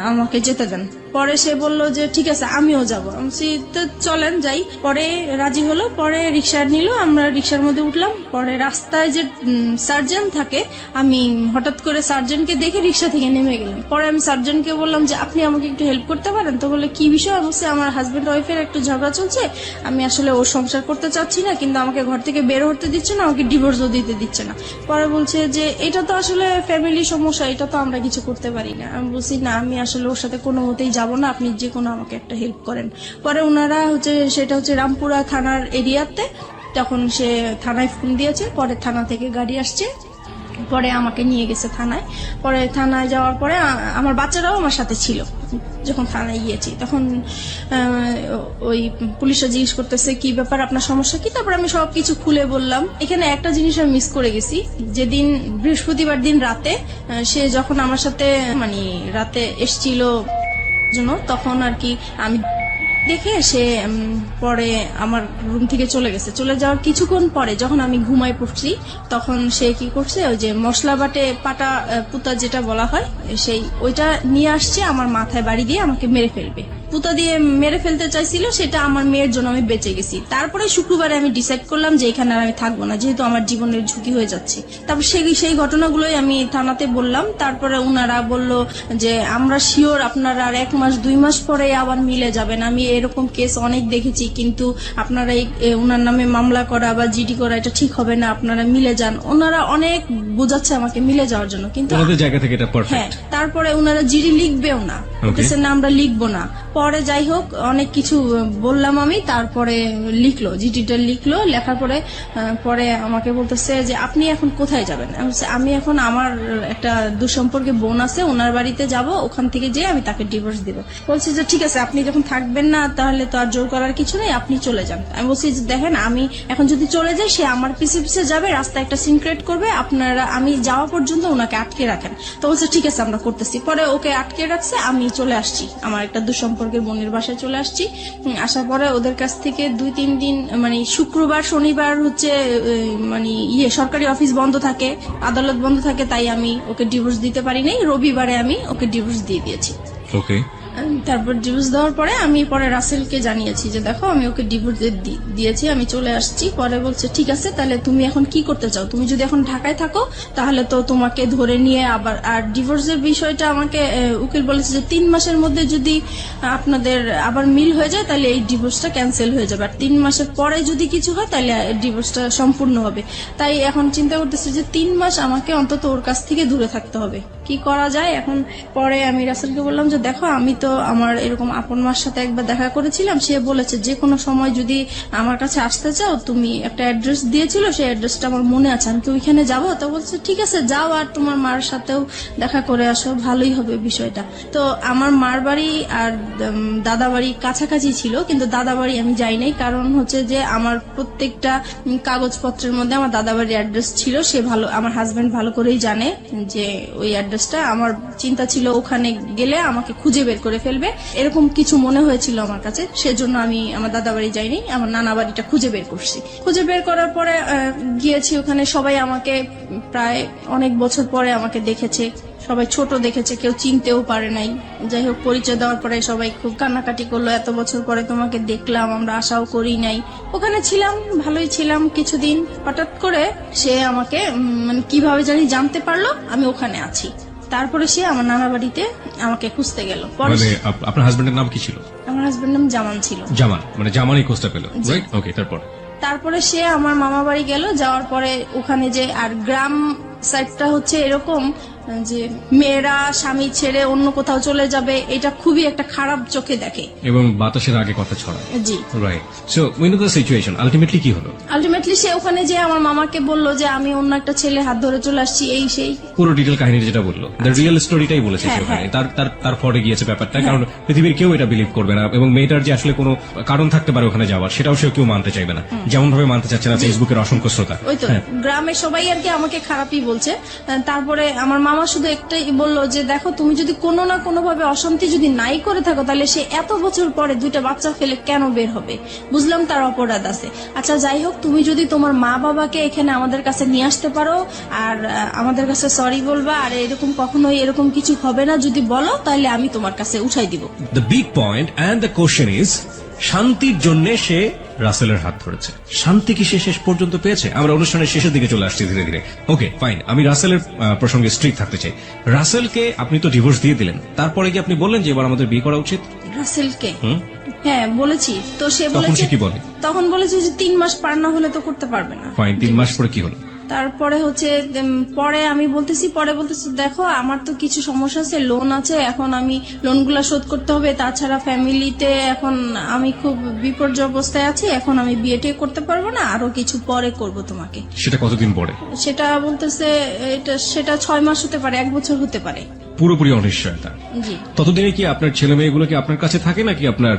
আমাকে যেতে দেন। পরে সে বলল যে ঠিক আছে, আমিও যাবো। আমি বলছি, তো চলেন যাই। পরে রাজি হলো, পরে রিক্সা নিল, আমরা রিক্সার মধ্যে উঠলাম। পরে রাস্তায় যে সার্জন থাকে, আমি হঠাৎ করে সার্জনকে দেখে রিক্সা থেকে নেমে গেলাম। পরে আমি সার্জনকে বললাম যে আপনি আমাকে একটু হেল্প করতে পারেন? তো বলে কি বিষয়? আমি বলছি, আমার হাজবেন্ড ওয়াইফের একটু ঝগড়া চলছে, আমি আসলে ওর সংসার করতে চাচ্ছি না, কিন্তু আমাকে ঘর থেকে বের হতে দিচ্ছে না, আমাকে ডিভোর্সও দিতে দিচ্ছে না। পরে বলছে যে এটা তো আসলে ফ্যামিলি সমস্যা, এটা তো আমরা কিছু করতে পারি না। আমি বলছি, না, আমি আসলে ওর সাথে কোনো মতেই যাব না, আপনি যে কোনো আমাকে একটা হেল্প করেন। পরে ওনারা সেটা হচ্ছে রামপুরা থানার এরিয়াতে, তখন সে থানায় ফোন দিয়েছে। পরে থানা থেকে গাড়ি আসছে, পরে আমাকে নিয়ে গেছে থানায়। পরে থানায় যাওয়ার পরে আমার বাচ্চারাও আমার সাথে ছিল। যখন থানায় গিয়েছি তখন ওই পুলিশরা জিজ্ঞেস করতেছে কি ব্যাপার, আপনার সমস্যা কি? তারপর আমি সবকিছু খুলে বললাম। এখানে একটা জিনিস আমি মিস করে গেছি, যেদিন বৃহস্পতিবার দিন রাতে সে যখন আমার সাথে মানে রাতে এসছিল জন্য, তখন আর কি আমি দেখে সে পরে আমার রুম থেকে চলে গেছে। চলে যাওয়ার কিছুক্ষণ পরে যখন আমি ঘুমায় পড়ছি, তখন সে কি করছে, ওই যে মশলা বাটে পাটা পুতা যেটা বলা হয়, ওইটা নিয়ে আসছে, আমার মাথায় বাড়ি দিয়ে আমাকে মেরে ফেলবে। পুতা দিয়ে মেরে ফেলতে চাইছিল, সেটা আমার মেয়ের জন্য আমি বেঁচে গেছি। তারপরে শুক্রবারে আমি ডিসাইড করলাম যে এখানে আর আমি থাকবো না, যেহেতু আমার জীবনের ঝুঁকি হয়ে যাচ্ছে। তারপর সেই ঘটনাগুলোই আমি থানাতে বললাম। তারপরে উনারা বলল যে আমরা শিওর আপনারা আর 1 মাস 2 মাস পরে আবার মিলে যাবেন। আমি এরকম কেস অনেক দেখেছি, কিন্তু আপনারা উনার নামে মামলা করা বা জিডি করা এটা ঠিক হবে না, আপনারা মিলে যান। ওনারা অনেক বোঝাচ্ছে আমাকে মিলে যাওয়ার জন্য, কিন্তু ওনাদের জায়গা থেকে এটা হ্যাঁ, পারফেক্ট। তারপরে উনারা জিডি লিখবেও না, বলতেছে না আমরা লিখবো না। পরে যাই হোক, অনেক কিছু বললাম আমি, তারপরে লিখলো, জিডিটা লিখলো। লেখার পরে পরে আমাকে বলতেছে যে আপনি এখন কোথায় যাবেন? আমি এখন আমার একটা দুঃসম্পর্কে বোন আছে, ওনার বাড়িতে যাব, ওখান থেকে যেয়ে আমি তাকে ডিভোর্স দিব। বলছে যে ঠিক আছে, আপনি যখন থাকবেন না তাহলে তো আর জোর করার কিছু নেই, আপনি চলে যান। আমি বলছি যে দেখেন, আমি এখন যদি চলে যাই, সে আমার পিছে পিছে যাবে, রাস্তায় একটা সিন ক্রিয়েট করবে, আপনারা আমি যাওয়া পর্যন্ত ওনাকে আটকে রাখেন। তো বলছে ঠিক আছে, আমরা করতেছি। পরে ওকে আটকে রাখছে, আমি চলে আসছি, আমার একটা দুঃসম্পর্কের বোনের বাসায় চলে আসছি। আসার পরে ওদের কাছ থেকে 2-3 দিন মানে শুক্রবার শনিবার হচ্ছে মানে সরকারি অফিস বন্ধ থাকে, আদালত বন্ধ থাকে, তাই আমি ওকে ডিভোর্স দিতে পারি নাই। রবিবারে আমি ওকে ডিভোর্স দিয়ে দিয়েছি। ওকে, তারপর ডিভোর্স দেওয়ার পরে আমি পরে রাসেলকে জানিয়েছি যে দেখো, আমি ওকে ডিভোর্স দিয়েছি, আমি চলে আসছি। পরে বলছে ঠিক আছে, তাহলে তুমি এখন কি করতে চাও? তুমি যদি এখন ঢাকায় থাকো তাহলে তো তোমাকে ধরে নিয়ে আবার, আর ডিভোর্সের বিষয়টা আমাকে উকিল বলেছে যে 3 মাসের মধ্যে যদি আপনাদের আবার মিল হয়ে যায় তাহলে এই ডিভোর্সটা ক্যান্সেল হয়ে যাবে, আর 3 মাসের পরে যদি কিছু হয় তাহলে ডিভোর্সটা সম্পূর্ণ হবে। তাই এখন চিন্তা করতেছি যে 3 মাস আমাকে অন্তত ওর কাছ থেকে দূরে থাকতে হবে, কি করা যায় এখন। পরে আমি রাসেলকে বললাম যে দেখো, আমি তো আমার এরকম আপন মার সাথে একবার দেখা করেছিলাম, সে বলেছে যে কোনো সময় যদি আমার কাছে আসতে চাও, তুমি একটা অ্যাড্রেস দিয়েছিল, সেই অ্যাড্রেসটা আমার মনে আছে, আমি কি ওইখানে যাবো? তো বলছে ঠিক আছে, যাও, আর তোমার মার সাথেও দেখা করে আসো, ভালোই হবে বিষয়টা। তো আমার মার বাড়ি আর দাদা বাড়ি কাছাকাছি ছিল, কিন্তু দাদা বাড়ি আমি যাই নাই, কারণ হচ্ছে যে আমার প্রত্যেকটা কাগজপত্রের মধ্যে আমার দাদা বাড়ির অ্যাড্রেস ছিল। সে ভালো, আমার হাজবেন্ড ভালো করেই জানে যে ওই অ্যাড্রেসটা, আমার চিন্তা ছিল ওখানে গেলে আমাকে খুঁজে বের করে ফেলবে, এরকম কিছু মনে হয়েছিল আমার কাছে। সেজন্য আমি আমার দাদা বাড়ি যাইনি, আমার নানা বাড়িটা খুঁজে বের করছি। খুঁজে বের করার পরে গিয়েছি ওখানে। সবাই আমাকে প্রায় অনেক বছর পরে আমাকে দেখেছে, সবাই ছোট দেখেছে, কেউ চিনতেও পারে নাই। যাই হোক, পরিচয় দেওয়ার পরে সবাই খুব কান্নাকাটি করলো, এত বছর পরে তোমাকে দেখলাম, আমরা আশাও করি নাই। ওখানে ছিলাম, ভালোই ছিলাম কিছুদিন। হঠাৎ করে সে আমাকে মানে কিভাবে জানি জানতে পারলো আমি ওখানে আছি। তারপরে সে আমার নানা বাড়িতে আমাকে খুঁজতে গেল। পরে মানে আপনার হাজবেন্ডের নাম কি ছিল? আমার হাজবেন্ড নাম জামান ছিল। জামান, মানে জামানই খোঁজটা পেল, রাইট? ওকে, তারপরে সে আমার মামা বাড়ি গেল, যাওয়ার পরে ওখানে যে আর গ্রাম সাইডটা হচ্ছে এরকম যে মেয়েরা স্বামী ছেড়ে অন্য কোথাও চলে যাবে, এটা খুবই একটা খারাপ চোখে দেখে এবং বাতাসের আগে কথা ছড়ায়, জি। Right. So we know the situation, ultimately কি হলো? আলটিমেটলি সে ওখানে যে আমার মামাকে বলল যে আমি অন্য একটা ছেলে হাত ধরে চলে আসছি, এই সেই পুরো ডিটেল কাহিনী যেটা বললো, দ্য রিয়েল স্টোরিটাই বলেছে সে হ্যাঁ, ওখানে। হ্যাঁ। তার তার তার ফরে গিয়েছে ব্যাপারটা, কারণ পৃথিবীর কেউ এটা বিলিভ করবে না, এবং মেয়েটার যে আসলে কোনো কারণ থাকতে পারে ওখানে যাওয়ার, সেটাও সে কেউ মানতে চাইবে না, যেমন ভাবে মানতে চাচ্ছে না ফেসবুকের অসংখ্য শ্রোতা। ওই তো হ্যাঁ। গ্রামে সবাই আর কি আমাকে খারাপই বলছে। তারপরে আমার মামা শুধু একটাই বললো যে দেখো, তুমি যদি কোনো না কোনো ভাবে অশান্তি যদি নাই করে থাকো, তাহলে সে এত বছর পরে 2টা বাচ্চা ফেলে কেন বের হবে? বুঝলাম তার অপরাধ আছে। আচ্ছা যাই হোক, তুমি যদি তোমার মা বাবাকে এখানে আমাদের কাছে নিয়ে আসতে পারো আর আমাদের কাছে সরি বলবা, আর এরকম কখনোই এরকম কিছু হবে না যদি বলো, তাহলে আমি তোমার কাছে উঠাই দিব। The big point and the question is, শান্তির জন্য সে রাসেলের হাত ধরেছে। শান্তি কি সে শেষ পর্যন্ত পেয়েছে? আমরা অনুষ্ঠানের শেষের দিকে চলে আসছি ধীরে ধীরে। ওকে ফাইন, আমি রাসেলের প্রসঙ্গে স্ট্রিক্ট থাকতে চাই। রাসেলকে আপনি তো ডিভোর্স দিয়ে দিলেন, তারপরে কি আপনি বললেন যে এবার আমাদের বিয়ে করা উচিত? রাসেলকে হ্যাঁ বলেছি, তো সে তখন বলেছে সে কি বলে? তখন বলেছে যে 3 মাস পার না হলে তো করতে পারবে না। ফাইন, 3 মাস পরে কি হলো? তারপরে হচ্ছে পরে আমি বলতেছি দেখো আমার তো কিছু সমস্যা আছে, লোন আছে, এখন আমি লোনগুলা শোধ করতে হবে, তাছাড়া ফ্যামিলিতে এখন আমি খুব বিপর্যয় অবস্থায় আছি, এখন আমি বিয়েটা করতে পারবো না, আরো কিছু পরে করব তোমাকে। সেটা কতদিন পরে? সেটা বলতেছে সেটা 6 মাস হতে পারে, 1 বছর হতে পারে। পুরোপুরি অনিশ্চয়তা। জি। ততদিনে কি আপনার ছেলে মেয়েগুলো কি আপনার কাছে থাকে নাকি আপনার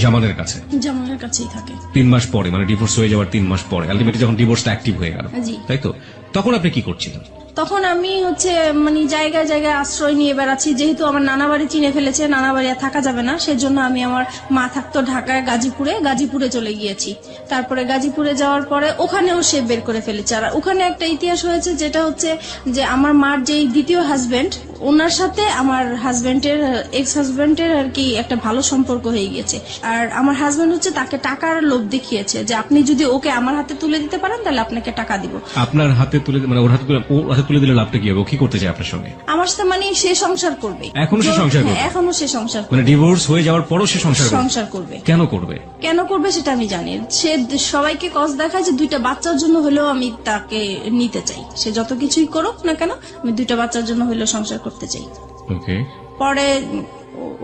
জামানের কাছে? জামানের কাছেই থাকে। 3 মাস পরে, মানে ডিভোর্স হয়ে যাওয়ার 3 মাস পরে, আলটিমেটলি যখন ডিভোর্সটা অ্যাক্টিভ হয়ে গেল, জি। তাই তো? তখন আপনি কি করছিলেন? তখন আমি হচ্ছে মানে জায়গায় জায়গায় আশ্রয় নিয়ে বেড়াচ্ছি, যেহেতু আমার নানা বাড়ি চিনে ফেলেছে, নানা বাড়ি আর থাকা যাবে না, সেজন্য আমি আমার মা থাকতো ঢাকায় গাজীপুরে চলে গিয়েছি। তারপরে গাজীপুরে যাওয়ার পরে ওখানেও সে বের করে ফেলেছে। আর ওখানে একটা ইতিহাস হয়েছে, যেটা হচ্ছে যে আমার মার যে দ্বিতীয় হাজবেন্ড, ওনার সাথে আমার হাজবেন্ডের এক্স হাজবেন্ডের আর কি একটা ভালো সম্পর্ক হয়ে গেছে। আর আমার হাজবেন্ড হচ্ছে তাকে টাকার লোভ দেখিয়েছে যে আপনি যদি ওকে আমার হাতে তুলে দিতে পারেন তাহলে আপনাকে টাকা দিব। আপনার হাতে তুলে, মানে ওর হাতে তুলে দিলে লাভটা কি হবে? ও কি করতে চায় আপনার সঙ্গে? আমার সাথে মানে সে সংসার করবে। এখনো সে সংসার করবে? হ্যাঁ, এখনো সে সংসার করবে। মানে ডিভোর্স হয়ে যাওয়ার পরও সে সংসার করবে। কেন করবে? কেন করবে সেটা আমি জানি। সে সবাইকে কষ্ট দেখায় যে 2টা বাচ্চার জন্য হলেও আমি তাকে নিতে চাই। সে যত কিছুই করুক না কেন, আমি 2টা বাচ্চার জন্য হলেও সংসার করতে চাই। ওকে। পরে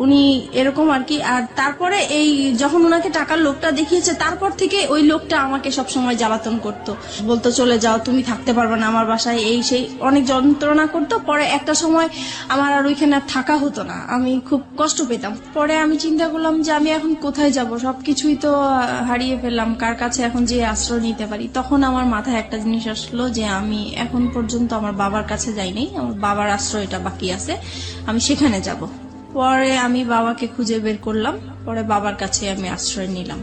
উনি এরকম আর কি। আর তারপরে এই যখন ওনাকে টাকার লোকটা দেখিয়েছে, তারপর থেকে ওই লোকটা আমাকে সবসময় জ্বালাতন করতো, বলতো চলে যাও, তুমি থাকতে পারবে না আমার বাসায়, এই সেই অনেক যন্ত্রণা করতো। পরে একটা সময় আমার আর ওইখানে থাকা হতো না, আমি খুব কষ্ট পেতাম। পরে আমি চিন্তা করলাম যে আমি এখন কোথায় যাব, সবকিছুই তো হারিয়ে ফেললাম, কার কাছে এখন যে আশ্রয় নিতে পারি। তখন আমার মাথায় একটা জিনিস আসলো যে আমি এখন পর্যন্ত আমার বাবার কাছে যাইনি, আমার বাবার আশ্রয়টা বাকি আছে, আমি সেখানে যাব। পরে আমি বাবাকে খুঁজে বের করলাম, পরে বাবার কাছে আমি আশ্রয় নিলাম।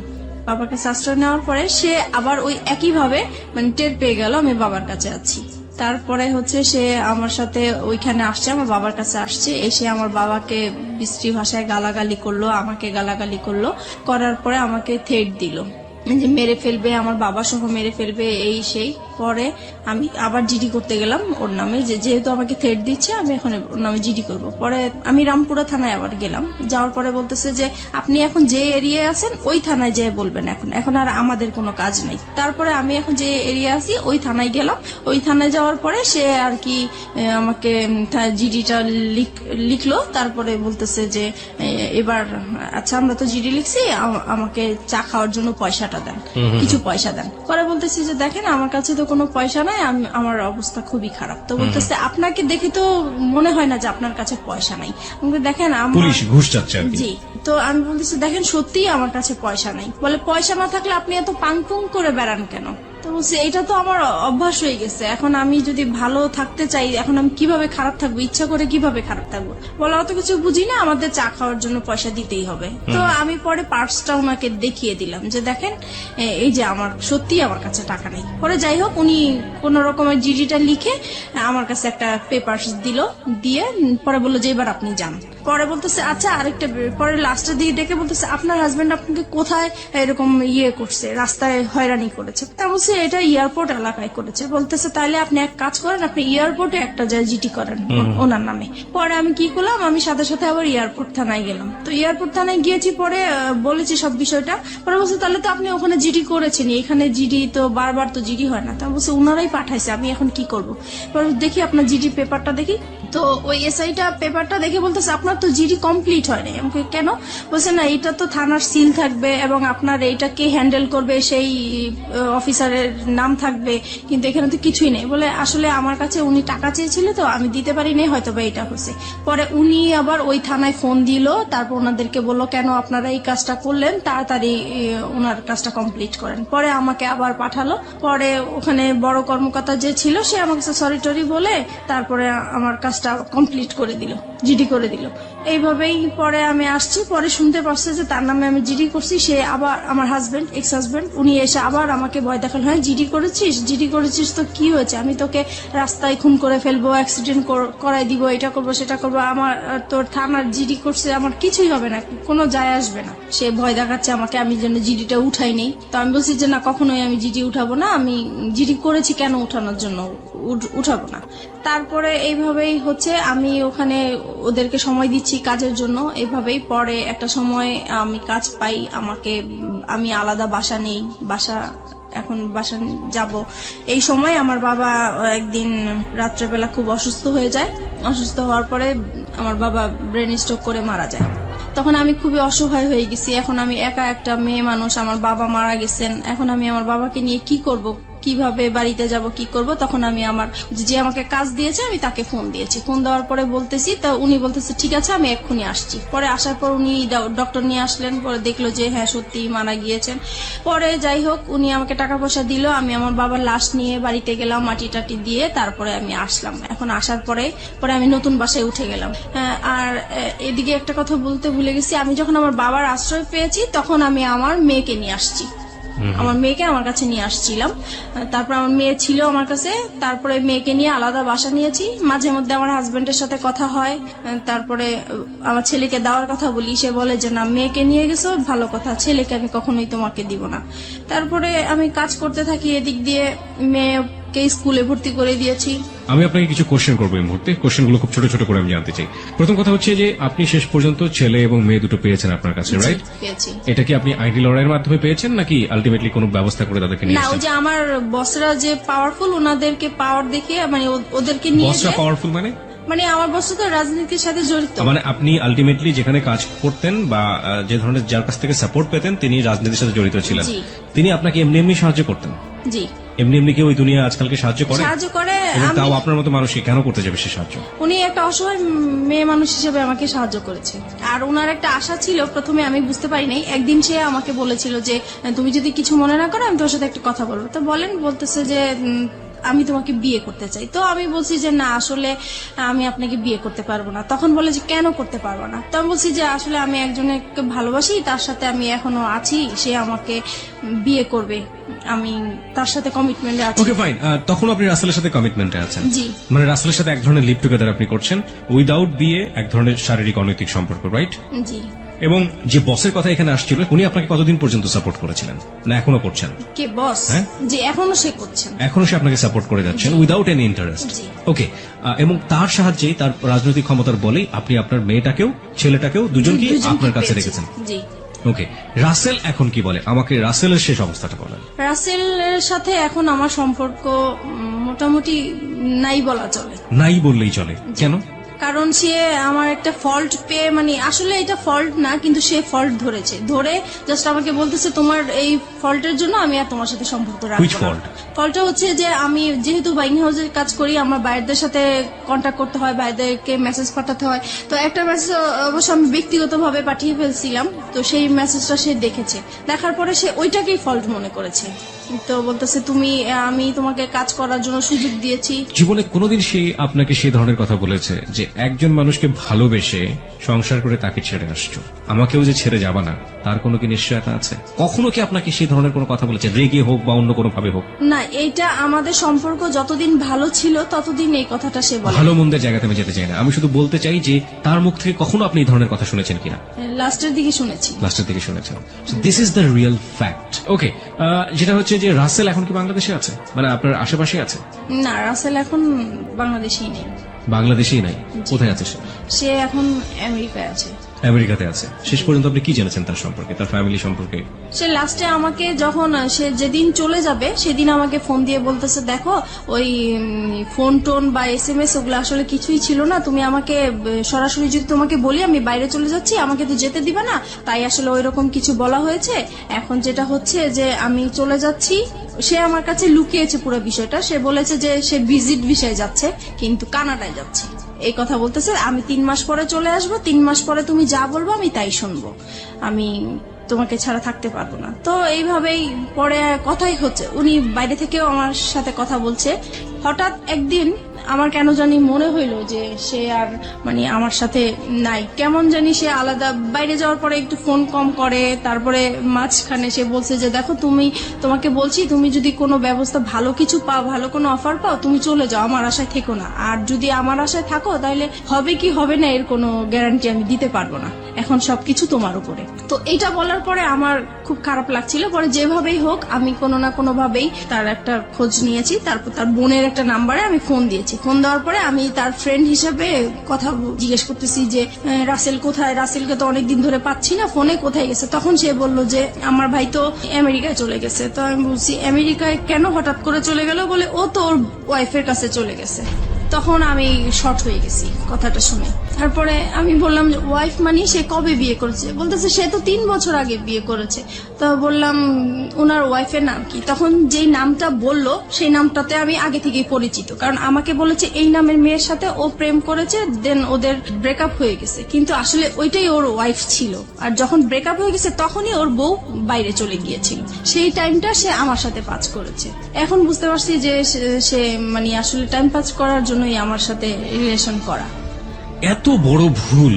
বাবার কাছে আশ্রয় নেওয়ার পরে সে আবার ওই একইভাবে মানে টের পেয়ে গেল আমি বাবার কাছে আছি। তারপরে হচ্ছে সে আমার সাথে ওইখানে আসছে, আমার বাবার কাছে আসছে, এসে আমার বাবাকে বিশ্রী ভাষায় গালাগালি করলো, আমাকে গালাগালি করলো, করার পরে আমাকে থ্রেট দিল যে মেরে ফেলবে, আমার বাবা সহ মেরে ফেলবে, এই সেই। পরে আমি আবার জিডি করতে গেলাম ওর নামে, যেহেতু আমাকে থ্রেট দিচ্ছে আমি এখন ওর নামে জিডি করব। পরে আমি রামপুরা থানায় আবার গেলাম, যাওয়ার পরে বলতেছে যে আপনি এখন যে এরিয়ায় আছেন ওই থানায় যেয়ে বলবেন, এখন আর আমাদের কোনো কাজ নেই। তারপরে আমি এখন যে এরিয়া আছি ওই থানায় গেলাম, ওই থানায় যাওয়ার পরে সে আর কি আমাকে জিডিটা লিখলো। তারপরে বলতেছে যে এবার আচ্ছা আমরা তো জিডি লিখছি, আমাকে চা খাওয়ার জন্য পয়সাটা দেন, কিছু পয়সা দেন। পরে বলতেছি যে দেখেন আমার কাছে তো কোনো পয়সা নাই, আমার অবস্থা খুবই খারাপ। তো বলতেছে আপনাকে দেখে তো মনে হয় না যে আপনার কাছে পয়সা নাই। আমাকে দেখেন পুলিশ ঘুষ চাচ্ছে আর কি। জি। তো আমি বলতেছি দেখেন সত্যিই আমার কাছে পয়সা নাই। বলে পয়সা না থাকলে আপনি এত পাংপুং করে বেড়ান কেন? তো বলছি এটা তো আমার অভ্যাস হয়ে গেছে, এখন আমি যদি ভালো থাকতে চাই এখন আমি কিভাবে খারাপ থাকবো, ইচ্ছা করে কিভাবে খারাপ থাকবো? বলা অত কিছু বুঝি না, আমাদের চা খাওয়ার জন্য পয়সা দিতেই হবে। তো আমি পরে পার্সটা ওনাকে দেখিয়ে দিলাম যে দেখেন এই যে আমার সত্যি আমার কাছে টাকা নেই। পরে যাই হোক উনি কোন রকমের জিডিটা লিখে আমার কাছে একটা পেপারস দিল, দিয়ে পরে বললো যে এবার আপনি যান। পরে বলতেছে আচ্ছা আরেকটা বের। পরে লাস্টের দিকে ডেকে বলতেছে আপনার হাজবেন্ড আপনাকে কোথায় এরকম করছে, রাস্তায় হয়রানি করেছে। তা বলছে এটা এয়ারপোর্ট এলাকায় করেছে। বলতেছে তাহলে আপনি এক কাজ করেন, আপনি এয়ারপোর্টে একটা যায় জিটি করেন ওনার নামে। পরে আমি কি করলাম, আমি সাথে সাথে আবার এয়ারপোর্ট থানায় গেলাম। তো এয়ারপোর্ট থানায় গিয়েছি, পরে বলেছি সব বিষয়টা। পরে বলছে তাহলে তো আপনি ওখানে জিডি করেছেন, এখানে জিডি তো বারবার তো জিডি হয় না। তা বলছে উনারাই পাঠাইছে, আমি এখন কি করব। পরে দেখি আপনার জিডি পেপারটা দেখি, তো ওই এসআইটা পেপারটা দেখে বলতেছে আপনার তো জিডি কমপ্লিট হয় নাই। আমাকে কেন? বলছে না এটা তো থানার সিল থাকবে এবং আপনার এইটা কে হ্যান্ডেল করবে সেই অফিসারের নাম থাকবে, কিন্তু এখানে তো কিছুই নেই। বলে আসলে আমার কাছে উনি টাকা চেয়েছিল তো আমি দিতে পারি নাই, হয়তো বা এটা হচ্ছে। পরে উনি আবার ওই থানায় ফোন দিল, তারপর ওনাদেরকে বললো কেন আপনারা এই কাজটা করলেন, তাড়াতাড়ি ওনার কাজটা কমপ্লিট করেন। পরে আমাকে আবার পাঠালো। পরে ওখানে বড় কর্মকর্তা যে ছিল সে আমাকে সরি টরি বলে তারপরে আমার কাজটা কমপ্লিট করে দিল, জিডি করে দিল। এইভাবেই পরে আমি আসছি, পরে শুনতে পারছে যে তার নামে আমি জিডি করছি। সে আবার আমার হাজবেন্ড, এক্স হাজবেন্ড, উনি এসে আবার আমাকে ভয় দেখাল, হ্যাঁ জিডি করেছিস তো কি হয়েছে, আমি তোকে রাস্তায় খুন করে ফেলবো, অ্যাক্সিডেন্ট করাই দিব, এটা করবো সেটা করবো, আমার তোর থানার জিডি করছে, আমার কিছুই হবে না, কোনো যায় আসবে না। সে ভয় দেখাচ্ছে আমাকে, আমি যেন জিডিটা উঠাই নেই। তো আমি বলছি যে না কখনোই আমি জিডি উঠাবো না, আমি জিডি করেছি কেন উঠানোর জন্য উঠাবো না। তারপরে এইভাবেই হচ্ছে আমি ওখানে ওদেরকে সময় দিচ্ছি কাজের জন্য। এইভাবেই পরে একটা সময় আমি কাজ পাই, আমি আলাদা বাসা নেই, এখন বাসা যাব। এই সময় আমার বাবা একদিন রাত্রেবেলা খুব অসুস্থ হয়ে যায়। অসুস্থ হওয়ার পরে আমার বাবা ব্রেন স্ট্রোক করে মারা যায়। তখন আমি খুবই অসহায় হয়ে গেছি। এখন আমি একা একটা মেয়ে মানুষ, আমার বাবা মারা গেছেন, এখন আমি আমার বাবাকে নিয়ে কি করব, কিভাবে বাড়িতে যাব, কি করব। তখন আমি যে আমাকে কাজ দিয়েছে আমি তাকে ফোন দিয়েছি। ফোন দেওয়ার পরে বলতেছি, তা উনি বলতেছে ঠিক আছে আমি এক্ষুনি আসছি। পরে আসার পর উনি ডক্টর নিয়ে আসলেন, পরে দেখলো যে হ্যাঁ সত্যি মারা গিয়েছেন। পরে যাই হোক উনি আমাকে টাকা পয়সা দিল, আমি আমার বাবার লাশ নিয়ে বাড়িতে গেলাম, মাটি টাটি দিয়ে তারপরে আমি আসলাম। এখন আসার পরে আমি নতুন বাসায় উঠে গেলাম। আর এদিকে একটা কথা বলতে ভুলে গেছি, আমি যখন আমার বাবার আশ্রয় পেয়েছি তখন আমি আমার মেয়েকে নিয়ে আসছি, আমার মেয়েকে আমার কাছে নিয়ে আসছিলাম। তারপর আমার মেয়ে ছিল আমার কাছে, তারপরে মেয়েকে নিয়ে আলাদা বাসা নিয়েছি। মাঝে মধ্যে আমার হাজবেন্ডের সাথে কথা হয়, তারপরে আমার ছেলেকে দেওয়ার কথা বলি, সে বলে যে না মেয়েকে নিয়ে গেছো ভালো কথা, ছেলেকে আমি কখনোই তোমাকে দিব না। তারপরে আমি কাজ করতে থাকি, এদিক দিয়ে মেয়েকে স্কুলে ভর্তি করে দিয়েছি। আমি আপনাকে কিছু কোশ্চেন করবো এই মুহূর্তে, কোশ্চেনগুলো খুব ছোট ছোট করে আমি জানতে চাই। প্রথম কথা হচ্ছে যে আপনি শেষ পর্যন্ত ছেলে এবং মেয়ে দুটো পেয়েছেন আপনার কাছে, রাইট? পেয়েছি। এটা কি আপনি আইডি লড়াইয়ের মাধ্যমে পেয়েছেন নাকি আলটিমেটলি কোনো ব্যবস্থা করে তাদেরকে নিয়ে না, ওই এসেছেন? যে আমার বসরা যে পাওয়ারফুল, ওনাদেরকে পাওয়ার দেখিয়ে মানে ওদেরকে নিয়ে বসরা পাওয়ারফুল মানে আমার বস তো রাজনীতির সাথে জড়িত। মানে আপনি আলটিমেটলি যেখানে কাজ করতেন বা যে ধরনের যার কাছ থেকে সাপোর্ট পেতেন তিনি রাজনীতির সাথে জড়িত ছিলেন, জি। তিনি আপনাকে এমনি এমনি সাহায্য করতেন? জি, এমনি এমনি কি ওই দুনিয়া আজকালকে সাহায্য করে? সাহায্য করে। এবং তাও আপনার মতো মানুষকে কেন করতে যাবে সে সাহায্য? উনি একটা অসহায় মেয়ে মানুষ হিসেবে আমাকে সাহায্য করেছে। আর ওনার একটা আশা ছিল, প্রথমে আমি বুঝতে পারি নাই। একদিন সে আমাকে বলেছিল যে তুমি যদি কিছু মনে না করো আমি তোর সাথে একটা কথা বলবো। তো বলতেছে যে আমি তোমাকে বিয়ে করতে চাই। তো আমি বলছি যে না আসলে আমি আপনাকে বিয়ে করতে পারবো না। তখন বলে যে কেন করতে পারবো না? তো আমি বলছি যে আসলে আমি একজনকে ভালোবাসি, তার সাথে আমি এখনো আছি, সে আমাকে বিয়ে করবে, আমি তার সাথে কমিটমেন্টে আছি। Okay fine. তখন আপনি রাসেলের সাথে কমিটমেন্টে আছেন? জি। মানে রাসেলের সাথে এক ধরনের লিভ টুগেদার আপনি করছেন উইদাউট বিয়ে, এক ধরনের শারীরিক অনৈতিক সম্পর্ক, রাইট? জি। এবং যে বসের কথা এখানে আসছিল উনি আপনাকে কতদিন পর্যন্ত সাপোর্ট করেছিলেন, না এখনো করছেন? কে বস? হ্যাঁ? জি, এখনো সে করছেন। এখনো সে আপনাকে সাপোর্ট করে যাচ্ছেন উইদাউট এনি ইন্টারেস্ট? জি। ওকে। এবং তার সাহায্যে, তার রাজনৈতিক ক্ষমতার বলেই আপনি আপনার মেয়েটাকেও ছেলেটাকেও দুজনকে আপনার কাছে পেয়েছি। রেখেছেন? জি। ওকে। রাসেল এখন কি বলে, আমাকে রাসেলের শেষ অবস্থাটা বলেন। রাসেলের সাথে এখন আমার সম্পর্ক মোটামুটি নাই বলা চলে। নাই বললেই চলে। কেন? কারণ সে আমার একটা ফল্ট পেয়ে, মানে আসলে এটা ফল্ট না, কিন্তু সে ফল্ট ধরে জাস্ট আমাকে বলতেছে তোমার এই ফল্টের জন্য আমি আর তোমার সাথে সম্পর্ক রাখবো Which না। fault? ফল্টটা হচ্ছে যে আমি যেহেতু বাইং হাউসের কাজ করি, আমার বাইরেদের সাথে কন্ট্যাক্ট করতে হয়, বাইরেদেরকে মেসেজ পাঠাতে হয়। তো একটা মেসেজ অবশ্য আমি ব্যক্তিগতভাবে পাঠিয়ে ফেলছিলাম, তো সেই মেসেজটা সে দেখেছে, দেখার পরে সে ওইটাকেই ফল্ট মনে করেছে। তো বলতেছে আমি তোমাকে কাজ করার জন্য সুযোগ দিয়েছি। জীবনে কোনোদিন সে আপনাকে সেই ধরনের কথা বলেছে যে একজন মানুষকে ভালোবেসে সংসার করে তাকে ছেড়ে আসছো, আমাকেও যে ছেড়ে যাবা না তার কোনো কি নিশ্চয়তা আছে? কখনো কি আপনাকে সেই ধরনের কোনো কথা বলেছে, রেগে হোক বা অন্য কোনো ভাবে হোক? না, এইটা আমাদের সম্পর্ক যতদিন ভালো ছিল ততদিন এই কথাটা সে বলে। ভালো মন্দের জায়গাতে আমি যেতে চাই না, আমি শুধু বলতে চাই যে তার মুখ থেকে কখনো আপনি এই ধরনের কথা শুনেছেন কিনা? লাস্টের দিকে শুনেছি। লাস্টের দিকে শুনেছেন। This is the real fact. Okay, যেটা হচ্ছে যে রাসেল এখন কি বাংলাদেশে আছে, মানে আপনার আশেপাশে আছে? না, রাসেল এখন বাংলাদেশেই নেই। বাংলাদেশেই নাই? কোথায় আছে সে? সে এখন আমেরিকায় আছে। আমেরিকাতে আছে। শেষ পর্যন্ত আপনি কি জেনেছেন তার সম্পর্কে, তার ফ্যামিলি সম্পর্কে? সে লাস্টে আমাকে যখন সে যেদিন চলে যাবে সেদিন আমাকে ফোন দিয়ে বলতেছে, দেখো ওই ফোন টোন বা SMS ওগুলো আসলে কিছুই ছিল না, তুমি আমাকে সরাসরি যদি তোমাকে বলি আমি বাইরে চলে যাচ্ছি, আমাকে তো যেতে দিবে না, তাই আসলে ওই রকম কিছু বলা হয়েছে। এখন যেটা হচ্ছে যে আমি চলে যাচ্ছি, সে আমার কাছে লুকিয়েছে পুরো বিষয়টা। সে বলেছে যে সে ভিজিট ভিসায় যাচ্ছে কিন্তু কানাডায় যাচ্ছে, এই কথা বলতেছে। আমি 3 মাস পরে চলে আসবো, 3 মাস পরে তুমি যা বলবো আমি তাই শুনবো, আমি তোমাকে ছাড়া থাকতে পারবো না। তো এইভাবেই পরে কথাই হচ্ছে, উনি বাইরে থেকেও আমার সাথে কথা বলছে। হঠাৎ একদিন আমার কেন জানি মনে হইলো যে সে আর মানে আমার সাথে নাই, কেমন জানি সে আলাদা। বাইরে যাওয়ার পরে একটু ফোন কম করে, তারপরে মাঝখানে সে বলছে যে দেখো তোমাকে বলছি, তুমি যদি কোনো ব্যবস্থা ভালো কিছু পাও, ভালো কোনো অফার পাও, তুমি চলে যাও, আমার আশায় থেকো না। আর যদি আমার আশায় থাকো তাহলে হবে কি হবে না এর কোনো গ্যারান্টি আমি দিতে পারবো না, এখন সবকিছু তোমার উপরে। তো এটা বলার পরে আমার খুব খারাপ লাগছিল। পরে যেভাবেই হোক আমি কোনো না কোনো ভাবেই তার একটা খোঁজ নিয়েছি, তারপর তার বোনের একটা নাম্বারে আমি ফোন দিয়েছি। ফোন দেওয়ার পরে আমি তার ফ্রেন্ড হিসেবে কথা জিজ্ঞেস করতেছি যে রাসেল কোথায়, রাসেলকে তো অনেকদিন ধরে পাচ্ছি না, ফোনে কোথায় গেছে। তখন সে বললো যে আমার ভাই তো আমেরিকায় চলে গেছে। তো আমি বলছি আমেরিকায় কেন হঠাৎ করে চলে গেল? বলে ও তো ওর ওয়াইফের কাছে চলে গেছে। তখন আমি শর্ট হয়ে গেছি কথাটা শুনে। তারপরে আমি বললাম যে ওয়াইফ মানে সে কবে বিয়ে করেছে? বলতেছে সে তো 3 বছর আগে বিয়ে করেছে। তো বললাম ওনার ওয়াইফের নাম কি? তখন যেই নামটা বললো সেই নামটাতে আমি আগে থেকেই পরিচিত, কারণ আমাকে বলেছে এই নামের মেয়ের সাথে ও প্রেম করেছে, দেন ওদের ব্রেকআপ হয়ে গেছে, কিন্তু আসলে ওইটাই ওর ওয়াইফ ছিল। আর যখন ব্রেকআপ হয়ে গেছে তখনই ওর বউ বাইরে চলে গিয়েছিল, সেই টাইমটা সে আমার সাথে পাস করেছে। এখন বুঝতে পারছি যে সে মানে আসলে টাইম পাস করার জন্যই আমার সাথে রিলেশন করা। এত বড় ভুল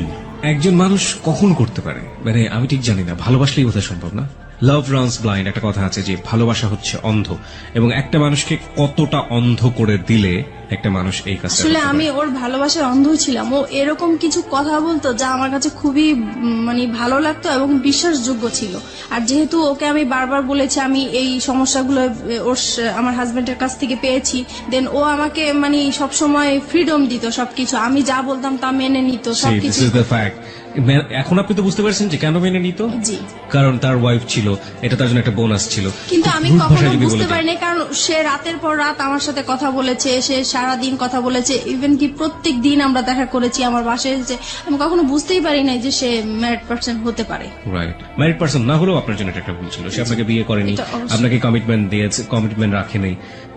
একজন মানুষ কখন করতে পারে? মানে আমি ঠিক জানি না, ভালোবাসলেই বোধহয় সম্ভব না। লাভ রানস ব্লাইন্ড একটা কথা আছে যে ভালোবাসা হচ্ছে অন্ধ, এবং একটা মানুষকে কতটা অন্ধ করে দিলে একটা মানুষ এই কাজটা আসলে করতে পারে। আমি ওর ভালোবাসার অন্ধ ছিলাম। ও এরকম কিছু কথা বলতো যা আমার কাছে খুবই মানে ভালো লাগতো এবং বিশ্বাসযোগ্য ছিল। আর যেহেতু ওকে আমি বারবার বলেছি আমি এই সমস্যাগুলো আমার হাজবেন্ডের কাছ থেকে পেয়েছি, দেন ও আমাকে মানে সবসময় ফ্রিডম দিত, সবকিছু আমি যা বলতাম তা মেনে নিত সবকিছু। This is the fact. এখন আপনি তো বুঝতে পারছেন যে কেন মেনে নিত। জি, কারণ তার ওয়াইফ ছিল, এটা তার জন্য একটা বোনাস ছিল। কিন্তু আমি রূঢ় কখনো ভাষায় যদি বুঝতে বলে দিই। পারিনি, কারণ সে রাতের পর রাত আমার সাথে কথা বলেছে, সে সারাদিন কথা বলেছে, ইভেন কি প্রত্যেক দিন আমরা দেখা করেছি, আমার বাসায় এসেছে। আমি কখনো বুঝতেই পারি নাই যে সে ম্যারিড পার্সন হতে পারে। রাইট, ম্যারিড পার্সন না হলেও আপনার জন্য এটা একটা ভুল ছিল। সে আপনাকে বিয়ে করেনি, এটা অবশ্যই। আপনাকে কমিটমেন্ট দিয়েছে, কমিটমেন্ট রাখেনি।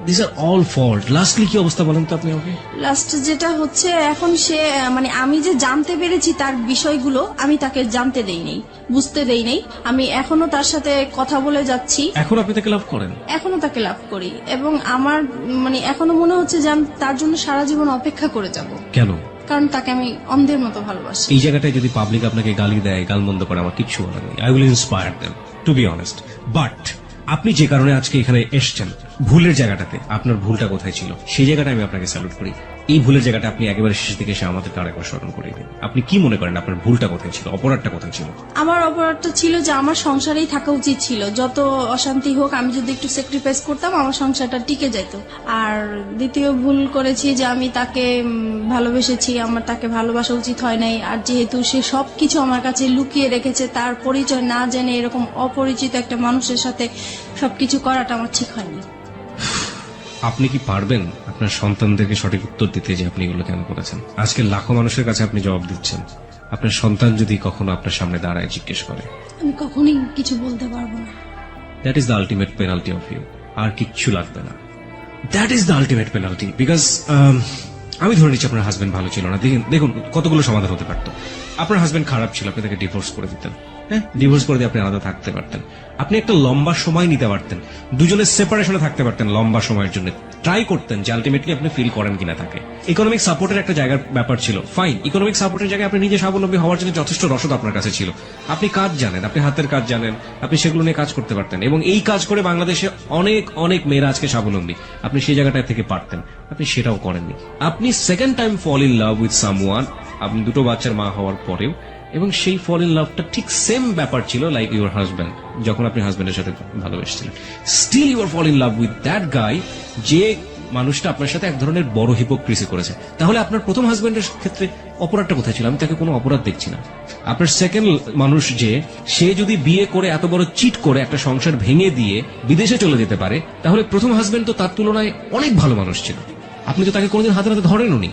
This are all fault. Lastly কি অবস্থা বলেন তো আপনি আমাকে? লাস্ট যেটা হচ্ছে এখন সে মানে আমি যে জানতে পেরেছি তার বিষয়গুলো আমি তাকে জানতে দেই নাই, বুঝতে দেই নাই। আমি এখনো তার সাথে কথা বলে যাচ্ছি, এখন আপনি তাকে লাভ করেন? এখনো তাকে লাভ করি, এবং আমার মানে এখনো মনে হচ্ছে যে আমি তার জন্য সারা জীবন অপেক্ষা করে যাব, কেন? কারণ তাকে আমি অন্ধের মতো ভালোবাসি। এই জায়গাটায় যদি পাবলিক আপনাকে গালি দেয়, গালমন্দ করে, আমার কিচ্ছু বলার নেই। I will inspire them to be honest. But আপনি যে কারণে আজকে এখানে এসছেন, ভুলের জায়গাটাতে আপনার ভুলটা কোথায় ছিল সেই জায়গাটা আমি আপনাকে স্যালুট করি। এই ভুলের জায়গাটা আপনি একেবারে শেষের দিকে এসে আমাদেরকে আরেকবার স্মরণ করে দিন। আপনি কি মনে করেন আপনার ভুলটা কোথায় ছিল, অপরাধটা কোথায় ছিল? আমার অপরাধটা ছিল যে আমার সংসারেই থাকা উচিত ছিল, যত অশান্তি হোক আমি যদি একটু স্যাক্রিফাইস করতাম আমার সংসারটা টিকে যেত। আর দ্বিতীয় ভুল করেছি যে আমি তাকে ভালোবেসেছি, আমার তাকে ভালোবাসা উচিত হয় নাই। আর যেহেতু সে সবকিছু আমার কাছে লুকিয়ে রেখেছে, তার পরিচয় না জেনে এরকম অপরিচিত একটা মানুষের সাথে সবকিছু করাটা আমার ঠিক হয়নি। আপনি কি পারবেন আপনার সন্তানদেরকে সঠিক উত্তর দিতে যে আপনি এগুলো কেন করেছেন? আজকে লাখো মানুষের কাছে আপনি জবাব দিচ্ছেন। আপনার সন্তান যদি কখনো আপনার সামনে দাঁড়ায় জিজ্ঞেস করে, আমি কখনোই কিছু বলতে পারবো না। That is the ultimate penalty of you. আর কিচ্ছু লাগবে না। That is the ultimate penalty. Because আমি ধরে নিচ্ছি আপনার হাজবেন্ড ভালো ছিল না। দেখুন কতগুলো সমাধান হতে পারতো। আপনার হাজবেন্ড খারাপ ছিল, আপনি তাকে ডিভোর্স করে দিতেন। হ্যাঁ, ডিভোর্স করে দিয়ে আপনি আলাদা থাকতে পারতেন, আপনি একটা লম্বা সময় নিতে পারতেন, দুজনের সেপারেশনে থাকতে পারতেন লম্বা সময়ের জন্য, ট্রাই করতেন যে আলটিমেটলি আপনি ফিল করেন কিনা থাকে। ইকোনমিক সাপোর্টের একটা জায়গার ব্যাপার ছিল, ফাইন, ইকোনমিক সাপোর্টের জায়গায় আপনি নিজে স্বাবলম্বী হওয়ার জন্য যথেষ্ট রসদ আপনার কাছে ছিল, আপনি কাজ জানেন, আপনি হাতের কাজ জানেন, আপনি সেগুলো নিয়ে কাজ করতে পারতেন, এবং এই কাজ করে বাংলাদেশে অনেক অনেক মেয়েরা আজকে স্বাবলম্বী, আপনি সেই জায়গাটা থেকে পারতেন, আপনি সেটাও করেননি। আপনি second time fall in love with someone, আপনি দুটো বাচ্চার মা হওয়ার পরেও, এবং সেই ফল ইন লাভটা ঠিক সেম ব্যাপার ছিল লাইক ইউর হাজব্যান্ড, যখন আপনি হাজব্যান্ডের সাথে ভালোবেসেছিলেন, still you are fall in love with that guy, যে মানুষটা আপনার সাথে এক ধরনের বড় হিপোক্রিসি করেছে। তাহলে আপনার প্রথম হাজব্যান্ডের ক্ষেত্রে অপরাধটা কোথায় ছিল? আমি তাকে কোনো অপরাধ দেখছি না। আপনার সেকেন্ড মানুষ যে, সে যদি বিয়ে করে এত বড় চিট করে একটা সংসার ভেঙে দিয়ে বিদেশে চলে যেতে পারে, তাহলে প্রথম হাজব্যান্ড তো তার তুলনায় অনেক ভালো মানুষ ছিল। আপনি তো তাকে কোনোদিন হাতে হাতে ধরেননি,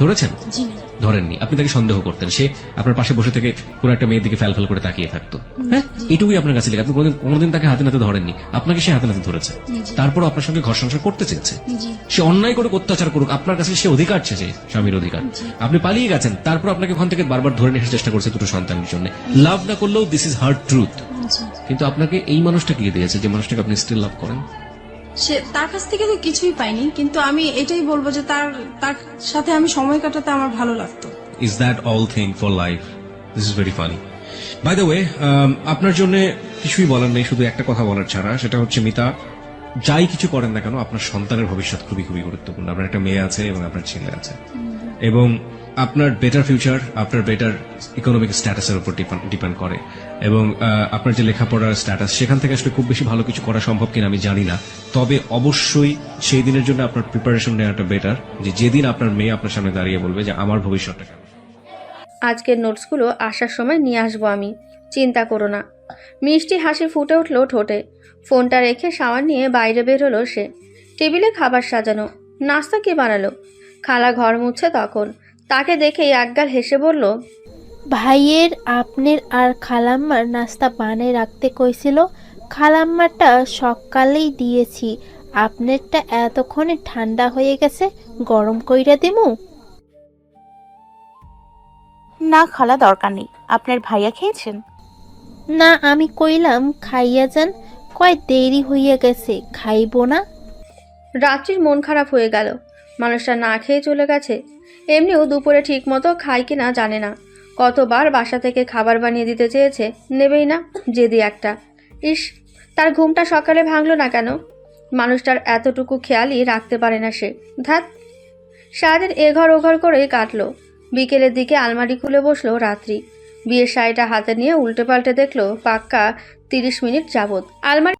ধরেছেন? জি না। ধরেননি, আপনি তাকে সন্দেহ করতেন, সে আপনার পাশে বসে থেকে কোন একটা মেয়ের দিকে ফ্যাল ফ্যাল করে তাকিয়ে থাকতো। হ্যাঁ, এটুকুই আপনার কাছে লেগে, আপনি কোনোদিন তাকে হাতে নাতে ধরেননি, আপনাকে সে হাতে নাতে ধরেছে, তারপর আপনার সঙ্গে ঘর সংসার করতে চেয়েছে। জি। সে অন্যায় করে অত্যাচার করুক, আপনার কাছে সে অধিকার চেয়েছে, স্বামীর অধিকার, আপনি পালিয়ে গেছেন, তারপর আপনাকে ওখান থেকে বারবার ধরে নিয়ে আসার চেষ্টা করছে দুটো সন্তানের জন্য। লাভ না করলেও দিস ইজ হার্ড ট্রুথ। জি। কিন্তু আপনাকে এই মানুষটা কি দিয়েছে যে মানুষটাকে আপনি স্টিল লাভ করেন? সে তার কাছ থেকে তো কিছুই পাইনি, কিন্তু আমি এটাই বলবো যে তার তার সাথে আমি সময় কাটাতে আমার ভালো লাগতো। Is that all thing for life? This is very funny. By the way, আপনার জন্য কিছুই বলার নেই, শুধু একটা কথা বলার ছাড়া, সেটা হচ্ছে মিতা, যাই কিছু করেন না কেন, আপনার সন্তানের ভবিষ্যৎ খুবই খুবই গুরুত্বপূর্ণ। আপনার একটা মেয়ে আছে এবং আপনার ছেলে আছে, এবং আপনার বেটার ফিউচার আপনার বেটার ইকোনমিক স্ট্যাটাসের উপর ডিপেন্ড করে, এবং আপনার যে লেখাপড়ার স্ট্যাটাস, সেখান থেকে আসলে খুব বেশি ভালো কিছু করা সম্ভব কিনা আমি জানি না, তবে অবশ্যই সেই দিনের জন্য আপনার প্রিপারেশন নেওয়াটা বেটার, যে যেদিন আপনার মেয়ে আপনার সামনে দাঁড়িয়ে বলবে যে আমার ভবিষ্যৎটা কেমন। আজকের নোটসগুলো আসার সময় নিয়ে আসবো আমি, চিন্তা করো না। মিষ্টি হাসি ফুটে উঠলো ঠোঁটে। ফোনটা রেখে শাওয়ার নিয়ে বাইরে বের হলো সে। টেবিলে খাবার সাজানো, নাস্তা কে বানালো? খালা ঘর মুছছে তখন। তাকে দেখেই একগাল হেসে বলল, ভাইয়ের আপনার আর খালাম্মার নাস্তা বানিয়ে রাখতে কইছিল, খালাম্মারটা সকালেই দিয়েছি, আপনারটা এতক্ষণে ঠান্ডা হয়ে গেছে, গরম কইরা দিমু? না খালা, দরকার নেই। আপনার ভাইয়া খেয়েছেন? না, আমি কইলাম খাইয়া যান, কয় দেরি হইয়া গেছে, খাইবো না। রাত্রির মন খারাপ হয়ে গেল। মানুষটা না খেয়ে চলে গেছে। এমনিও দুপুরে ঠিক মতো খায় কিনা জানে না। কতবার বাসা থেকে খাবার বানিয়ে দিতে চেয়েছে, নেবেই না, জেদি একটা। ইস, তার ঘুমটা সকালে ভাঙলো না কেন? মানুষটার এতটুকু খেয়ালই রাখতে পারে না সে। ধ্যাত, সারাদিন এঘর ওঘর করেই কাটলো। বিকেলের দিকে আলমারি খুলে বসলো রাত্রি। বিয়ের শাড়িটা হাতে নিয়ে উল্টে পাল্টে দেখলো পাক্কা 30 মিনিট যাবত। আলমারি